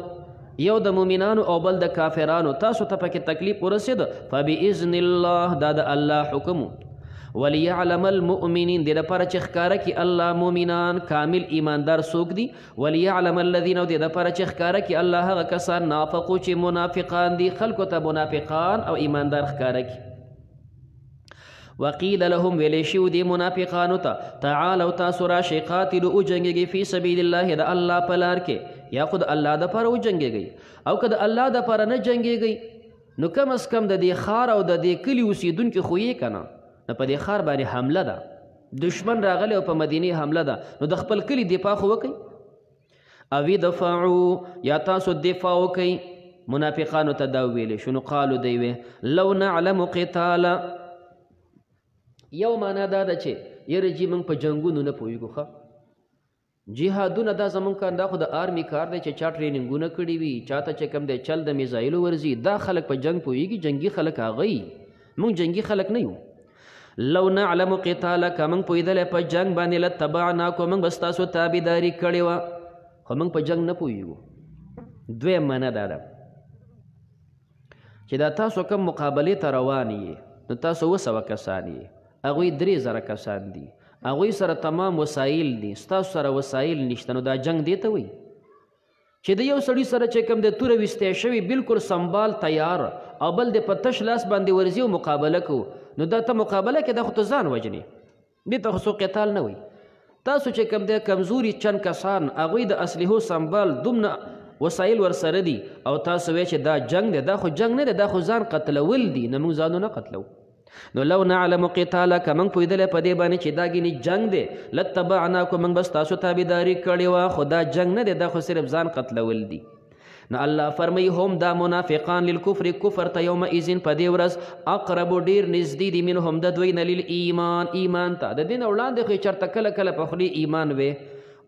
یو د مؤمنانو او بل د کافرانو تاسو ته پکې تکلیف ورسېد فباذن الله دا د الله حکم وليعلم المؤمنین دې لپاره چې ښکاره کړي الله مؤمنان کامل ایماندار څوک دي وليعلم الذین او دې لپاره چې ښکاره کړي الله هغه کسان نافقو چې منافقان دي خلکو ته منافقان او ایماندار ښکاره کړي وقیل لهم ویلی شو دي منافقانو ته تعالوا تاسو راشئ قاتلو وجنګېږئ فی سبیل الله د الله په لار کې یا خو د الله دپاره وجنګېږئ او که د الله دپاره نه جنګېږئ نو کم از کم د دې ښار او د دې کلي اوسېدونکي خو یې که نه نو په دې ښار باندې حمله ده دشمن راغلی او په مدینې حمله ده نو د خپل کلي دفاع خو وکئ او دفاعو یا تاسو دفاع وکئ منافقانو ته دا وویلی شو نو قالو دی وی لو نعلم قتالا یو معنا دا ده چې یره جي موږ په جنګونو نه پوهېږو ښه جهادونه دا زموږ کار دا خو د آرمي کار دی چې چا ټریننګونه کړي وي چاته چې کوم دی چل د میزایلو ورځي دا خلک په جنګ پوهېږي جنګي خلک هغه یي موږ جنګي خلک نه یو لو نعلم قتالا که موږ پوهېدلی په جنګ باندې لتبعناکو موږ به ستاسو تابعداري کړې وه خو موږ په جنګ نه پوهېږو دویم معنا دا ده چې دا تاسو کوم مقابلې ته روان یې نو تاسو 200 کسان یې هغوی 3000 کسان دي هغوی سره تمام وسایل دي ستاسو سره وسایل نشته نو دا جنګ دی ته وایي چې د یو سړي سره چې کوم د توره ویستی شوي بلکل سنبال تیار او بل د په تش لاس باندې ورځي او مقابله کوو نو دا ته مقابله کې دا خو ته ځان وجنې دې ته خو څوک قتال نه وایي تاسو چې کوم دی کمزوري چند کسان هغوی د اسلحو سنبال دومره وسایل ورسره دي او تاسو وایئ چې دا جنګ دی دا خو جنګ نه دی دا خو ځان قتلول دي نه موږ ځانونه قتلو نو لو نعلم قتالا که موږ پوهېدلی په دې باندې چې دا ګینې جنګ دی لتبعناکو موږ به ستاسو تابعداري کړې وه خو دا جنګ نه دی دا خو صرف ځان قتلول دي نو الله فرمایي هم دا منافقان للکفر کفر ته یومئذ په دې ورځ اقرب ډېر نږدې دي منهم د دوی نه للایمان ایمان ته د دې نه وړاندې خو چېرته کله کله په خولې ایمان وې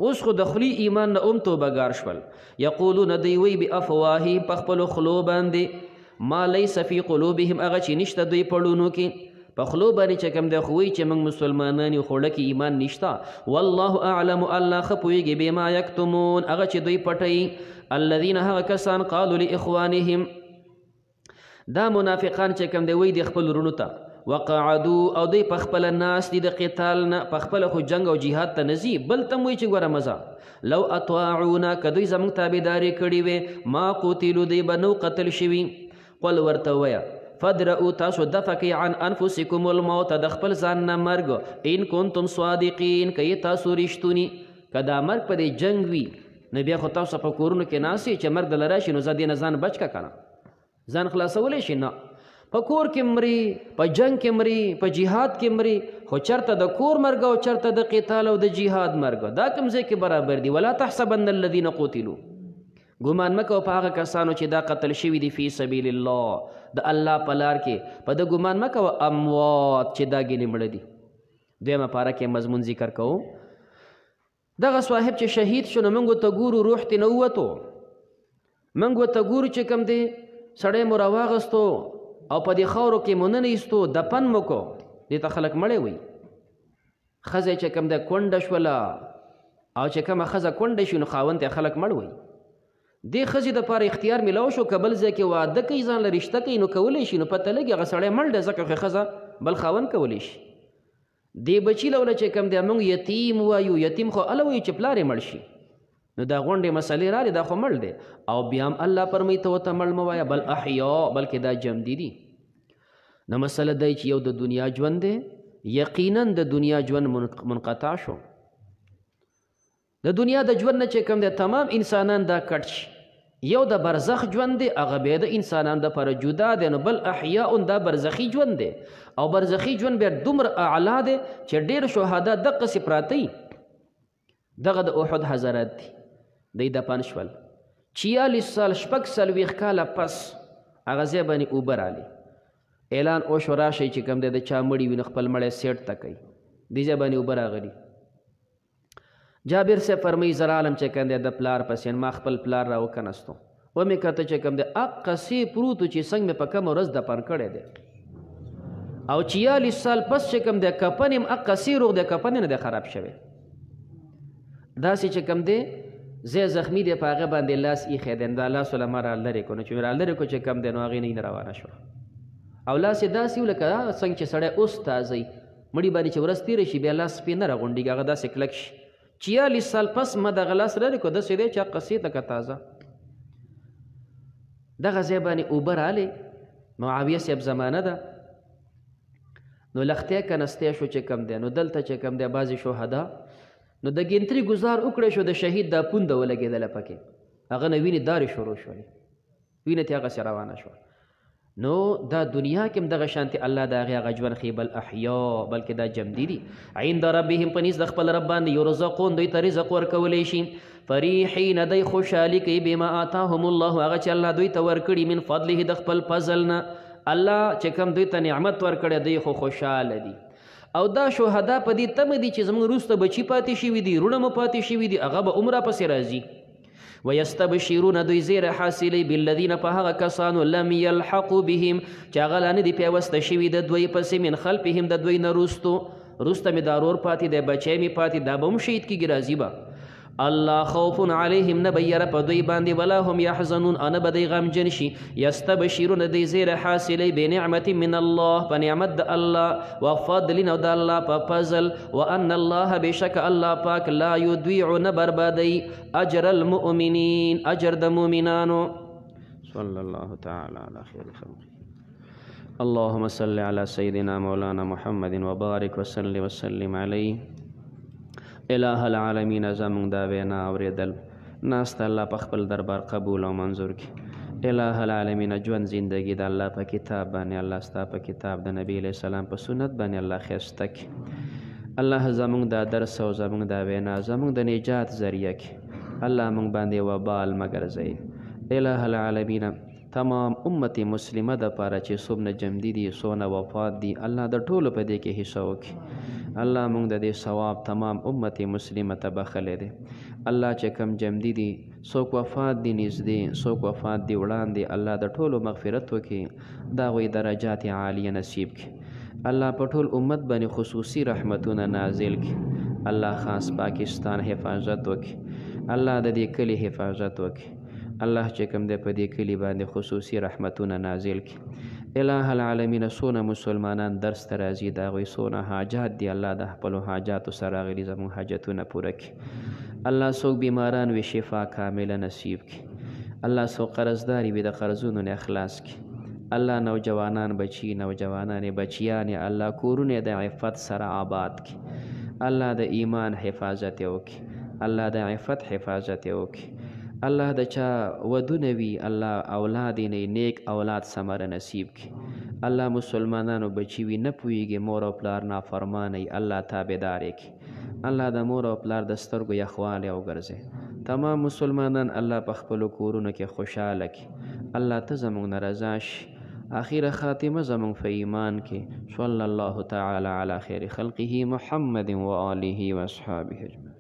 اوس خو د خولې ایمان نه توبهګار شول یقولون دوی وی بافواههم په خپلو خولو باندې ما لیس فی قلوبهم هغه چې نشته دوی پړونو کې په خولو باندې چې کوم دی خو وایي چې موږ مسلمانان یو خوړه کې ایمان نشته والله اعلم الله ښه پوهېږي بما یکتمون هغه چې دوی پټوي الذین هغه کسان قالوا لاخوانهم دا منافقان چې کوم دی وایي د خپل ورونو ته وقعدوا او دوی په خپله ناست دي د قتال نه په خپله خو جنګ او جهاد ته نه ځي بل ته م وایي چې ګوره مزه لو اطاعونا که دوی زموږ تابعداري کړې وې ما قتلو دوی به نو قتل شوي قل ورته وایه فدرؤوا تاسو دفع کوئ عن انفسکم الموت د خپل ځان نه مرګ ان کنتم صادقین که یې تاسو رښتوني که دا مرګ په دې جنګ وي نو بیا خو تاسو په کورونو کې ناست چې مرګ دله راشي نو زه دې نه ځان بچ که که نه ځان خلاصولی شي نه په کور کې مري په جنګ کې مري په جهاد کې مري خو چرته د کور مرګ او چرته د قتال او د جهاد مرګ دا کوم ځای کې برابر دي ولا تحسبن الذین قتلوا ګمان مه کوه په هغه کسانو چې دا قتل شوي دي فی سبیل الله د الله په لار کې په ده ګمان مه کوه اموات چې دا ګینې مړه دي دویمه پاره کې مضمون ذکر کوو دغه صاحب چې شهید شو نو موږ ورته ګورو روح ترې نه ووتو موږ ورته ګورو چې کوم دی سړی مو راواغستو او په دې خاورو کې مو ننیستو دفن مو کو دې ته خلک مړی وایي ښځه چې کوم دی کونډه شوله او چې کومه ښځه کونډه شي نو خاوند ته خلک مړ وایي دې ښځې دپاره اختیار میلاو شو که بل ځای کې واده کوي ځان له رشته کوي نو کولی شي نو پته لګي هغه سړی مړ دی ځکه که ښځه بل خاوند کولی شي دې بچي لوله چې کوم دی موږ یتیم وایو یتیم خو هله وایو چې پلار یې مړ شي نو دا غونډې مسلې راغلې دا خو مړ دی او بیا هم الله فرمایي ته ورته مړ مه وایه بل احیا بلکې دا جمدي دي نو مسله دی چې یو د دنیا ژوند دی یقینا د دنیا ژوند منقطع شو د دنیا د ژوند نه چې کوم دی تمام انسانان دا کټ شي یو د برزخ ژوند دی هغه بیا د انسانانو دپاره جدا دی نو بل احیاء دا برزخي ژوند دی او برزخي ژوند بیا دومره اعلی دی چې ډېر شهدا دقسې پراته وي دغه د احد حضرات دي دی دفن شول 46 سال 40 کاله پس هغه ځای باندې اوبه راغلې اعلان وشو راشئ چې کوم دی د چا مړي وي نو خپل مړی سیټ ته کوي دې ځای باندې اوبه راغلي جابر صاحب فرمایي زه رالم چې کوم دی د پلار پسې ما خپل پلار را وکنستو ومې کته چې کوم دی اقصې پروت و چې څنګه مې په کومه ورځ دفن کړی دی او 46 سال پس چې کوم دی کفن یم اقصې روغ دی کفن نه دی خراب شوی داسې چې کوم دی زه زخمی دی په هغه باندې لاس ایښی دی دا لاس له ما را لرې کړو نو چې مې را لرې کړو چې کوم دی نو هغې نه روانه شوه او لاس یې داسې و لکه څنګه چې سړی اوس تازه مړي باندې چې ورځ تېره شي بیا لاس سپې نه راغونډېږي هغه داسې کلک شي 46 سال پس ما دغه لاس لرې کړو داسې دی چې قصې لکه تازه دغه ځای باندې اوبه رالې معاویه صاحب زمانه ده نو لختې کنستې شو چې کم دی نو دلته چې کم دی بعضې شهدا نو د ګنتري ګزار وکړی شو د شهید دا پونده ولګېدله پکې هغه نه وینې دارې شروع شولې وینه تې هغسې روانه شوه نو دا دنیا کې هم دغه شانتې الله د هغې هغه ژوند ښیي بل احیا بلکې دا جمدي دي عند ربهم په نیز د خپل رب باندې یرزقون دوی ته رزق ورکولی شي فریحین دی خوشحالي کوي بما آتاهم الله هغه چې الله دوی ته ورکړي من فضله د خپل فضل نه الله چې کوم دوی ته نعمت ورکړی دوی خو خوشحاله دي او دا شهدا په دې تمه دي چې زموږ وروسته بچي پاتې شوي دي وروڼه مو پاتې شوي دي هغه به عمره پسې راځي ویستبشرون دوی زیره حاصلی بالذین په هغه کسانو لم یلحقوا بهم چې هغه لا نه دي پیوسته شوي د دوی پسې من خلفهم د دوی نه وروسته مې دا رور پاتې دی بچی مې پاتې دا به هم شهید کېږي راځي به الله خوف علیهم نه به یره په دوی باندې ولا هم یحزنون او نه به دوی غمجن شي یستبشرون دوی زیره حاصلی بنعمت من الله په نعمت د الله وفضل او د الله په فضل وان الله بشک الله پاک لا یضیع نه بربادوي اجر المؤمنین اجر د مؤمنانو صلی الله تعالی علی خیر خلقه اللهم صل على سيدنا مولانا محمد وبارك وسلم عليه الہ العالمین زمونږ دا وینا اورېدل ناست الله په خپل دربار قبول او منظور کړي الہ العالمین ژوند زندگی د الله په کتاب باندې الله ستا په کتاب د نبی علیه السلام په سنت باندې الله ښایسته کړي الله زمونږ دا درس او زمونږ دا وینا زمونږ د نجات ذریعه کړي الله مونږ باندې وبال مه ګرځوي الہ العالمین تمام امت مسلمه دپاره چې څومره جمدي دي څونه وفات دي الله د ټولو په دې کې حصه وکړي الله مونږ د دې ثواب تمام امت مسلمه ته بخلی دی الله چې کم جمدي دي څوک وفات دي نږدې څوک وفات دي وړاندې الله د ټولو مغفرت وکړي د هغوی درجات عالیه نصیب کړي الله په ټول امت باندې خصوصي رحمتونه نازل کړي الله خاص پاکستان حفاظت وکړي الله د دې کلي حفاظت وکړي الله چې کوم دی په دې کلي باندې خصوصي رحمتونه نازل کړي الہ العالمین څونه مسلمانان درس ته راځي د هغوی څونه حاجات دي الله د خپلو حاجاتو سره راغلي زموږ حاجتونه پوره کړي الله څوک بیماران وي شفا کامله نصیب کړي الله څوک قرضداري وي د قرضونو نه اخلاص کړي الله نوجوانان بچي نوجوانانې بچیانې الله کورونه د عفت سره آباد کړي الله د ایمان حفاظت یې وکړي الله د عفت حفاظت یې وکړي الله د چا ودونه وي الله اولاد یې نیک اولاد ثمره نصیب کړي الله مسلمانانو بچي وي نه پوهېږي مور او پلار نافرمانئ الله تابعدار یې کړي الله د مور او پلار د سترګو یخوالی وګرځي تمام مسلمانان الله په خپلو کورونو کې خوشحاله کړي الله ته زموږ نه رضا شي آخره خاتمه زموږ په ایمان کې صلی الله تعالی علی خیر خلقه محمد و آله و اصحابه اجمعین